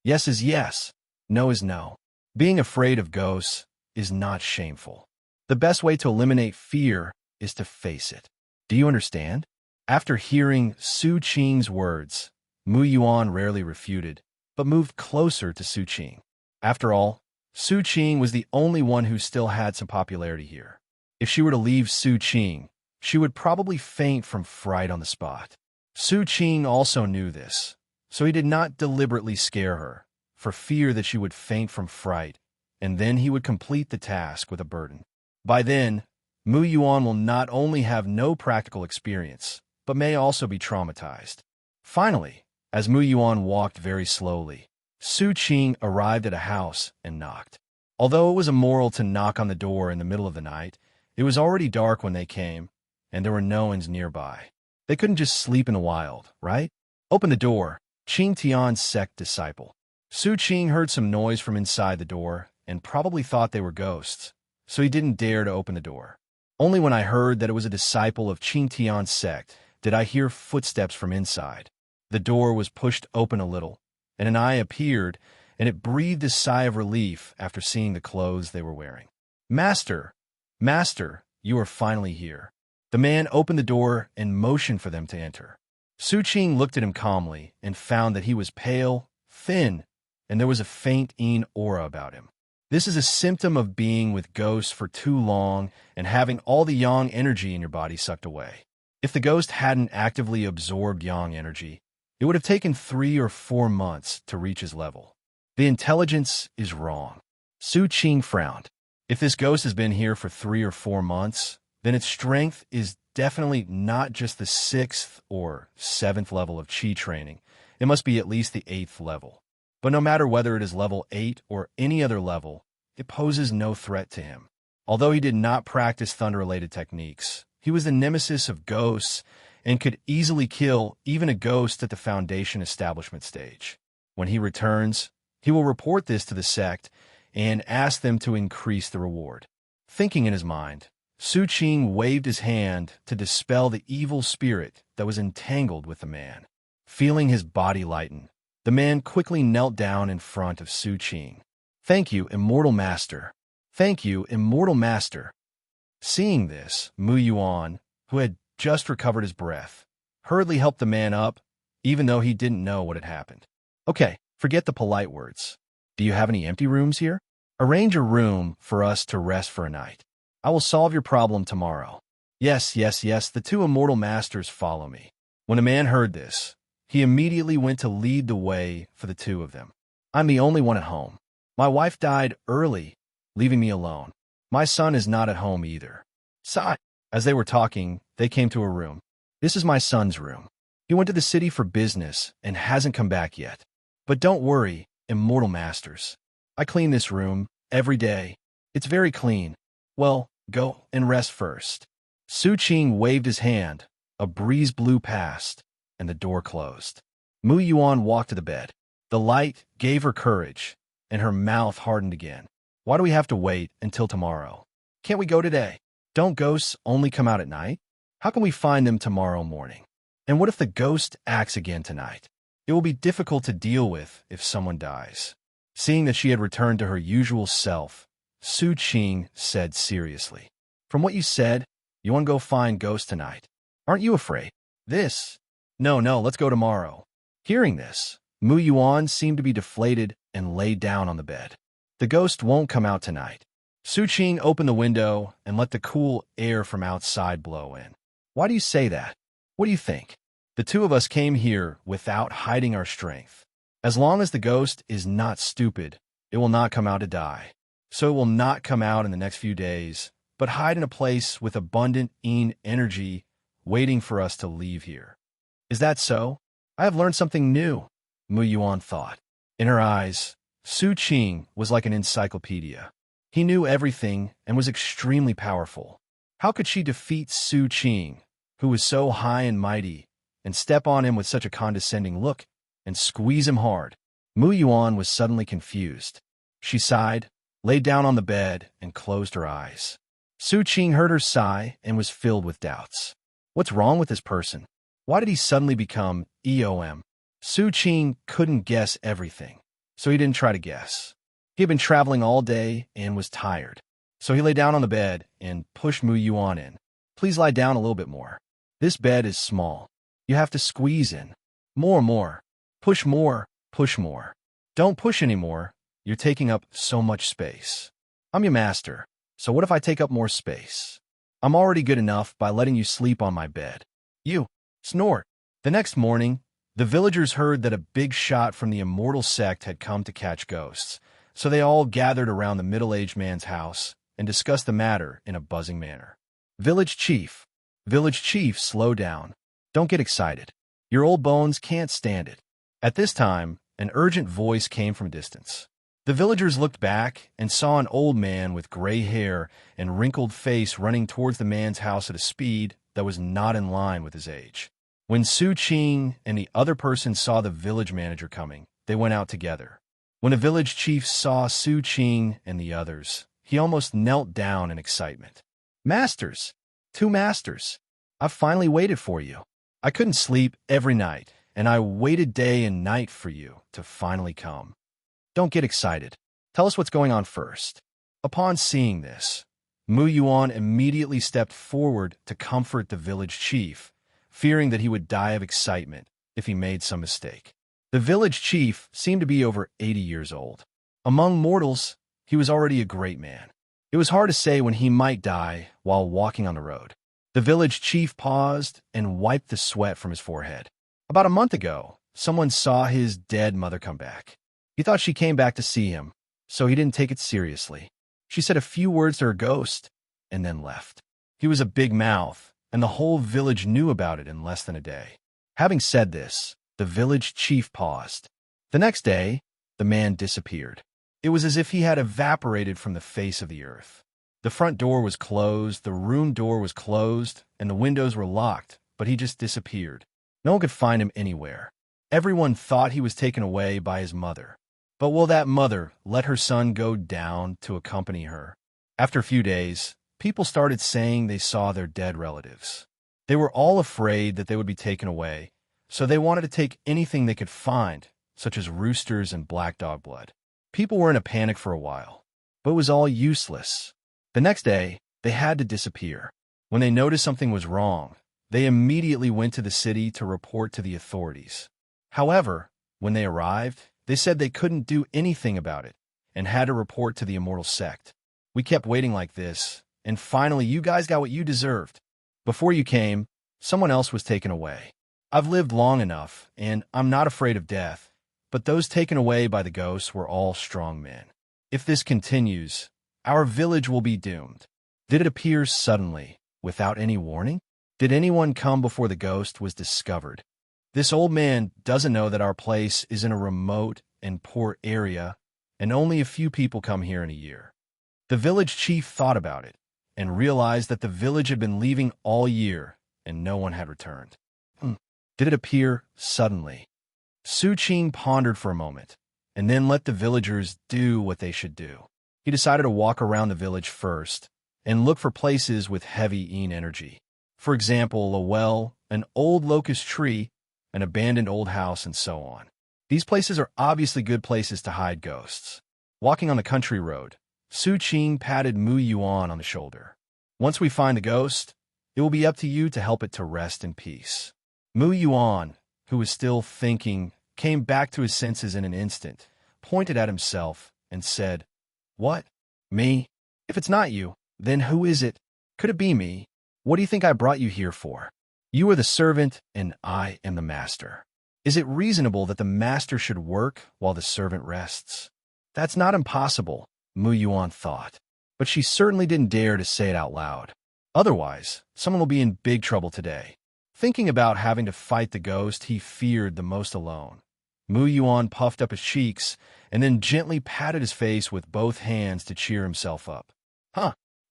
Yes is yes, no is no. Being afraid of ghosts is not shameful. The best way to eliminate fear is to face it. Do you understand? After hearing Su Qing's words, Mu Yuan rarely refuted, but moved closer to Su Qing. After all, Su Qing was the only one who still had some popularity here. If she were to leave Su Qing, she would probably faint from fright on the spot. Su Qing also knew this, so he did not deliberately scare her, for fear that she would faint from fright, and then he would complete the task with a burden. By then, Mu Yuan will not only have no practical experience, but may also be traumatized. Finally, as Mu Yuan walked very slowly, Su Qing arrived at a house and knocked. Although it was immoral to knock on the door in the middle of the night, it was already dark when they came, and there were no ones nearby. They couldn't just sleep in the wild, right? Open the door, Qing Tian Sect disciple. Su Qing heard some noise from inside the door and probably thought they were ghosts, so he didn't dare to open the door. Only when I heard that it was a disciple of Qing Tian Sect did I hear footsteps from inside. The door was pushed open a little, and an eye appeared, and it breathed a sigh of relief after seeing the clothes they were wearing. Master, Master, you are finally here. The man opened the door and motioned for them to enter. Su Qing looked at him calmly and found that he was pale, thin, and there was a faint aura about him. This is a symptom of being with ghosts for too long and having all the yang energy in your body sucked away. If the ghost hadn't actively absorbed yang energy, it would have taken 3 or 4 months to reach his level. The intelligence is wrong. Su Qing frowned. If this ghost has been here for 3 or 4 months, then its strength is definitely not just the 6th or 7th level of Qi training. It must be at least the 8th level. But no matter whether it is level 8 or any other level, it poses no threat to him. Although he did not practice thunder-related techniques, he was the nemesis of ghosts and could easily kill even a ghost at the Foundation establishment stage. When he returns, he will report this to the sect and ask them to increase the reward. Thinking in his mind, Su Qing waved his hand to dispel the evil spirit that was entangled with the man. Feeling his body lighten, the man quickly knelt down in front of Su Qing. Thank you, immortal master. Thank you, immortal master. Seeing this, Mu Yuan, who had just recovered his breath, hurriedly helped the man up, even though he didn't know what had happened. Okay, forget the polite words. Do you have any empty rooms here? Arrange a room for us to rest for a night. I will solve your problem tomorrow. Yes, yes, yes, the 2 immortal masters follow me. When the man heard this, he immediately went to lead the way for the 2 of them. I'm the only one at home. My wife died early, leaving me alone. My son is not at home either. Sigh. As they were talking, they came to a room. This is my son's room. He went to the city for business and hasn't come back yet. But don't worry, immortal masters. I clean this room every day. It's very clean. Well, go and rest first. Su Qing waved his hand. A breeze blew past, and the door closed. Mu Yuan walked to the bed. The light gave her courage, and her mouth hardened again. Why do we have to wait until tomorrow? Can't we go today? Don't ghosts only come out at night? How can we find them tomorrow morning? And what if the ghost acts again tonight? It will be difficult to deal with if someone dies. Seeing that she had returned to her usual self, Su Qing said seriously, From what you said, you want to go find ghosts tonight. Aren't you afraid? No, let's go tomorrow. Hearing this, Mu Yuan seemed to be deflated and lay down on the bed. The ghost won't come out tonight. Su Qing opened the window and let the cool air from outside blow in. Why do you say that? What do you think? The 2 of us came here without hiding our strength. As long as the ghost is not stupid, it will not come out to die. So it will not come out in the next few days, but hide in a place with abundant energy waiting for us to leave here. Is that so? I have learned something new, Mu Yuan thought. In her eyes, Su Qing was like an encyclopedia. He knew everything and was extremely powerful. How could she defeat Su Qing, who was so high and mighty, and step on him with such a condescending look and squeeze him hard? Mu Yuan was suddenly confused. She sighed, lay down on the bed, and closed her eyes. Su Qing heard her sigh and was filled with doubts. What's wrong with this person? Why did he suddenly become EOM? Su Qing couldn't guess everything, so he didn't try to guess. He had been traveling all day and was tired, so he lay down on the bed and pushed Mu Yuan in. Please lie down a little bit more. This bed is small. You have to squeeze in. More. Push more. Don't push anymore. You're taking up so much space. I'm your master, so what if I take up more space? I'm already good enough by letting you sleep on my bed. You snort. The next morning, the villagers heard that a big shot from the immortal sect had come to catch ghosts, so they all gathered around the middle-aged man's house and discussed the matter in a buzzing manner. Village Chief, slow down. Don't get excited. Your old bones can't stand it. At this time, an urgent voice came from a distance. The villagers looked back and saw an old man with gray hair and wrinkled face running towards the man's house at a speed that was not in line with his age. When Su Qing and the other person saw the village manager coming, they went out together. When the village chief saw Su Qing and the others, he almost knelt down in excitement. Masters. 2 masters. I've finally waited for you. I couldn't sleep every night, and I waited day and night for you to finally come. Don't get excited. Tell us what's going on first. Upon seeing this, Mu Yuan immediately stepped forward to comfort the village chief, fearing that he would die of excitement if he made some mistake. The village chief seemed to be over 80 years old. Among mortals, he was already a great man. It was hard to say when he might die while walking on the road. The village chief paused and wiped the sweat from his forehead. About a month ago, someone saw his dead mother come back. He thought she came back to see him, so he didn't take it seriously. She said a few words to her ghost and then left. He was a big mouth, and the whole village knew about it in less than a day. Having said this, the village chief paused. The next day, the man disappeared. It was as if he had evaporated from the face of the earth. The front door was closed, the room door was closed, and the windows were locked, but he just disappeared. No one could find him anywhere. Everyone thought he was taken away by his mother. But will that mother let her son go down to accompany her? After a few days, people started saying they saw their dead relatives. They were all afraid that they would be taken away, so they wanted to take anything they could find, such as roosters and black dog blood. People were in a panic for a while, but it was all useless. The next day, they had to disappear. When they noticed something was wrong, they immediately went to the city to report to the authorities. However, when they arrived, they said they couldn't do anything about it and had to report to the immortal sect. We kept waiting like this, and finally you guys got what you deserved. Before you came, someone else was taken away. I've lived long enough, and I'm not afraid of death, but those taken away by the ghosts were all strong men. If this continues, our village will be doomed. Did it appear suddenly, without any warning? Did anyone come before the ghost was discovered? This old man doesn't know that our place is in a remote and poor area, and only a few people come here in a year. The village chief thought about it, and realized that the village had been leaving all year, and no one had returned. Did it appear suddenly? Su Qing pondered for a moment, and then let the villagers do what they should do. He decided to walk around the village first, and look for places with heavy Yin energy. For example, a well, an old locust tree, an abandoned old house, and so on. These places are obviously good places to hide ghosts. Walking on the country road, Su Qing patted Mu Yuan on the shoulder. Once we find the ghost, it will be up to you to help it to rest in peace. Mu Yuan, who was still thinking, came back to his senses in an instant, pointed at himself, and said, "What? Me? If it's not you, then who is it? Could it be me? What do you think I brought you here for? You are the servant, and I am the master. Is it reasonable that the master should work while the servant rests?" That's not impossible, Mu Yuan thought, but she certainly didn't dare to say it out loud. Otherwise, someone will be in big trouble today. Thinking about having to fight the ghost he feared the most alone, Mu Yuan puffed up his cheeks and then gently patted his face with both hands to cheer himself up.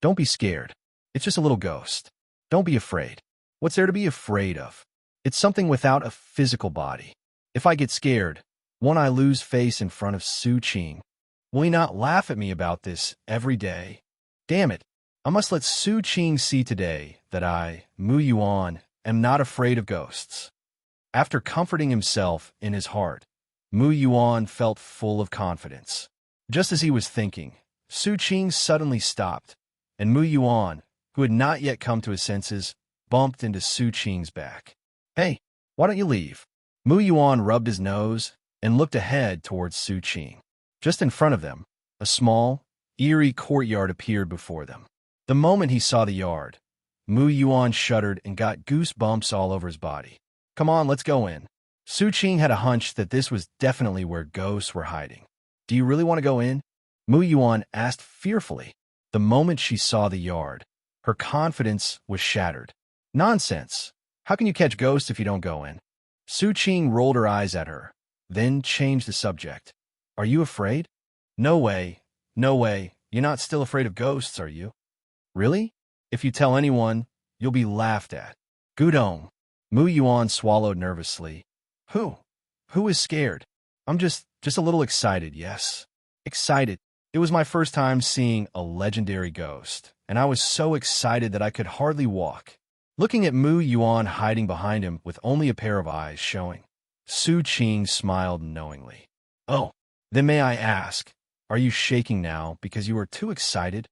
Don't be scared. It's just a little ghost. Don't be afraid. What's there to be afraid of? It's something without a physical body. If I get scared, won't I lose face in front of Su Qing? Will he not laugh at me about this every day? Damn it, I must let Su Qing see today that I, Mu Yuan, am not afraid of ghosts. After comforting himself in his heart, Mu Yuan felt full of confidence. Just as he was thinking, Su Qing suddenly stopped, and Mu Yuan, who had not yet come to his senses, bumped into Su Qing's back. "Hey, why don't you leave?" Mu Yuan rubbed his nose and looked ahead towards Su Qing. Just in front of them, a small, eerie courtyard appeared before them. The moment he saw the yard, Mu Yuan shuddered and got goosebumps all over his body. "Come on, let's go in." Su Qing had a hunch that this was definitely where ghosts were hiding. "Do you really want to go in?" Mu Yuan asked fearfully. The moment she saw the yard, her confidence was shattered. "Nonsense! How can you catch ghosts if you don't go in?" Su Qing rolled her eyes at her, then changed the subject. "Are you afraid?" No way. You're not still afraid of ghosts, are you?" "Really? If you tell anyone, you'll be laughed at." "Gudong." Mu Yuan swallowed nervously. Who is scared? I'm just a little excited, yes. Excited. It was my first time seeing a legendary ghost, and I was so excited that I could hardly walk. Looking at Mu Yuan hiding behind him with only a pair of eyes showing, Su Qing smiled knowingly. Oh, then may I ask, are you shaking now because you are too excited?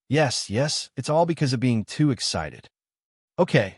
Yes, it's all because of being too excited. Okay,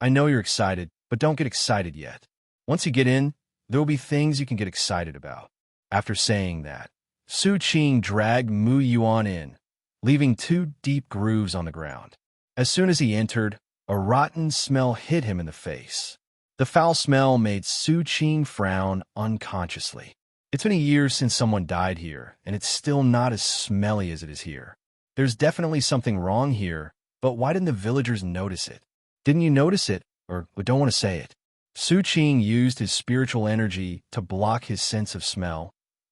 I know you're excited, but don't get excited yet. Once you get in, there will be things you can get excited about. After saying that, Su Qing dragged Mu Yuan in, leaving 2 deep grooves on the ground. As soon as he entered, a rotten smell hit him in the face. The foul smell made Su Qing frown unconsciously. It's been a year since someone died here, and it's still not as smelly as it is here. There's definitely something wrong here, but why didn't the villagers notice it? Didn't you notice it, or don't want to say it? Su Qing used his spiritual energy to block his sense of smell,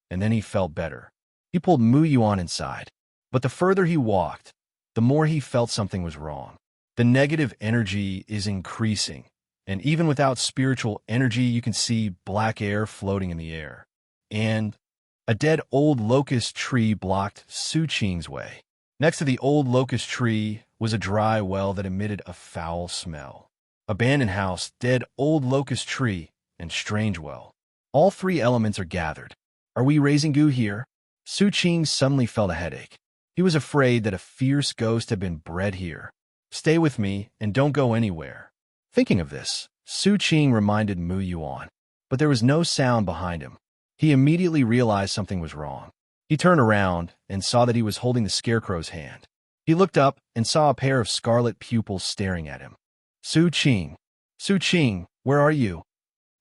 and then he felt better. He pulled Mu Yuan inside, but the further he walked, the more he felt something was wrong. The negative energy is increasing, and even without spiritual energy, you can see black air floating in the air. And a dead old locust tree blocked Su Qing's way. Next to the old locust tree was a dry well that emitted a foul smell. Abandoned house, dead old locust tree, and strange well. All 3 elements are gathered. Are we raising goo here? Su Qing suddenly felt a headache. He was afraid that a fierce ghost had been bred here. Stay with me and don't go anywhere. Thinking of this, Su Qing reminded Mu Yuan, but there was no sound behind him. He immediately realized something was wrong. He turned around and saw that he was holding the scarecrow's hand. He looked up and saw a pair of scarlet pupils staring at him. Su Qing, where are you?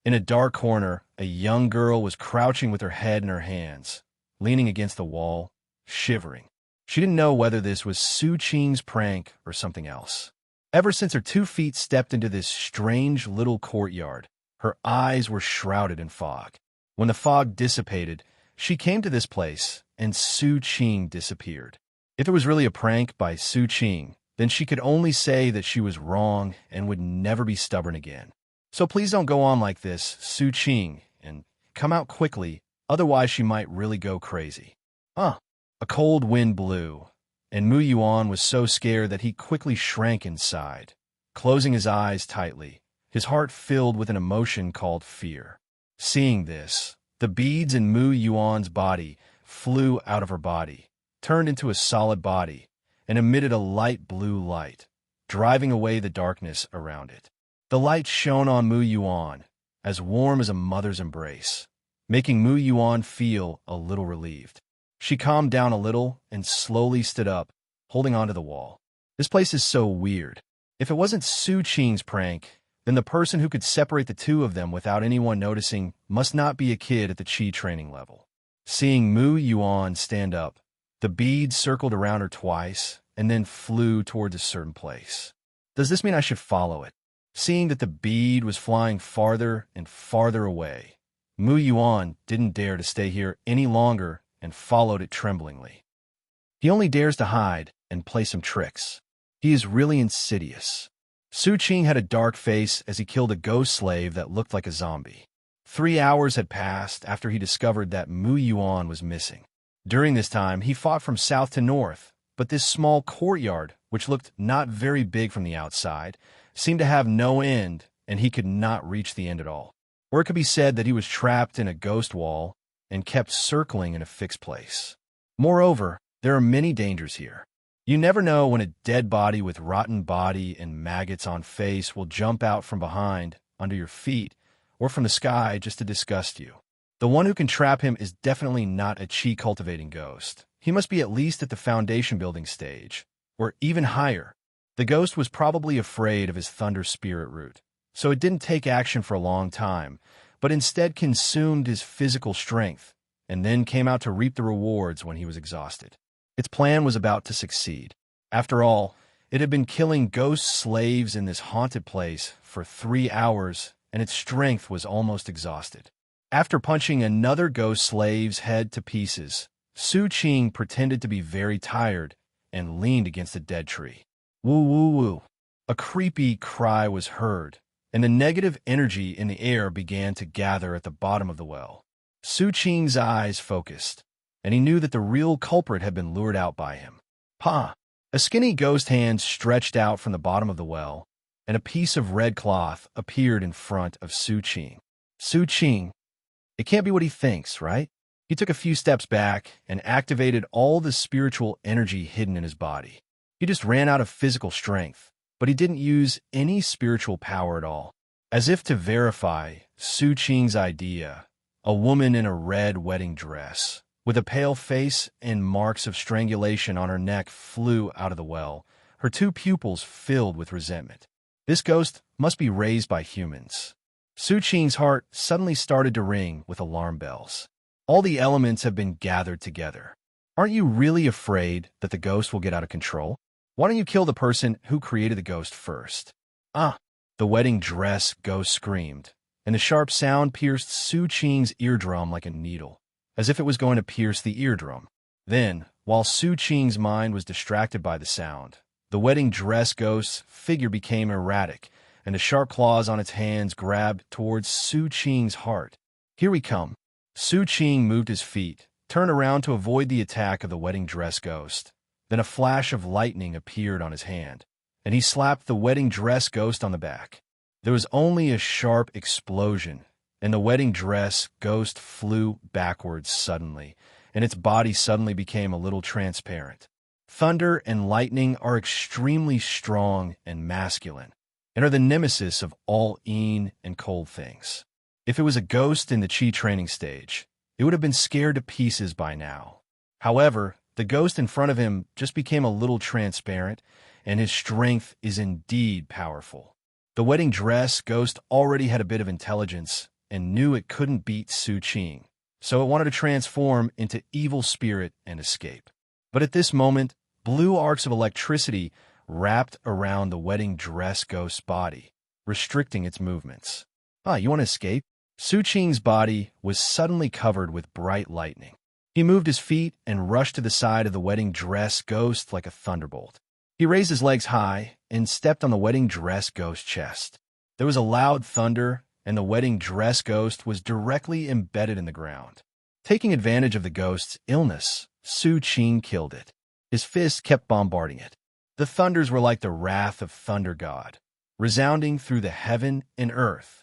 In a dark corner, a young girl was crouching with her head in her hands, leaning against the wall, shivering. She didn't know whether this was Su Qing's prank or something else. Ever since her 2 feet stepped into this strange little courtyard, her eyes were shrouded in fog. When the fog dissipated, she came to this place, and Su Qing disappeared. If it was really a prank by Su Qing, then she could only say that she was wrong and would never be stubborn again. So please don't go on like this, Su Qing, and come out quickly, otherwise she might really go crazy. A cold wind blew, and Mu Yuan was so scared that he quickly shrank inside, closing his eyes tightly, his heart filled with an emotion called fear. Seeing this, the beads in Mu Yuan's body flew out of her body, turned into a solid body, and emitted a light blue light, driving away the darkness around it. The light shone on Mu Yuan, as warm as a mother's embrace, making Mu Yuan feel a little relieved. She calmed down a little and slowly stood up, holding onto the wall. This place is so weird. If it wasn't Su Qing's prank, then the person who could separate the 2 of them without anyone noticing must not be a kid at the Qi training level. Seeing Mu Yuan stand up, the bead circled around her twice and then flew towards a certain place. Does this mean I should follow it? Seeing that the bead was flying farther and farther away, Mu Yuan didn't dare to stay here any longer and followed it tremblingly. He only dares to hide and play some tricks. He is really insidious. Su Qing had a dark face as he killed a ghost slave that looked like a zombie. 3 hours had passed after he discovered that Mu Yuan was missing. During this time, he fought from south to north, but this small courtyard, which looked not very big from the outside, seemed to have no end, and he could not reach the end at all. Or it could be said that he was trapped in a ghost wall and kept circling in a fixed place. Moreover, there are many dangers here. You never know when a dead body with rotten body and maggots on face will jump out from behind, under your feet, or from the sky just to disgust you. The one who can trap him is definitely not a Qi cultivating ghost. He must be at least at the foundation building stage, or even higher. The ghost was probably afraid of his thunder spirit root, so it didn't take action for a long time, but instead consumed his physical strength, and then came out to reap the rewards when he was exhausted. Its plan was about to succeed. After all, it had been killing ghost slaves in this haunted place for 3 hours, and its strength was almost exhausted. After punching another ghost slave's head to pieces, Su Qing pretended to be very tired and leaned against a dead tree. Woo woo woo. A creepy cry was heard, and the negative energy in the air began to gather at the bottom of the well. Su Qing's eyes focused. and he knew that the real culprit had been lured out by him. Pa! A skinny ghost hand stretched out from the bottom of the well, and a piece of red cloth appeared in front of Su Qing. Su Qing. It can't be what he thinks, right? He took a few steps back and activated all the spiritual energy hidden in his body. He just ran out of physical strength, but he didn't use any spiritual power at all. As if to verify Su Qing's idea, a woman in a red wedding dress, with a pale face and marks of strangulation on her neck, flew out of the well, her two pupils filled with resentment. This ghost must be raised by humans. Su Qing's heart suddenly started to ring with alarm bells. All the elements have been gathered together. Aren't you really afraid that the ghost will get out of control? Why don't you kill the person who created the ghost first? Ah! The wedding dress ghost screamed, and the sharp sound pierced Su Qing's eardrum like a needle, as if it was going to pierce the eardrum. Then, while Su Qing's mind was distracted by the sound, the wedding dress ghost's figure became erratic, and the sharp claws on its hands grabbed towards Su Qing's heart. Here we come. Su Qing moved his feet, turned around to avoid the attack of the wedding dress ghost. Then a flash of lightning appeared on his hand, and he slapped the wedding dress ghost on the back. There was only a sharp explosion, and the wedding dress ghost flew backwards suddenly, and its body suddenly became a little transparent. Thunder and lightning are extremely strong and masculine, and are the nemesis of all yin and cold things. If it was a ghost in the Qi training stage, it would have been scared to pieces by now. However, the ghost in front of him just became a little transparent, and his strength is indeed powerful. The wedding dress ghost already had a bit of intelligence and knew it couldn't beat Su Qing, so it wanted to transform into evil spirit and escape. But at this moment, blue arcs of electricity wrapped around the wedding dress ghost's body, restricting its movements. You want to escape? Su Qing's body was suddenly covered with bright lightning. He moved his feet and rushed to the side of the wedding dress ghost like a thunderbolt. He raised his legs high and stepped on the wedding dress ghost's chest. There was a loud thunder, and the wedding dress ghost was directly embedded in the ground. Taking advantage of the ghost's illness, Su Qing killed it. His fists kept bombarding it. The thunders were like the wrath of Thunder God, resounding through the heaven and earth.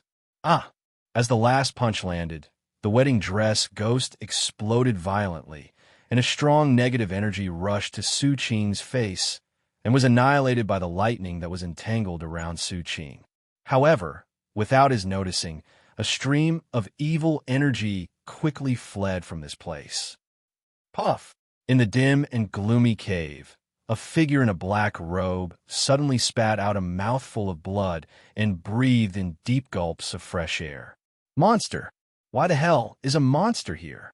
As the last punch landed, the wedding dress ghost exploded violently, and a strong negative energy rushed to Su Qing's face and was annihilated by the lightning that was entangled around Su Qing. However, without his noticing, a stream of evil energy quickly fled from this place. Puff! In the dim and gloomy cave, a figure in a black robe suddenly spat out a mouthful of blood and breathed in deep gulps of fresh air. Monster! Why the hell is a monster here?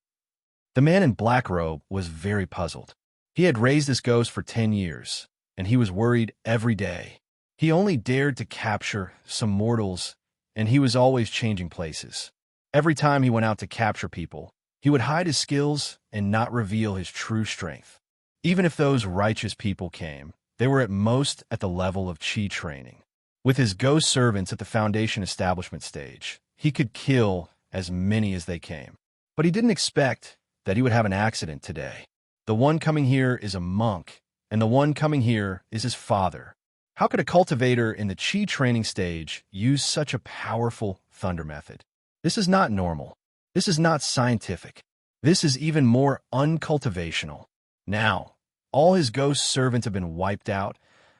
The man in black robe was very puzzled. He had raised this ghost for 10 years, and he was worried every day. He only dared to capture some mortals, and he was always changing places. Every time he went out to capture people, he would hide his skills and not reveal his true strength. Even if those righteous people came, they were at most at the level of Qi training. With his ghost servants at the Foundation establishment stage, he could kill as many as they came. But he didn't expect that he would have an accident today. The one coming here is a monk, and the one coming here is his father. How could a cultivator in the Qi training stage use such a powerful thunder method? This is not normal. This is not scientific. This is even more uncultivational. Now, all his ghost servants have been wiped out,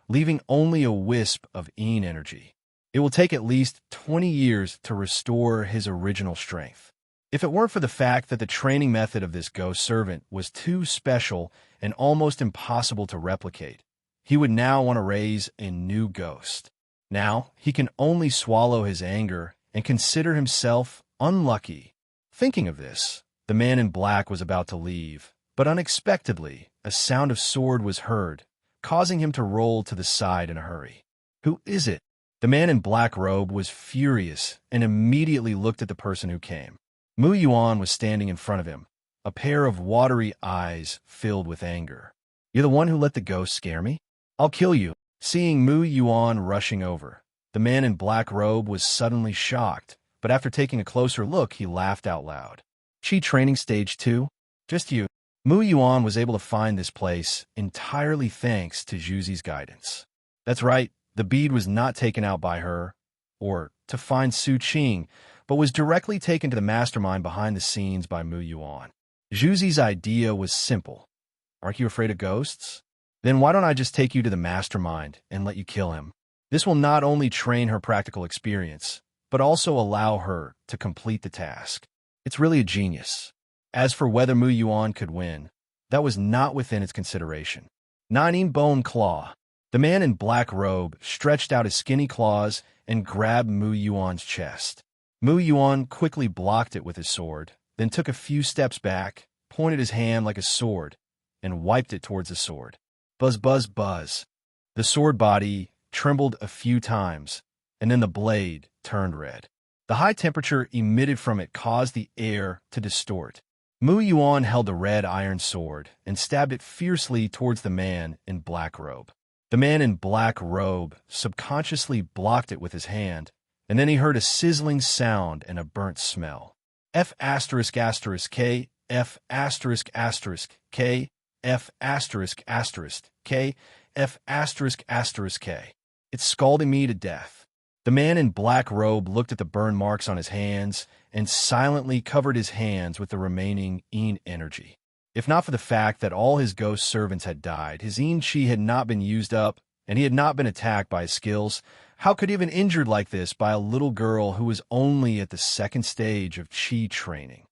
leaving only a wisp of yin energy. It will take at least 20 years to restore his original strength. If it weren't for the fact that the training method of this ghost servant was too special and almost impossible to replicate, he would now want to raise a new ghost. Now, he can only swallow his anger and consider himself unlucky. Thinking of this, the man in black was about to leave, but unexpectedly, a sound of sword was heard, causing him to roll to the side in a hurry. Who is it? The man in black robe was furious and immediately looked at the person who came. Mu Yuan was standing in front of him, a pair of watery eyes filled with anger. You're the one who let the ghost scare me? I'll kill you. Seeing Mu Yuan rushing over, the man in black robe was suddenly shocked, but after taking a closer look, he laughed out loud. Qi training stage 2? Just you. Mu Yuan was able to find this place entirely thanks to Zhuzi's guidance. That's right, the bead was not taken out by her, or to find Su Qing, but was directly taken to the mastermind behind the scenes by Mu Yuan. Zhuzi's idea was simple. Aren't you afraid of ghosts? Then why don't I just take you to the mastermind and let you kill him? This will not only train her practical experience, but also allow her to complete the task. It's really a genius. As for whether Mu Yuan could win, that was not within its consideration. Nine Bone Claw. The man in black robe stretched out his skinny claws and grabbed Mu Yuan's chest. Mu Yuan quickly blocked it with his sword, then took a few steps back, pointed his hand like a sword, and wiped it towards the sword. Buzz, buzz, buzz. The sword body trembled a few times, and then the blade turned red. The high temperature emitted from it caused the air to distort. Mu Yuan held the red iron sword and stabbed it fiercely towards the man in black robe. The man in black robe subconsciously blocked it with his hand, and then he heard a sizzling sound and a burnt smell. F***K, F***K, F***K, F***K. It's scalding me to death. The man in black robe looked at the burn marks on his hands and silently covered his hands with the remaining Yin energy. If not for the fact that all his ghost servants had died, his Yin Chi had not been used up, and he had not been attacked by his skills, how could he have been injured like this by a little girl who was only at the second stage of Qi training?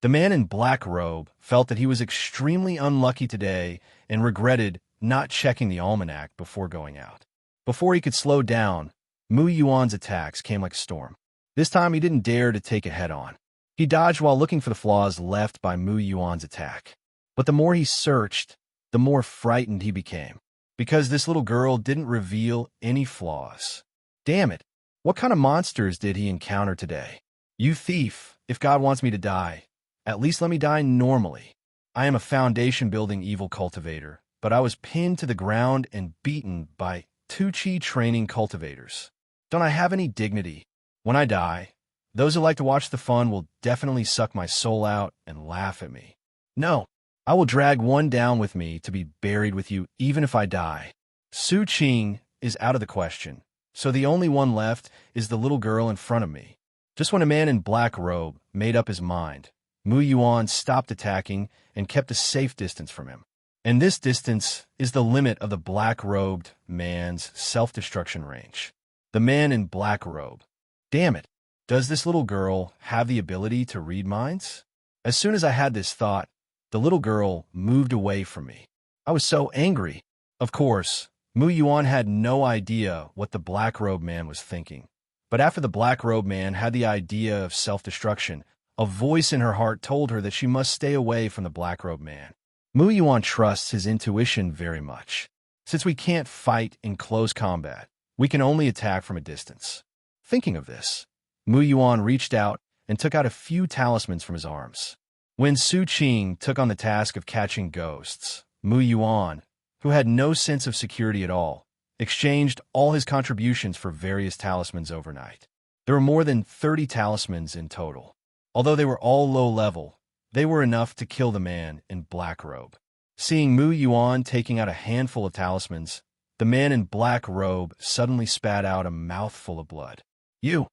The man in black robe felt that he was extremely unlucky today and regretted not checking the almanac before going out. Before he could slow down, Mu Yuan's attacks came like a storm. This time he didn't dare to take it head-on. He dodged while looking for the flaws left by Mu Yuan's attack. But the more he searched, the more frightened he became, because this little girl didn't reveal any flaws. Damn it! What kind of monsters did he encounter today? You thief! If God wants me to die, at least let me die normally. I am a foundation-building evil cultivator, but I was pinned to the ground and beaten by two Qi training cultivators. Don't I have any dignity? When I die, those who like to watch the fun will definitely suck my soul out and laugh at me. No, I will drag one down with me to be buried with you even if I die. Su Qing is out of the question, so the only one left is the little girl in front of me. Just when a man in black robe made up his mind, Mu Yuan stopped attacking and kept a safe distance from him. And this distance is the limit of the black-robed man's self-destruction range. The man in black robe. Damn it, does this little girl have the ability to read minds? As soon as I had this thought, the little girl moved away from me. I was so angry. Of course, Mu Yuan had no idea what the black-robed man was thinking. But after the black-robed man had the idea of self-destruction, a voice in her heart told her that she must stay away from the black-robed man. Mu Yuan trusts his intuition very much. Since we can't fight in close combat, we can only attack from a distance. Thinking of this, Mu Yuan reached out and took out a few talismans from his arms. When Su Qing took on the task of catching ghosts, Mu Yuan, who had no sense of security at all, exchanged all his contributions for various talismans overnight. There were more than 30 talismans in total. Although they were all low level, they were enough to kill the man in black robe. Seeing Mu Yuan taking out a handful of talismans, the man in black robe suddenly spat out a mouthful of blood. You!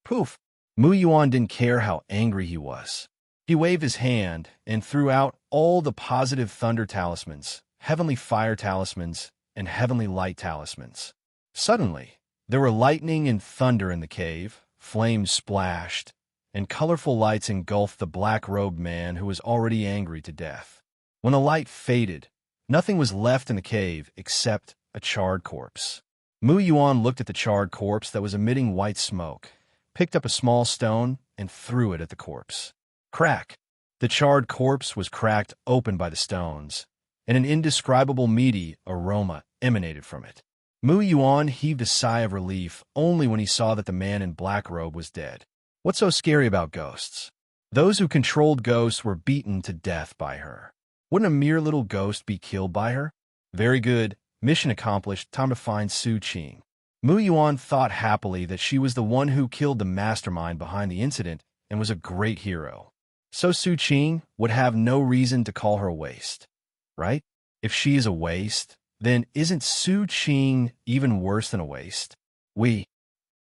Poof! Mu Yuan didn't care how angry he was. He waved his hand and threw out all the positive thunder talismans, heavenly fire talismans, and heavenly light talismans. Suddenly, there were lightning and thunder in the cave, flames splashed, and colorful lights engulfed the black-robed man who was already angry to death. When the light faded, nothing was left in the cave except a charred corpse. Mu Yuan looked at the charred corpse that was emitting white smoke, picked up a small stone, and threw it at the corpse. Crack! The charred corpse was cracked open by the stones, and an indescribable meaty aroma emanated from it. Mu Yuan heaved a sigh of relief only when he saw that the man in black robe was dead. What's so scary about ghosts? Those who controlled ghosts were beaten to death by her. Wouldn't a mere little ghost be killed by her? Very good. Mission accomplished. Time to find Su Qing. Mu Yuan thought happily that she was the one who killed the mastermind behind the incident and was a great hero. So Su Qing would have no reason to call her a waste, right? If she is a waste, then isn't Su Qing even worse than a waste?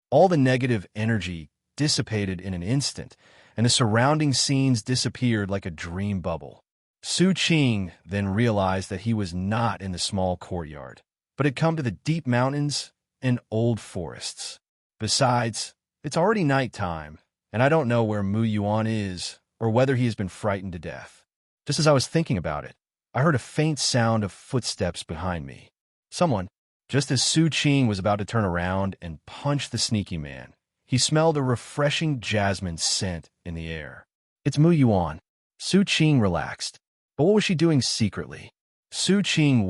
All the negative energy dissipated in an instant, and the surrounding scenes disappeared like a dream bubble. Su Qing then realized that he was not in the small courtyard, but had come to the deep mountains and old forests. Besides, it's already nighttime, and I don't know where Mu Yuan is or whether he has been frightened to death. Just as I was thinking about it, I heard a faint sound of footsteps behind me. Someone, just as Su Qing was about to turn around and punch the sneaky man, he smelled a refreshing jasmine scent in the air. It's Mu Yuan. Su Qing relaxed. But what was she doing secretly? Su Qing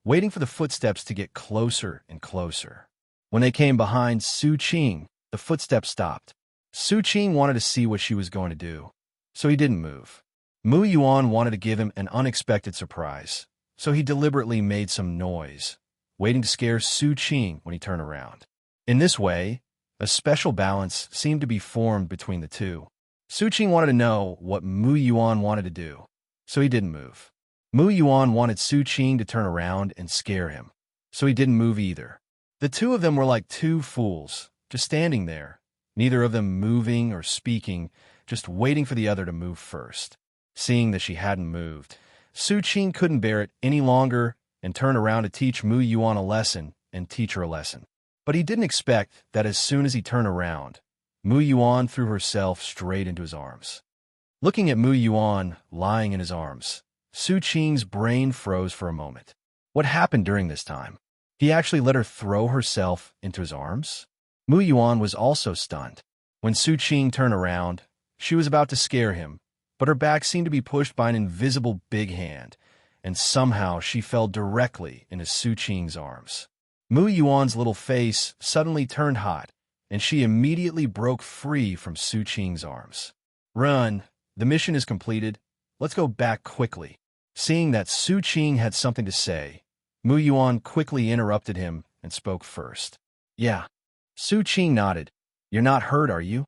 waiting for the footsteps to get closer and closer. When they came behind Su Qing, the footsteps stopped. Su Qing wanted to see what she was going to do, so he didn't move. Mu Yuan wanted to give him an unexpected surprise, so he deliberately made some noise, waiting to scare Su Qing when he turned around. In this way, a special balance seemed to be formed between the two. Su Qing wanted to know what Mu Yuan wanted to do, so he didn't move. Mu Yuan wanted Su Qing to turn around and scare him, so he didn't move either. The two of them were like two fools, just standing there, neither of them moving or speaking, just waiting for the other to move first. Seeing that she hadn't moved, Su Qing couldn't bear it any longer and turned around to teach Mu Yuan a lesson and teach her a lesson. But he didn't expect that as soon as he turned around, Mu Yuan threw herself straight into his arms. Looking at Mu Yuan lying in his arms, Su Qing's brain froze for a moment. What happened during this time? He actually let her throw herself into his arms? Mu Yuan was also stunned. When Su Qing turned around, she was about to scare him, but her back seemed to be pushed by an invisible big hand, and somehow she fell directly into Su Qing's arms. Mu Yuan's little face suddenly turned hot, and she immediately broke free from Su Qing's arms. Run! The mission is completed. Let's go back quickly. Seeing that Su Qing had something to say, Mu Yuan quickly interrupted him and spoke first. Yeah. Su Qing nodded. You're not hurt, are you?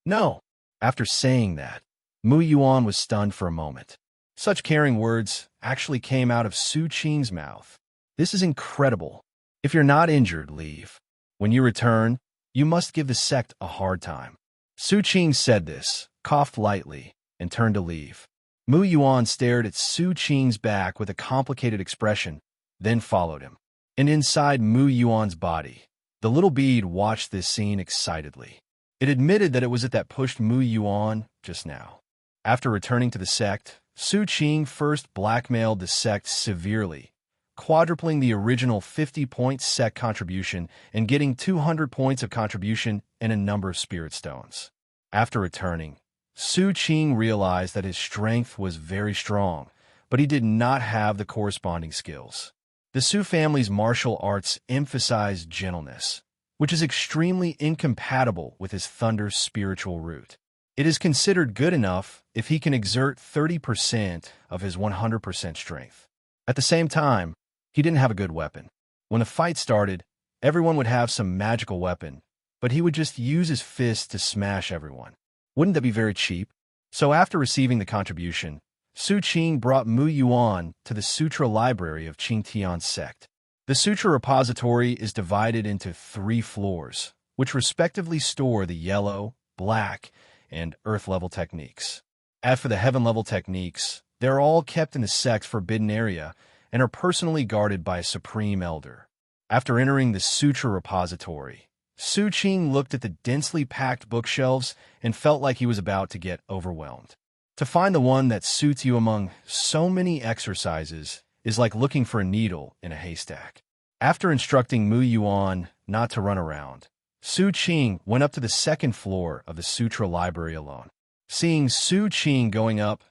No. After saying that, Mu Yuan was stunned for a moment. Such caring words actually came out of Su Qing's mouth. This is incredible. If you're not injured, leave. When you return, you must give the sect a hard time. Su Qing said this, coughed lightly, and turned to leave. Mu Yuan stared at Su Qing's back with a complicated expression, then followed him. And inside Mu Yuan's body, the little bead watched this scene excitedly. It admitted that it was it that pushed Mu Yuan just now. After returning to the sect, Su Qing first blackmailed the sect severely, quadrupling the original 50-point sect contribution and getting 200 points of contribution and a number of spirit stones. After returning, Su Qing realized that his strength was very strong, but he did not have the corresponding skills. The Su family's martial arts emphasized gentleness, which is extremely incompatible with his thunder spiritual root. It is considered good enough if he can exert 30% of his 100% strength. At the same time, he didn't have a good weapon. When the fight started, everyone would have some magical weapon, but he would just use his fists to smash everyone. Wouldn't that be very cheap? So after receiving the contribution, Su Qing brought Mu Yuan to the Sutra Library of Qing Tian Sect. The Sutra Repository is divided into 3 floors, which respectively store the yellow, black, and earth-level techniques. As for the heaven-level techniques, they're all kept in the sect's forbidden area and are personally guarded by a supreme elder. After entering the Sutra Repository, Su Qing looked at the densely packed bookshelves and felt like he was about to get overwhelmed. To find the one that suits you among so many exercises is like looking for a needle in a haystack. After instructing Mu Yuan not to run around, Su Qing went up to the 2nd floor of the Sutra Library alone. Seeing Su Qing going up,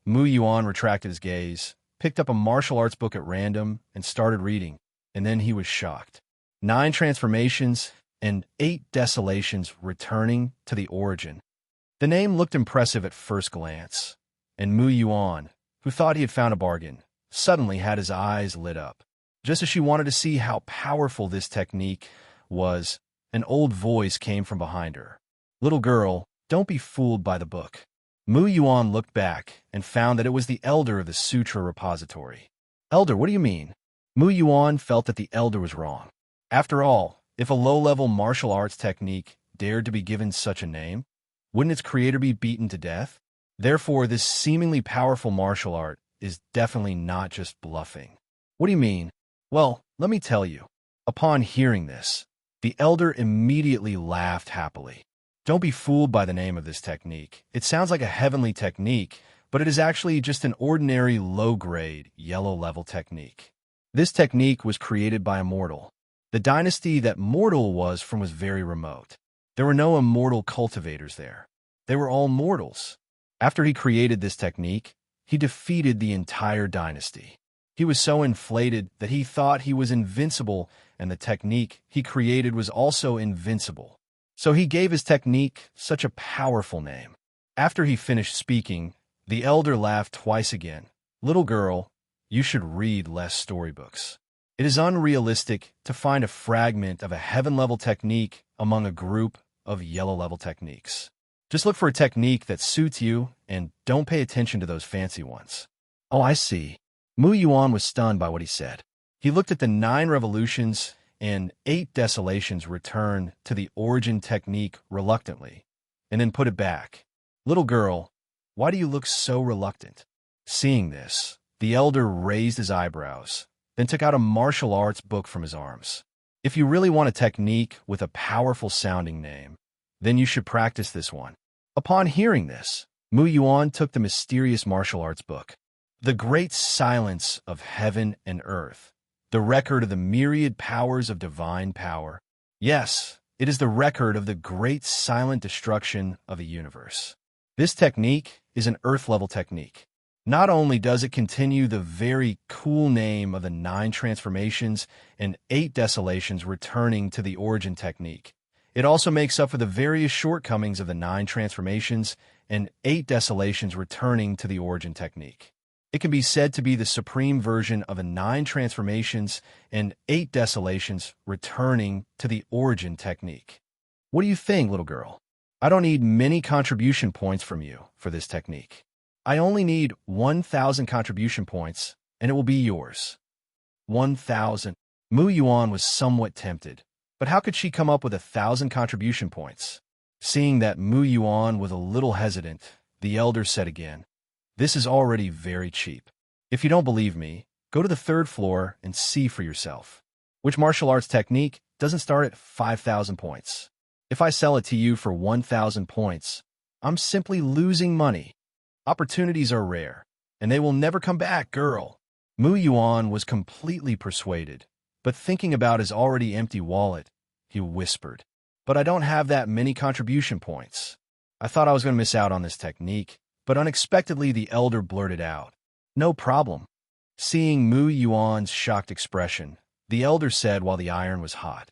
Mu Yuan retracted his gaze, picked up a martial arts book at random, and started reading, and then he was shocked. 9 transformations and 8 desolations returning to the origin. The name looked impressive at first glance, and Mu Yuan, who thought he had found a bargain, suddenly had his eyes lit up. Just as she wanted to see how powerful this technique was, an old voice came from behind her. Little girl, don't be fooled by the book. Mu Yuan looked back and found that it was the elder of the sutra repository. Elder, what do you mean? Mu Yuan felt that the elder was wrong. After all, if a low-level martial arts technique dared to be given such a name, wouldn't its creator be beaten to death? Therefore, this seemingly powerful martial art is definitely not just bluffing. What do you mean? Well, let me tell you. Upon hearing this, the elder immediately laughed happily. Don't be fooled by the name of this technique. It sounds like a heavenly technique, but it is actually just an ordinary low-grade, yellow-level technique. This technique was created by a mortal. The dynasty that mortal was from was very remote. There were no immortal cultivators there. They were all mortals. After he created this technique, he defeated the entire dynasty. He was so inflated that he thought he was invincible, and the technique he created was also invincible. So he gave his technique such a powerful name. After he finished speaking, the elder laughed twice again. Little girl, you should read less storybooks. It is unrealistic to find a fragment of a heaven-level technique among a group of yellow-level techniques. Just look for a technique that suits you and don't pay attention to those fancy ones. Oh, I see. Mu Yuan was stunned by what he said. He looked at the 9 revolutions and 8 desolations return to the origin technique reluctantly, and then put it back. Little girl, why do you look so reluctant? Seeing this, the elder raised his eyebrows, then took out a martial arts book from his arms. If you really want a technique with a powerful-sounding name, then you should practice this one. Upon hearing this, Mu Yuan took the mysterious martial arts book. The Great Silence of Heaven and Earth. The record of the myriad powers of divine power. Yes, it is the record of the great silent destruction of the universe. This technique is an Earth-level technique. Not only does it continue the very cool name of the 9 transformations and 8 desolations returning to the origin technique, it also makes up for the various shortcomings of the 9 transformations and 8 desolations returning to the origin technique. It can be said to be the supreme version of the 9 transformations and 8 desolations returning to the origin technique. What do you think, little girl? I don't need many contribution points from you for this technique. I only need 1,000 contribution points, and it will be yours. 1,000. Mu Yuan was somewhat tempted, but how could she come up with 1,000 contribution points? Seeing that Mu Yuan was a little hesitant, the elder said again, "This is already very cheap. If you don't believe me, go to the 3rd floor and see for yourself. Which martial arts technique doesn't start at 5,000 points? If I sell it to you for 1,000 points, I'm simply losing money. Opportunities are rare, and they will never come back, girl." Mu Yuan was completely persuaded, but thinking about his already empty wallet, he whispered, "But I don't have that many contribution points. I thought I was going to miss out on this technique." But unexpectedly the elder blurted out, "No problem." Seeing Mu Yuan's shocked expression, the elder said while the iron was hot,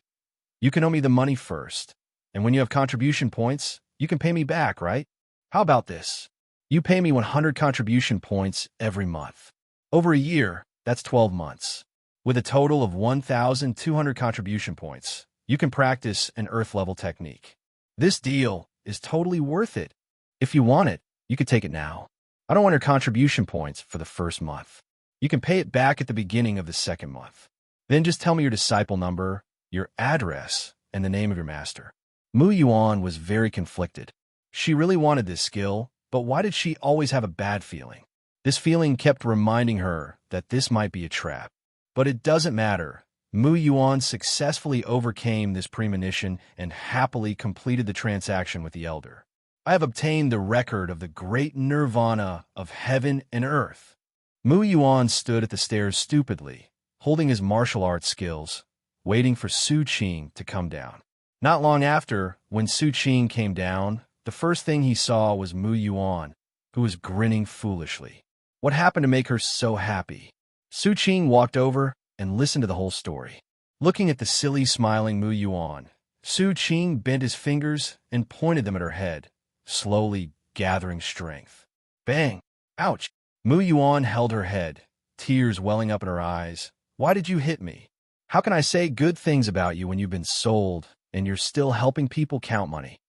"You can owe me the money first, and when you have contribution points, you can pay me back, right? How about this? You pay me 100 contribution points every month. Over a year, that's 12 months. With a total of 1,200 contribution points, you can practice an Earth-level technique. This deal is totally worth it. If you want it, you could take it now. I don't want your contribution points for the first month. You can pay it back at the beginning of the second month. Then just tell me your disciple number, your address, and the name of your master." Mu Yuan was very conflicted. She really wanted this skill, but why did she always have a bad feeling? This feeling kept reminding her that this might be a trap. But it doesn't matter. Mu Yuan successfully overcame this premonition and happily completed the transaction with the elder. "I have obtained the record of the great nirvana of heaven and earth." Mu Yuan stood at the stairs stupidly, holding his martial arts skills, waiting for Su Qing to come down. Not long after, when Su Qing came down, the first thing he saw was Mu Yuan, who was grinning foolishly. What happened to make her so happy? Su Qing walked over and listened to the whole story. Looking at the silly, smiling Mu Yuan, Su Qing bent his fingers and pointed them at her head, slowly gathering strength. Bang! Ouch! Mu Yuan held her head, tears welling up in her eyes. "Why did you hit me? How can I say good things about you when you've been sold and you're still helping people count money?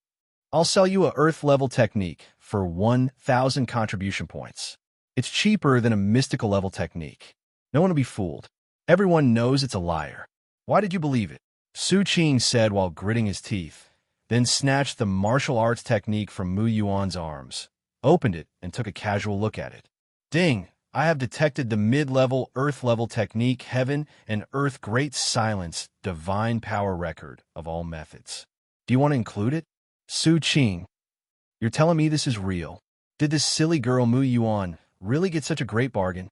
I'll sell you a Earth-level technique for 1,000 contribution points. It's cheaper than a mystical level technique. No one will be fooled. Everyone knows it's a liar. Why did you believe it? Su Qing said while gritting his teeth, then snatched the martial arts technique from Mu Yuan's arms, opened it, and took a casual look at it. Ding! I have detected the mid-level, earth-level technique, Heaven and Earth Great Silence, Divine Power Record of all methods. Do you want to include it? Su Qing, you're telling me this is real? Did this silly girl Mu Yuan really get such a great bargain?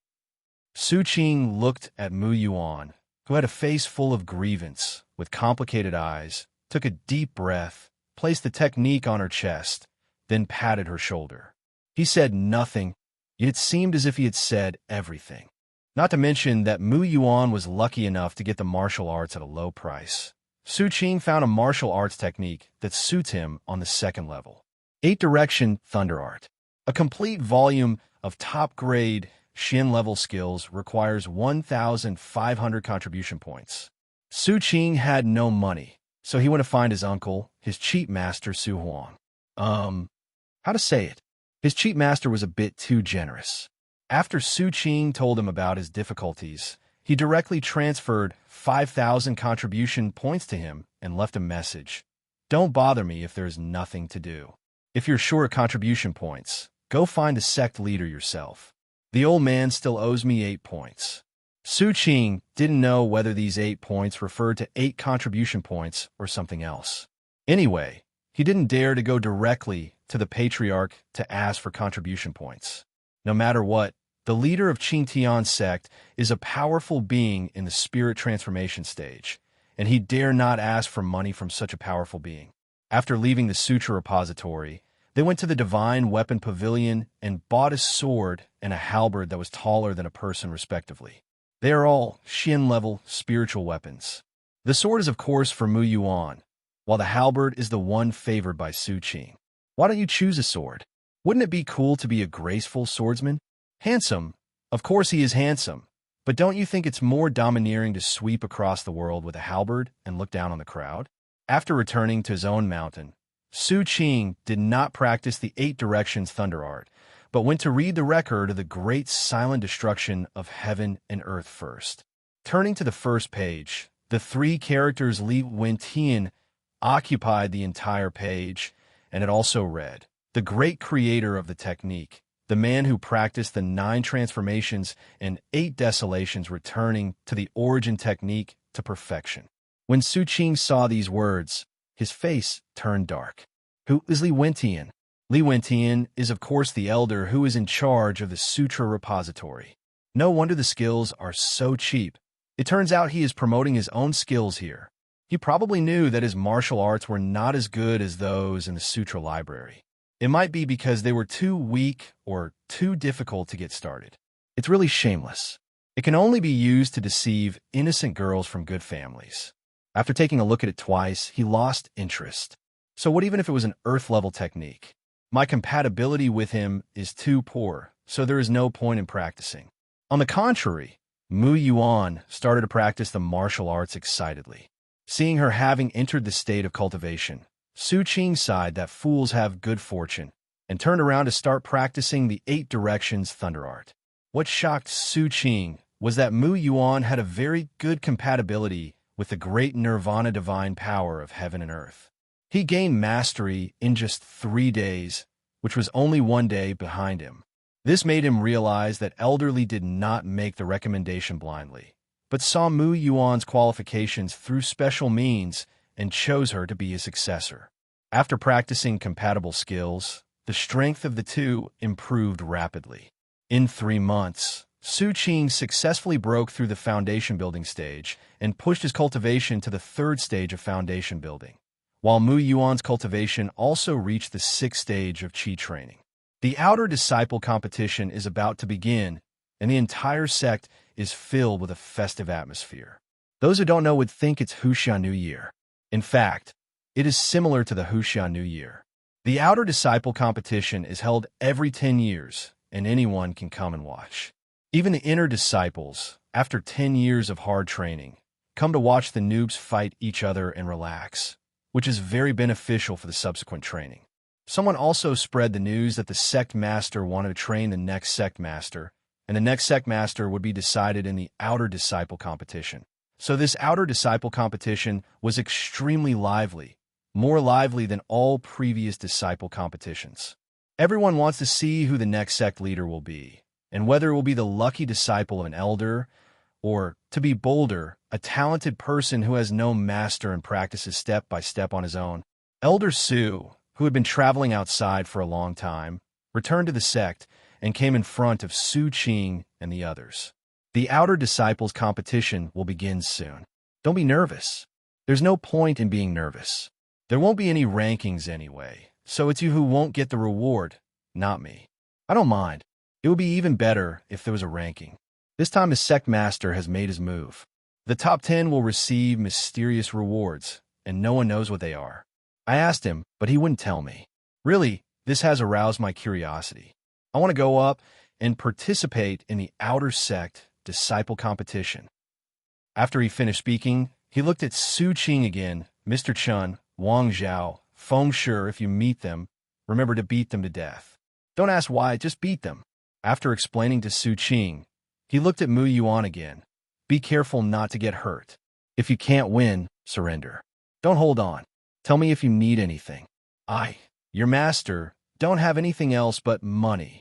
Su Qing looked at Mu Yuan, who had a face full of grievance, with complicated eyes, took a deep breath, placed the technique on her chest, then patted her shoulder. He said nothing, yet it seemed as if he had said everything. Not to mention that Mu Yuan was lucky enough to get the martial arts at a low price. Su Qing found a martial arts technique that suits him on the second level. 8-Direction Thunder Art. A complete volume of top-grade Xin-level skills requires 1,500 contribution points. Su Qing had no money, so he went to find his uncle, his cheat master Su Huang. How to say it? His cheat master was a bit too generous. After Su Qing told him about his difficulties, he directly transferred 5,000 contribution points to him and left a message. Don't bother me if there's nothing to do. If you're short of contribution points, go find a sect leader yourself. The old man still owes me 8 points. Su Qing didn't know whether these 8 points referred to 8 contribution points or something else. Anyway, he didn't dare to go directly to the patriarch to ask for contribution points. No matter what, the leader of Qing Tian Sect is a powerful being in the spirit transformation stage, and he dare not ask for money from such a powerful being. After leaving the sutra repository, they went to the divine weapon pavilion and bought a sword and a halberd that was taller than a person respectively. They are all Xin-level spiritual weapons. The sword is of course for Mu Yuan, while the halberd is the one favored by Su Qing. Why don't you choose a sword? Wouldn't it be cool to be a graceful swordsman? Handsome. Of course he is handsome. But don't you think it's more domineering to sweep across the world with a halberd and look down on the crowd? After returning to his own mountain, Su Qing did not practice the 8 Directions Thunder Art, but went to read the record of the great silent destruction of heaven and earth first. Turning to the first page, the 3 characters Li Wentian occupied the entire page, and it also read, "The great creator of the technique, the man who practiced the 9 transformations and 8 desolations, returning to the origin technique to perfection." When Su Qing saw these words, his face turned dark. Who is Li Wentian? Li Wentian is of course the elder who is in charge of the sutra repository. No wonder the skills are so cheap. It turns out he is promoting his own skills here. He probably knew that his martial arts were not as good as those in the sutra library. It might be because they were too weak or too difficult to get started. It's really shameless. It can only be used to deceive innocent girls from good families. After taking a look at it twice, he lost interest. So what even if it was an earth-level technique? My compatibility with him is too poor, so there is no point in practicing. On the contrary, Mu Yuan started to practice the martial arts excitedly. Seeing her having entered the state of cultivation, Su Qing sighed that fools have good fortune, and turned around to start practicing the 8 Directions Thunder Art. What shocked Su Qing was that Mu Yuan had a very good compatibility with the great nirvana divine power of heaven and earth. He gained mastery in just 3 days, which was only 1 day behind him. This made him realize that Elderly did not make the recommendation blindly, but saw Mu Yuan's qualifications through special means and chose her to be his successor. After practicing compatible skills, the strength of the two improved rapidly. In 3 months, Su Qing successfully broke through the foundation building stage and pushed his cultivation to the 3rd stage of foundation building, while Mu Yuan's cultivation also reached the 6th stage of Qi training. The outer disciple competition is about to begin, and the entire sect is filled with a festive atmosphere. Those who don't know would think it's Huxia New Year. In fact, it is similar to the Huxia New Year. The outer disciple competition is held every 10 years, and anyone can come and watch. Even the inner disciples, after 10 years of hard training, come to watch the noobs fight each other and relax, which is very beneficial for the subsequent training. Someone also spread the news that the sect master wanted to train the next sect master, and the next sect master would be decided in the outer disciple competition. So this outer disciple competition was extremely lively, more lively than all previous disciple competitions. Everyone wants to see who the next sect leader will be, and whether it will be the lucky disciple of an elder, or, to be bolder, a talented person who has no master and practices step by step on his own. Elder Su, who had been traveling outside for a long time, returned to the sect and came in front of Su Qing and the others. The outer disciples competition will begin soon. Don't be nervous. There's no point in being nervous. There won't be any rankings anyway, so it's you who won't get the reward, not me. I don't mind. It would be even better if there was a ranking. This time the sect master has made his move. The top 10 will receive mysterious rewards, and no one knows what they are. I asked him, but he wouldn't tell me. Really, this has aroused my curiosity. I want to go up and participate in the outer sect disciple competition. After he finished speaking, he looked at Su Qing again. Mr. Chun, Wang Zhao, Feng Shi, if you meet them, remember to beat them to death. Don't ask why, just beat them. After explaining to Su Qing, he looked at Mu Yuan again. Be careful not to get hurt. If you can't win, surrender. Don't hold on. Tell me if you need anything. Your master, don't have anything else but money.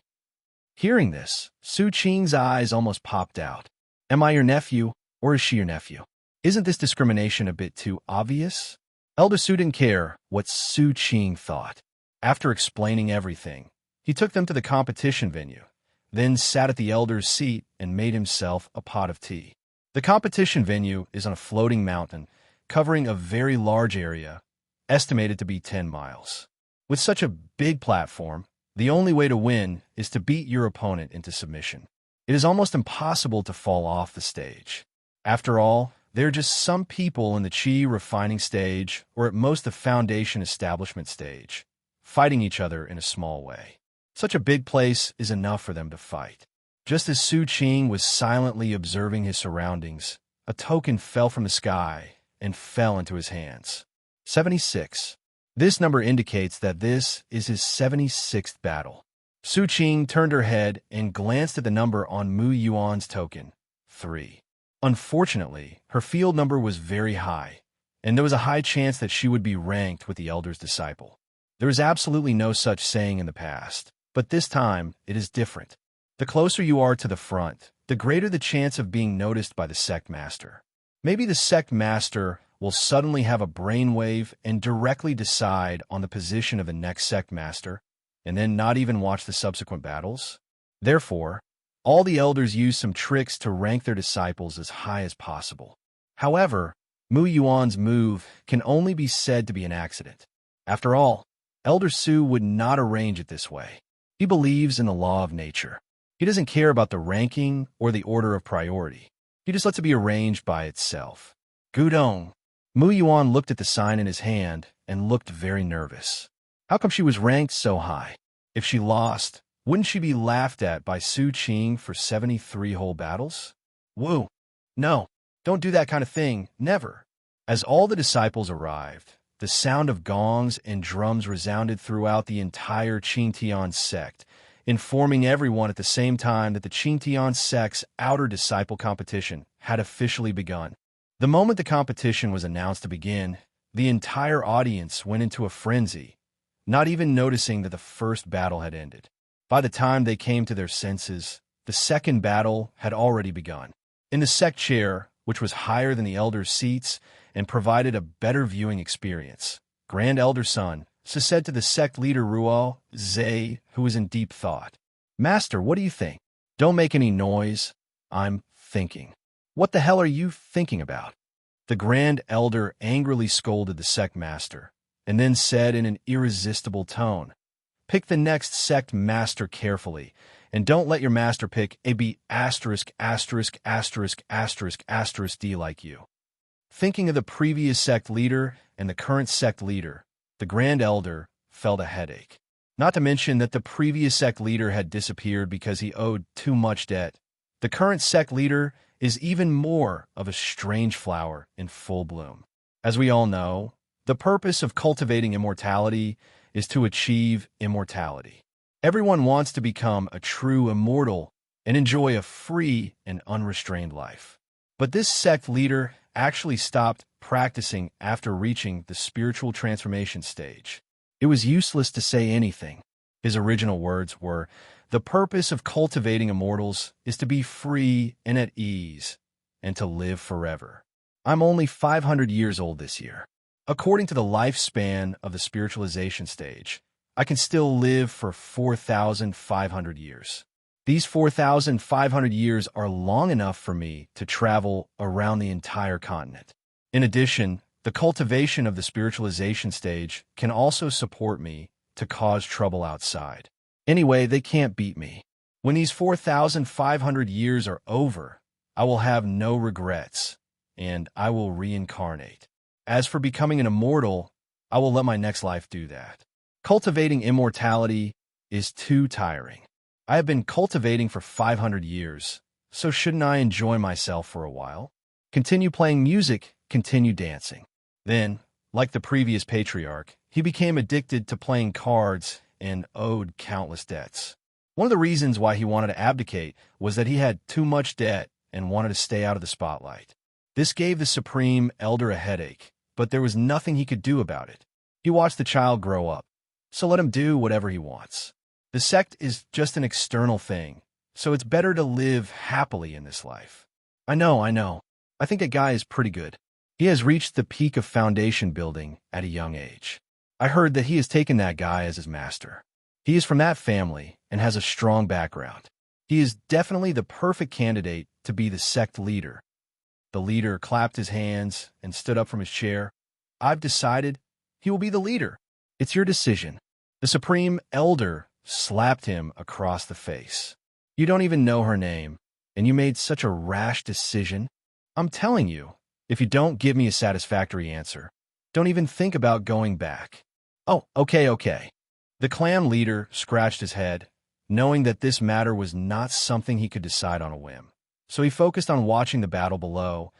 Hearing this, Su Qing's eyes almost popped out. Am I your nephew, or is she your nephew? Isn't this discrimination a bit too obvious? Elder Su didn't care what Su Qing thought. After explaining everything, he took them to the competition venue, then sat at the elder's seat and made himself a pot of tea. The competition venue is on a floating mountain, covering a very large area, estimated to be 10 miles. With such a big platform, the only way to win is to beat your opponent into submission. It is almost impossible to fall off the stage. After all, there are just some people in the Qi refining stage, or at most the foundation establishment stage, fighting each other in a small way. Such a big place is enough for them to fight. Just as Su Qing was silently observing his surroundings, a token fell from the sky and fell into his hands. 76. This number indicates that this is his 76th battle. Su Qing turned her head and glanced at the number on Mu Yuan's token, 3. Unfortunately, her field number was very high, and there was a high chance that she would be ranked with the elder's disciple. There is absolutely no such saying in the past, but this time it is different. The closer you are to the front, the greater the chance of being noticed by the sect master. Maybe the sect master will suddenly have a brainwave and directly decide on the position of the next sect master, and then not even watch the subsequent battles. Therefore, all the elders use some tricks to rank their disciples as high as possible. However, Mu Yuan's move can only be said to be an accident. After all, Elder Su would not arrange it this way. He believes in the law of nature. He doesn't care about the ranking or the order of priority. He just lets it be arranged by itself. Gudong. Mu Yuan looked at the sign in his hand and looked very nervous. How come she was ranked so high? If she lost, wouldn't she be laughed at by Su Qing for 73 whole battles? Woo! No, don't do that kind of thing, never. As all the disciples arrived, the sound of gongs and drums resounded throughout the entire Qing Tian Sect, informing everyone at the same time that the Qing Tian Sect's outer disciple competition had officially begun. The moment the competition was announced to begin, the entire audience went into a frenzy, not even noticing that the first battle had ended. By the time they came to their senses, the second battle had already begun. In the sect chair, which was higher than the elders' seats and provided a better viewing experience, Grand Elder Sun said to the sect leader Ruo Zhe, who was in deep thought, "Master, what do you think? Don't make any noise. I'm thinking." "What the hell are you thinking about?" The Grand Elder angrily scolded the sect master, and then said in an irresistible tone, "Pick the next sect master carefully, and don't let your master pick a B asterisk asterisk asterisk asterisk asterisk D like you." Thinking of the previous sect leader and the current sect leader, the Grand Elder felt a headache. Not to mention that the previous sect leader had disappeared because he owed too much debt. The current sect leader is even more of a strange flower in full bloom. As we all know, the purpose of cultivating immortality is to achieve immortality. Everyone wants to become a true immortal and enjoy a free and unrestrained life. But this sect leader actually stopped practicing after reaching the spiritual transformation stage. It was useless to say anything. His original words were, "The purpose of cultivating immortals is to be free and at ease, and to live forever." I'm only 500 years old this year. According to the lifespan of the spiritualization stage, I can still live for 4,500 years. These 4,500 years are long enough for me to travel around the entire continent. In addition, the cultivation of the spiritualization stage can also support me to cause trouble outside. Anyway, they can't beat me. When these 4,500 years are over, I will have no regrets, and I will reincarnate. As for becoming an immortal, I will let my next life do that. Cultivating immortality is too tiring. I have been cultivating for 500 years, so shouldn't I enjoy myself for a while? Continue playing music, continue dancing. Then, like the previous patriarch, he became addicted to playing cards and owed countless debts. One of the reasons why he wanted to abdicate was that he had too much debt and wanted to stay out of the spotlight. This gave the Supreme Elder a headache, but there was nothing he could do about it. He watched the child grow up, so let him do whatever he wants. The sect is just an external thing, so it's better to live happily in this life. I know. I think that guy is pretty good. He has reached the peak of foundation building at a young age. I heard that he has taken that guy as his master. He is from that family and has a strong background. He is definitely the perfect candidate to be the sect leader. The leader clapped his hands and stood up from his chair. I've decided he will be the leader. It's your decision. The Supreme Elder slapped him across the face. You don't even know her name, and you made such a rash decision. I'm telling you, if you don't give me a satisfactory answer, don't even think about going back. Oh, okay. The clan leader scratched his head, knowing that this matter was not something he could decide on a whim. So he focused on watching the battle below,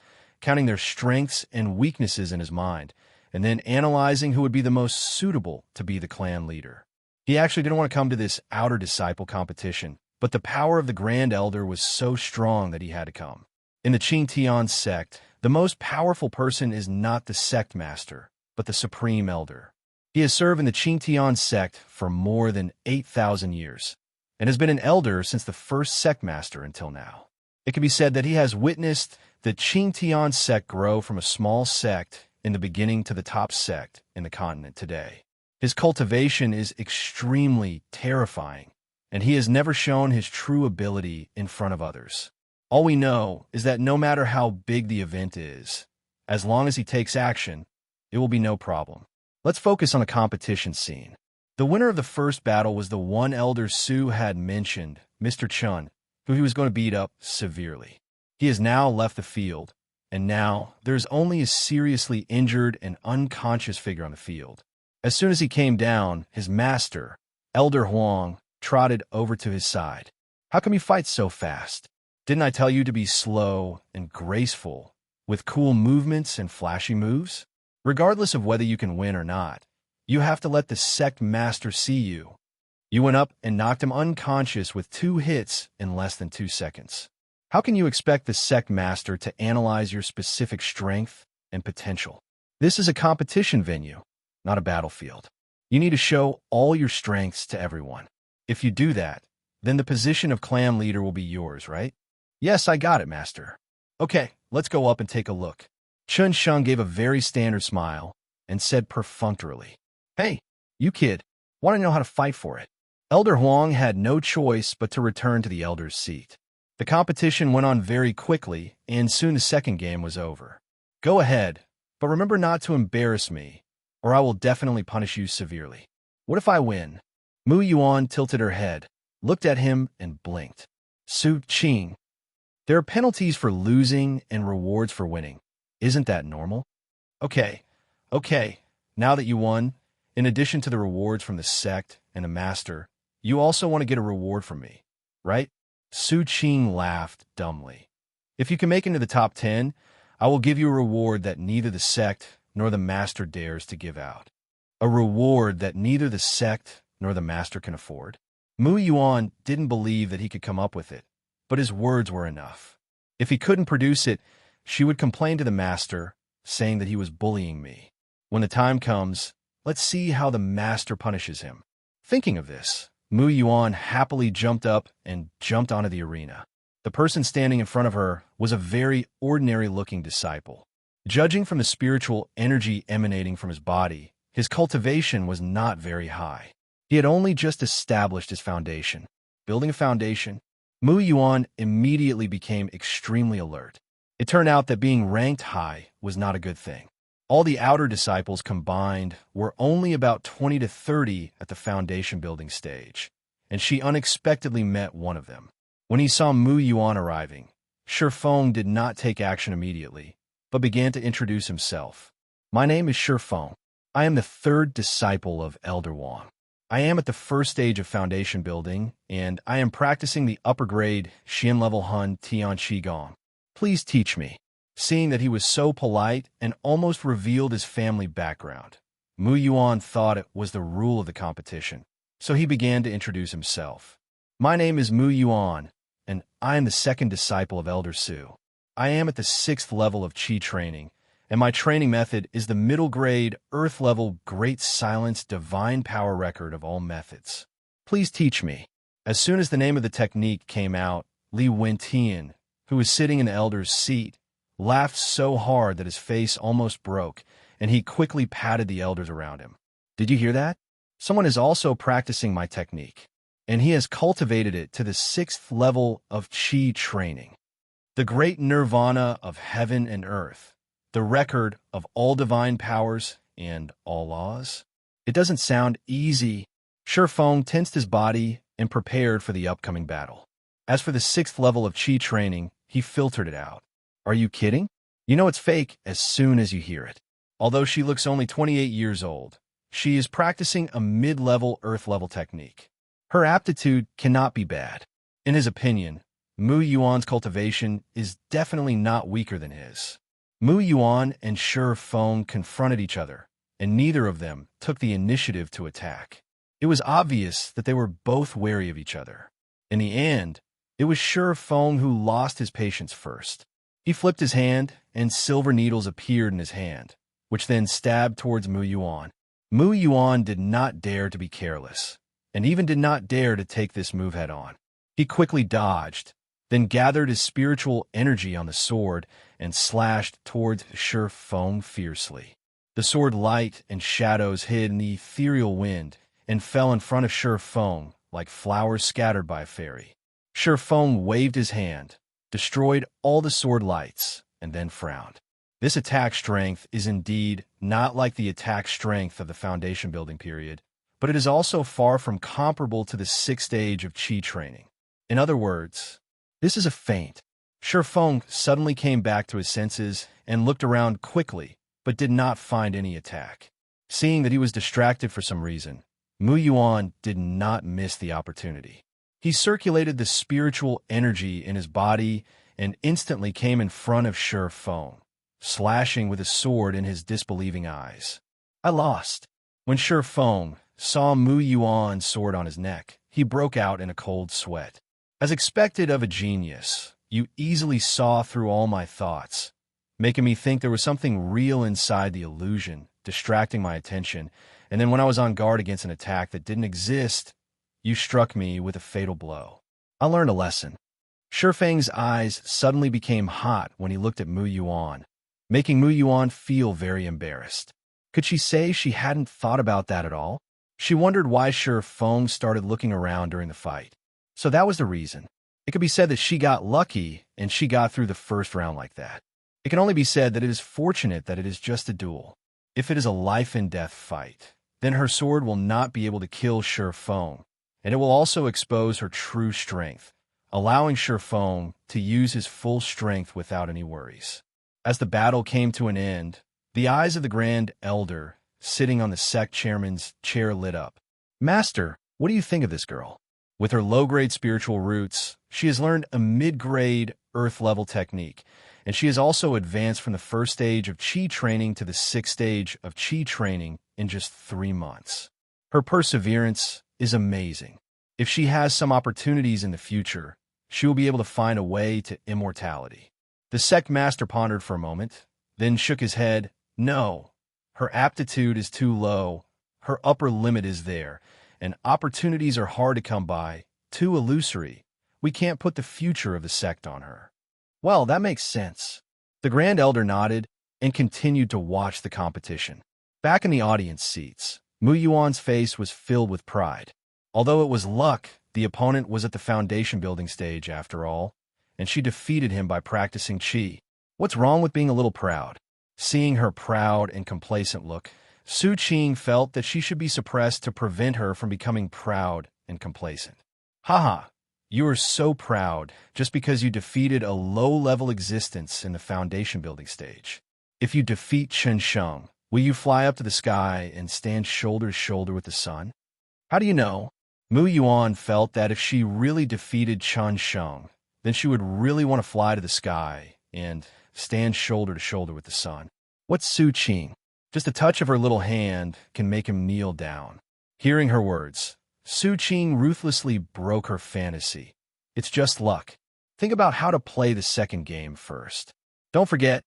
counting their strengths and weaknesses in his mind, and then analyzing who would be the most suitable to be the clan leader. He actually didn't want to come to this outer disciple competition, but the power of the Grand Elder was so strong that he had to come. In the Qing Tian Sect, the most powerful person is not the sect master, but the Supreme Elder. He has served in the Qing Tian Sect for more than 8,000 years, and has been an elder since the first sect master until now. It can be said that he has witnessed the Qing Tian Sect grow from a small sect in the beginning to the top sect in the continent today. His cultivation is extremely terrifying, and he has never shown his true ability in front of others. All we know is that no matter how big the event is, as long as he takes action, it will be no problem. Let's focus on a competition scene. The winner of the first battle was the one Elder Su had mentioned, Mr. Chun, who he was going to beat up severely. He has now left the field, and now there's only a seriously injured and unconscious figure on the field. As soon as he came down, his master, Elder Huang, trotted over to his side. How come you fight so fast? Didn't I tell you to be slow and graceful, with cool movements and flashy moves? Regardless of whether you can win or not, you have to let the sect master see you. You went up and knocked him unconscious with 2 hits in less than 2 seconds. How can you expect the sect master to analyze your specific strength and potential? This is a competition venue, not a battlefield. You need to show all your strengths to everyone. If you do that, then the position of clan leader will be yours, right? Yes, I got it, master. Okay, let's go up and take a look. Chun Sheng gave a very standard smile and said perfunctorily, Hey, you kid, want to know how to fight for it? Elder Huang had no choice but to return to the elder's seat. The competition went on very quickly, and soon the second game was over. Go ahead, but remember not to embarrass me, or I will definitely punish you severely. What if I win? Mu Yuan tilted her head, looked at him, and blinked. Su Qing. There are penalties for losing and rewards for winning. Isn't that normal? Okay. Now that you won, in addition to the rewards from the sect and the master, you also want to get a reward from me, right? Su Qing laughed dumbly. If you can make it into the top 10, I will give you a reward that neither the sect nor the master dares to give out. a reward that neither the sect nor the master can afford. Mu Yuan didn't believe that he could come up with it, but his words were enough. If he couldn't produce it, she would complain to the master, saying that he was bullying me. When the time comes, let's see how the master punishes him. Thinking of this, Mu Yuan happily jumped up and jumped onto the arena. The person standing in front of her was a very ordinary-looking disciple. Judging from the spiritual energy emanating from his body, his cultivation was not very high. He had only just established his foundation. Building a foundation, Mu Yuan immediately became extremely alert. It turned out that being ranked high was not a good thing. All the outer disciples combined were only about 20 to 30 at the foundation building stage, and she unexpectedly met one of them. When he saw Mu Yuan arriving, Shifeng did not take action immediately, but began to introduce himself. My name is Shifeng. I am the third disciple of Elder Wang. I am at the first stage of foundation building, and I am practicing the upper grade Xian level Hun Tian Qigong. Please teach me. Seeing that he was so polite and almost revealed his family background, Mu Yuan thought it was the rule of the competition, so he began to introduce himself. My name is Mu Yuan, and I am the second disciple of Elder Su. I am at the 6th level of Qi training, and my training method is the middle grade, Earth level, Great Silence Divine Power record of all methods. Please teach me. As soon as the name of the technique came out, Li Wentian, who was sitting in the elder's seat, laughed so hard that his face almost broke, and he quickly patted the elders around him. Did you hear that? Someone is also practicing my technique, and he has cultivated it to the 6th level of Qi training. The great nirvana of heaven and earth, the record of all divine powers and all laws. It doesn't sound easy. Shifeng tensed his body and prepared for the upcoming battle. As for the 6th level of Qi training, he filtered it out. Are you kidding? You know it's fake as soon as you hear it. Although she looks only 28 years old, she is practicing a mid-level Earth-level technique. Her aptitude cannot be bad. In his opinion, Mu Yuan's cultivation is definitely not weaker than his. Mu Yuan and Shifeng confronted each other, and neither of them took the initiative to attack. It was obvious that they were both wary of each other. In the end, it was Shifeng who lost his patience first. He flipped his hand, and silver needles appeared in his hand, which then stabbed towards Mu Yuan. Mu Yuan did not dare to be careless, and even did not dare to take this move head-on. He quickly dodged, then gathered his spiritual energy on the sword and slashed towards Shifeng fiercely. The sword light and shadows hid in the ethereal wind and fell in front of Shifeng like flowers scattered by a fairy. Shifeng waved his hand, destroyed all the sword lights, and then frowned. This attack strength is indeed not like the attack strength of the foundation building period, but it is also far from comparable to the 6th stage of Qi training. In other words, this is a feint. Shifeng suddenly came back to his senses and looked around quickly, but did not find any attack. Seeing that he was distracted for some reason, Mu Yuan did not miss the opportunity. He circulated the spiritual energy in his body and instantly came in front of Shifeng, slashing with his sword in his disbelieving eyes. I lost. When Shifeng saw Mu Yuan's sword on his neck, he broke out in a cold sweat. As expected of a genius, you easily saw through all my thoughts, making me think there was something real inside the illusion, distracting my attention, and then when I was on guard against an attack that didn't exist, you struck me with a fatal blow. I learned a lesson. Shifeng's eyes suddenly became hot when he looked at Mu Yuan, making Mu Yuan feel very embarrassed. Could she say she hadn't thought about that at all? She wondered why Shifeng started looking around during the fight. So that was the reason. It could be said that she got lucky and she got through the first round like that. It can only be said that it is fortunate that it is just a duel. If it is a life-and-death fight, then her sword will not be able to kill Shifeng, and it will also expose her true strength, allowing Shifeng to use his full strength without any worries. As the battle came to an end, the eyes of the Grand Elder, sitting on the sect chairman's chair, lit up. Master, what do you think of this girl? With her low-grade spiritual roots, she has learned a mid-grade Earth-level technique, and she has also advanced from the 1st stage of Qi training to the 6th stage of Qi training in just 3 months. Her perseverance is amazing. If she has some opportunities in the future, she will be able to find a way to immortality. The sect master pondered for a moment, then shook his head. No, her aptitude is too low. Her upper limit is there, and opportunities are hard to come by, too illusory. We can't put the future of the sect on her. Well, that makes sense. The Grand Elder nodded and continued to watch the competition. Back in the audience seats, Mu Yuan's face was filled with pride. Although it was luck, the opponent was at the foundation building stage after all, and she defeated him by practicing Qi. What's wrong with being a little proud? Seeing her proud and complacent look, Su Qing felt that she should be suppressed to prevent her from becoming proud and complacent. Haha, you are so proud just because you defeated a low-level existence in the foundation building stage. If you defeat Chen Sheng, will you fly up to the sky and stand shoulder to shoulder with the sun? How do you know? Mu Yuan felt that if she really defeated Chen Sheng, then she would really want to fly to the sky and stand shoulder to shoulder with the sun. What's Su Qing? Just a touch of her little hand can make him kneel down. Hearing her words, Su Qing ruthlessly broke her fantasy. It's just luck. Think about how to play the second game first. Don't forget,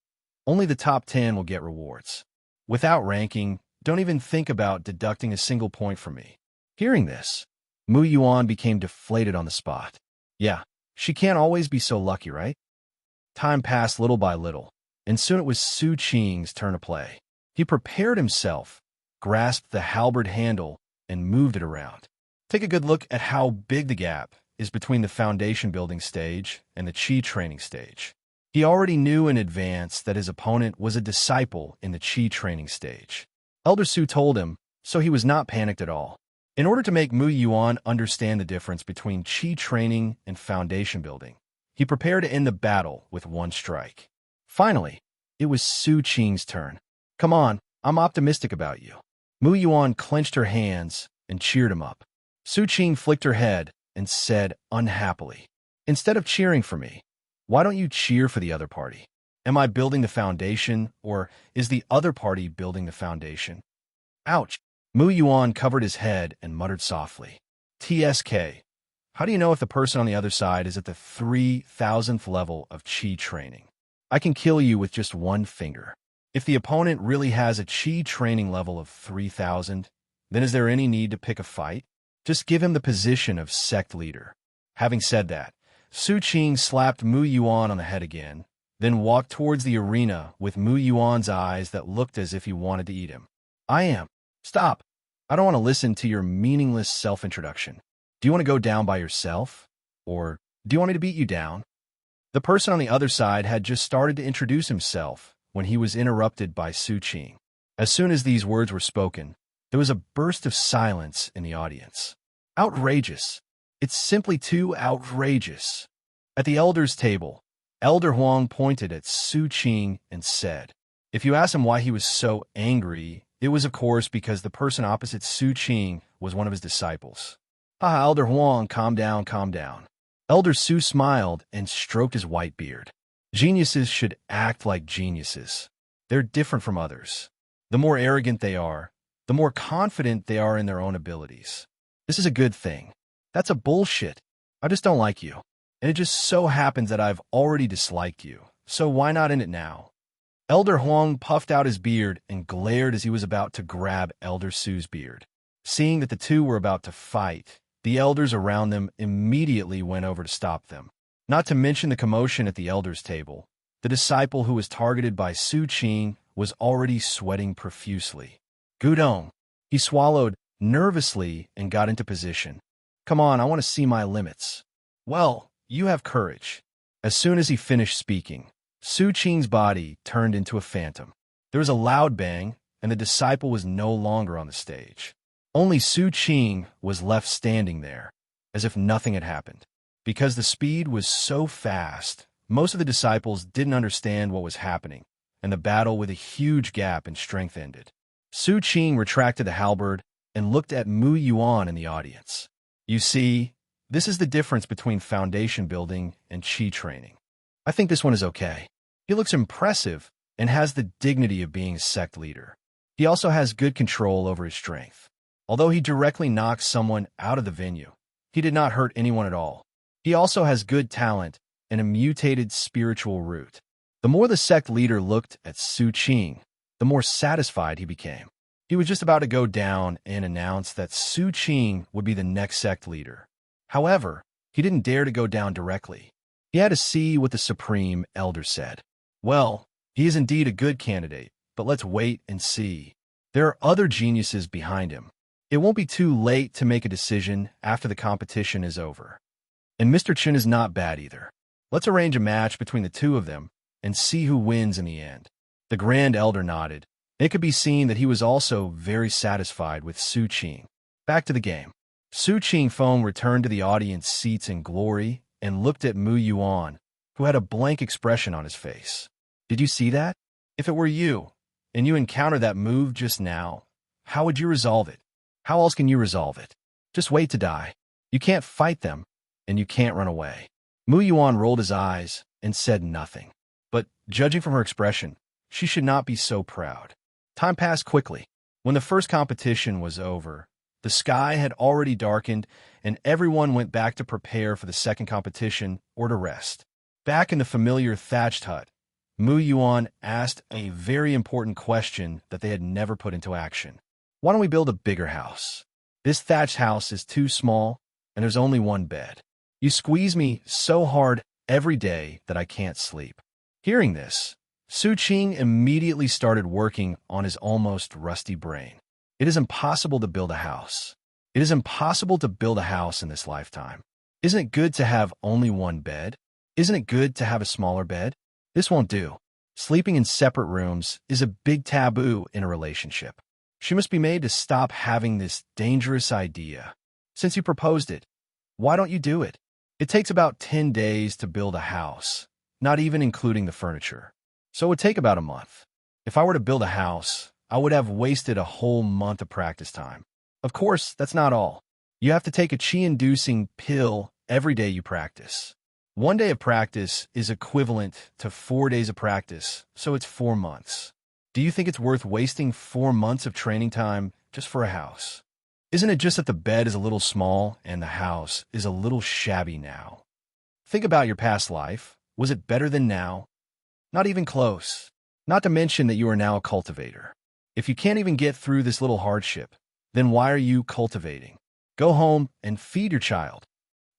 only the top 10 will get rewards. Without ranking, don't even think about deducting a single point from me. Hearing this, Mu Yuan became deflated on the spot. Yeah, she can't always be so lucky, right? Time passed little by little, and soon it was Su Qing's turn to play. He prepared himself, grasped the halberd handle, and moved it around. Take a good look at how big the gap is between the foundation building stage and the Qi training stage. He already knew in advance that his opponent was a disciple in the Qi training stage. Elder Su told him, so he was not panicked at all. In order to make Mu Yuan understand the difference between Qi training and foundation building, he prepared to end the battle with one strike. Finally, it was Su Qing's turn. Come on, I'm optimistic about you. Mu Yuan clenched her hands and cheered him up. Su Qing flicked her head and said unhappily, instead of cheering for me, why don't you cheer for the other party? Am I building the foundation, or is the other party building the foundation? Ouch! Mu Yuan covered his head and muttered softly. TSK. How do you know if the person on the other side is at the 3,000th level of Qi training? I can kill you with just one finger. If the opponent really has a Qi training level of 3,000, then is there any need to pick a fight? Just give him the position of sect leader. Having said that, Su Qing slapped Mu Yuan on the head again, then walked towards the arena with Mu Yuan's eyes that looked as if he wanted to eat him. Stop. I don't want to listen to your meaningless self-introduction. Do you want to go down by yourself? Or do you want me to beat you down? The person on the other side had just started to introduce himself when he was interrupted by Su Qing. As soon as these words were spoken, there was a burst of silence in the audience. Outrageous. It's simply too outrageous. At the elders' table, Elder Huang pointed at Su Qing and said, if you ask him why he was so angry, it was, of course, because the person opposite Su Qing was one of his disciples. Ah, Elder Huang, calm down, calm down. Elder Su smiled and stroked his white beard. Geniuses should act like geniuses. They're different from others. The more arrogant they are, the more confident they are in their own abilities. This is a good thing. That's a bullshit. I just don't like you. And it just so happens that I've already disliked you. So why not end it now? Elder Huang puffed out his beard and glared as he was about to grab Elder Su's beard. Seeing that the two were about to fight, the elders around them immediately went over to stop them. Not to mention the commotion at the elders' table, the disciple who was targeted by Su Qing was already sweating profusely. Gudong. He swallowed nervously and got into position. Come on, I want to see my limits. Well, you have courage. As soon as he finished speaking, Su Qing's body turned into a phantom. There was a loud bang, and the disciple was no longer on the stage. Only Su Qing was left standing there, as if nothing had happened. Because the speed was so fast, most of the disciples didn't understand what was happening, and the battle with a huge gap in strength ended. Su Qing retracted the halberd and looked at Mu Yuan in the audience. You see, this is the difference between foundation building and Qi training. I think this one is okay. He looks impressive and has the dignity of being a sect leader. He also has good control over his strength. Although he directly knocked someone out of the venue, he did not hurt anyone at all. He also has good talent and a mutated spiritual root. The more the sect leader looked at Su Qing, the more satisfied he became. He was just about to go down and announce that Su Qing would be the next sect leader. However, he didn't dare to go down directly. He had to see what the Supreme Elder said. Well, he is indeed a good candidate, but let's wait and see. There are other geniuses behind him. It won't be too late to make a decision after the competition is over. And Mr. Chen is not bad either. Let's arrange a match between the two of them and see who wins in the end. The Grand Elder nodded. It could be seen that he was also very satisfied with Su Qing. Back to the game. Su Qing Feng returned to the audience seats in glory and looked at Mu Yuan, who had a blank expression on his face. Did you see that? If it were you, and you encountered that move just now, how would you resolve it? How else can you resolve it? Just wait to die. You can't fight them, and you can't run away. Mu Yuan rolled his eyes and said nothing. But, judging from her expression, she should not be so proud. Time passed quickly. When the first competition was over, the sky had already darkened, and everyone went back to prepare for the second competition or to rest. Back in the familiar thatched hut, Mu Yuan asked a very important question that they had never put into action. Why don't we build a bigger house? This thatched house is too small, and there's only one bed. You squeeze me so hard every day that I can't sleep. Hearing this, Su Qing immediately started working on his almost rusty brain. It is impossible to build a house. It is impossible to build a house in this lifetime. Isn't it good to have only one bed? Isn't it good to have a smaller bed? This won't do. Sleeping in separate rooms is a big taboo in a relationship. She must be made to stop having this dangerous idea. Since you proposed it, why don't you do it? It takes about 10 days to build a house, not even including the furniture. So it would take about a month. If I were to build a house, I would have wasted a whole month of practice time. Of course, that's not all. You have to take a qi-inducing pill every day you practice. 1 day of practice is equivalent to 4 days of practice, so it's 4 months. Do you think it's worth wasting 4 months of training time just for a house? Isn't it just that the bed is a little small and the house is a little shabby now? Think about your past life. Was it better than now? Not even close. Not to mention that you are now a cultivator. If you can't even get through this little hardship, then why are you cultivating? Go home and feed your child.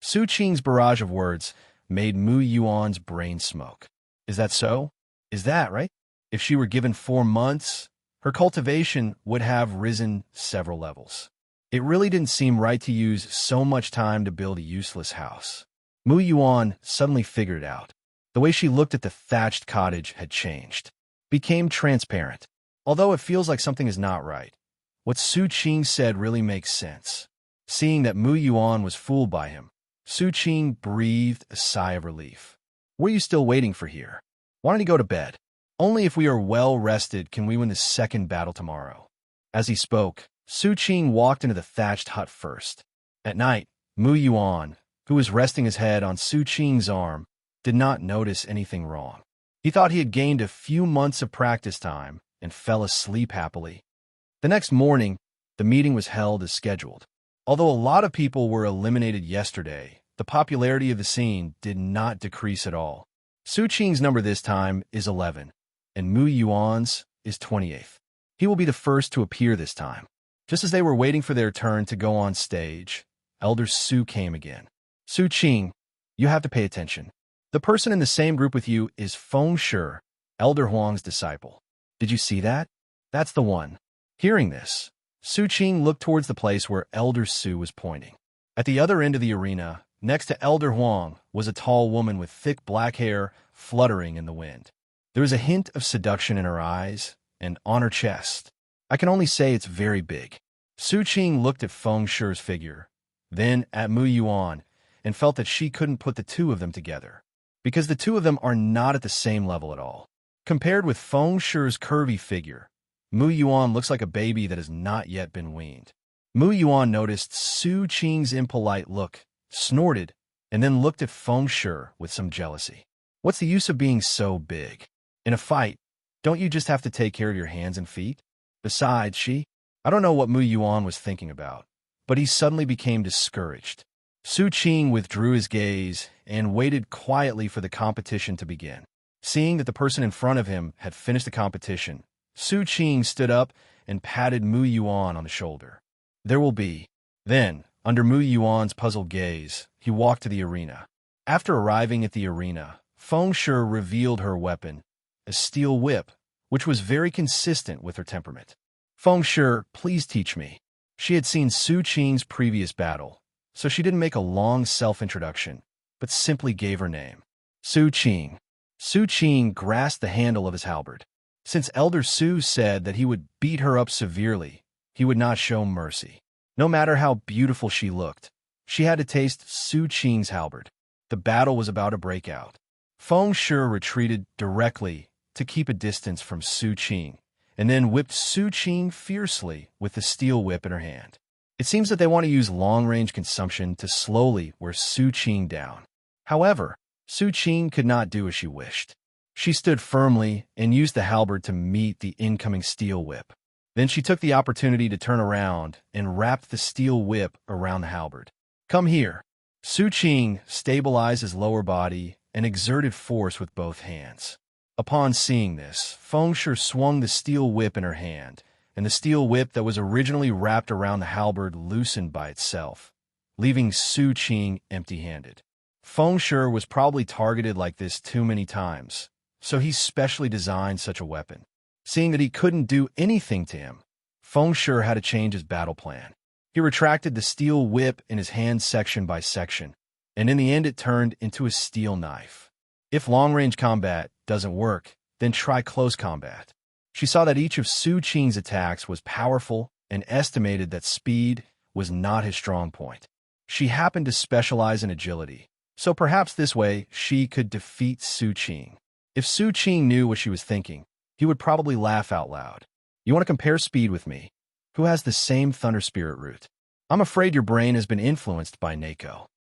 Su Qing's barrage of words made Mu Yuan's brain smoke. Is that so? Is that right? If she were given 4 months, her cultivation would have risen several levels. It really didn't seem right to use so much time to build a useless house. Mu Yuan suddenly figured it out. The way she looked at the thatched cottage had changed. Became transparent. Although it feels like something is not right, what Su Qing said really makes sense. Seeing that Mu Yuan was fooled by him, Su Qing breathed a sigh of relief. What are you still waiting for here? Why don't you go to bed? Only if we are well rested can we win the second battle tomorrow. As he spoke, Su Qing walked into the thatched hut first. At night, Mu Yuan, who was resting his head on Su Qing's arm, did not notice anything wrong. He thought he had gained a few months of practice time and fell asleep happily. The next morning, the meeting was held as scheduled. Although a lot of people were eliminated yesterday, the popularity of the scene did not decrease at all. Su Qing's number this time is 11, and Mu Yuan's is 28th. He will be the first to appear this time. Just as they were waiting for their turn to go on stage, Elder Su came again. Su Qing, you have to pay attention. The person in the same group with you is Feng Shi, Elder Huang's disciple. Did you see that? That's the one. Hearing this, Su Qing looked towards the place where Elder Su was pointing. At the other end of the arena, next to Elder Huang, was a tall woman with thick black hair fluttering in the wind. There was a hint of seduction in her eyes and on her chest. I can only say it's very big. Su Qing looked at Feng Shi's figure, then at Mu Yuan, and felt that she couldn't put the two of them together, because the two of them are not at the same level at all. Compared with Feng Shi's curvy figure, Mu Yuan looks like a baby that has not yet been weaned. Mu Yuan noticed Su Qing's impolite look, snorted, and then looked at Feng Shi with some jealousy. What's the use of being so big? In a fight, don't you just have to take care of your hands and feet? Besides, I don't know what Mu Yuan was thinking about, but he suddenly became discouraged. Su Qing withdrew his gaze and waited quietly for the competition to begin. Seeing that the person in front of him had finished the competition, Su Qing stood up and patted Mu Yuan on the shoulder. There will be. Then, under Mu Yuan's puzzled gaze, he walked to the arena. After arriving at the arena, Feng Shi revealed her weapon, a steel whip, which was very consistent with her temperament. Feng Shi, please teach me. She had seen Su Qing's previous battle, so she didn't make a long self-introduction, but simply gave her name. Su Qing. Su Qing grasped the handle of his halberd. Since Elder Su said that he would beat her up severely, he would not show mercy. No matter how beautiful she looked, she had to taste Su Qing's halberd. The battle was about to break out. Feng Shi retreated directly to keep a distance from Su Qing, and then whipped Su Qing fiercely with the steel whip in her hand. It seems that they want to use long-range consumption to slowly wear Su Qing down. However, Su Qing could not do as she wished. She stood firmly and used the halberd to meet the incoming steel whip. Then she took the opportunity to turn around and wrapped the steel whip around the halberd. Come here. Su Qing stabilized his lower body and exerted force with both hands. Upon seeing this, Feng Shi swung the steel whip in her hand, and the steel whip that was originally wrapped around the halberd loosened by itself, leaving Su Qing empty-handed. Feng Shi was probably targeted like this too many times, so he specially designed such a weapon. Seeing that he couldn't do anything to him, Feng Shi had to change his battle plan. He retracted the steel whip in his hand section by section, and in the end it turned into a steel knife. If long-range combat doesn't work, then try close combat. She saw that each of Su Qing's attacks was powerful and estimated that speed was not his strong point. She happened to specialize in agility, so perhaps this way she could defeat Su Qing. If Su Qing knew what she was thinking, he would probably laugh out loud. You want to compare speed with me, who has the same Thunder Spirit root? I'm afraid your brain has been influenced by Neko.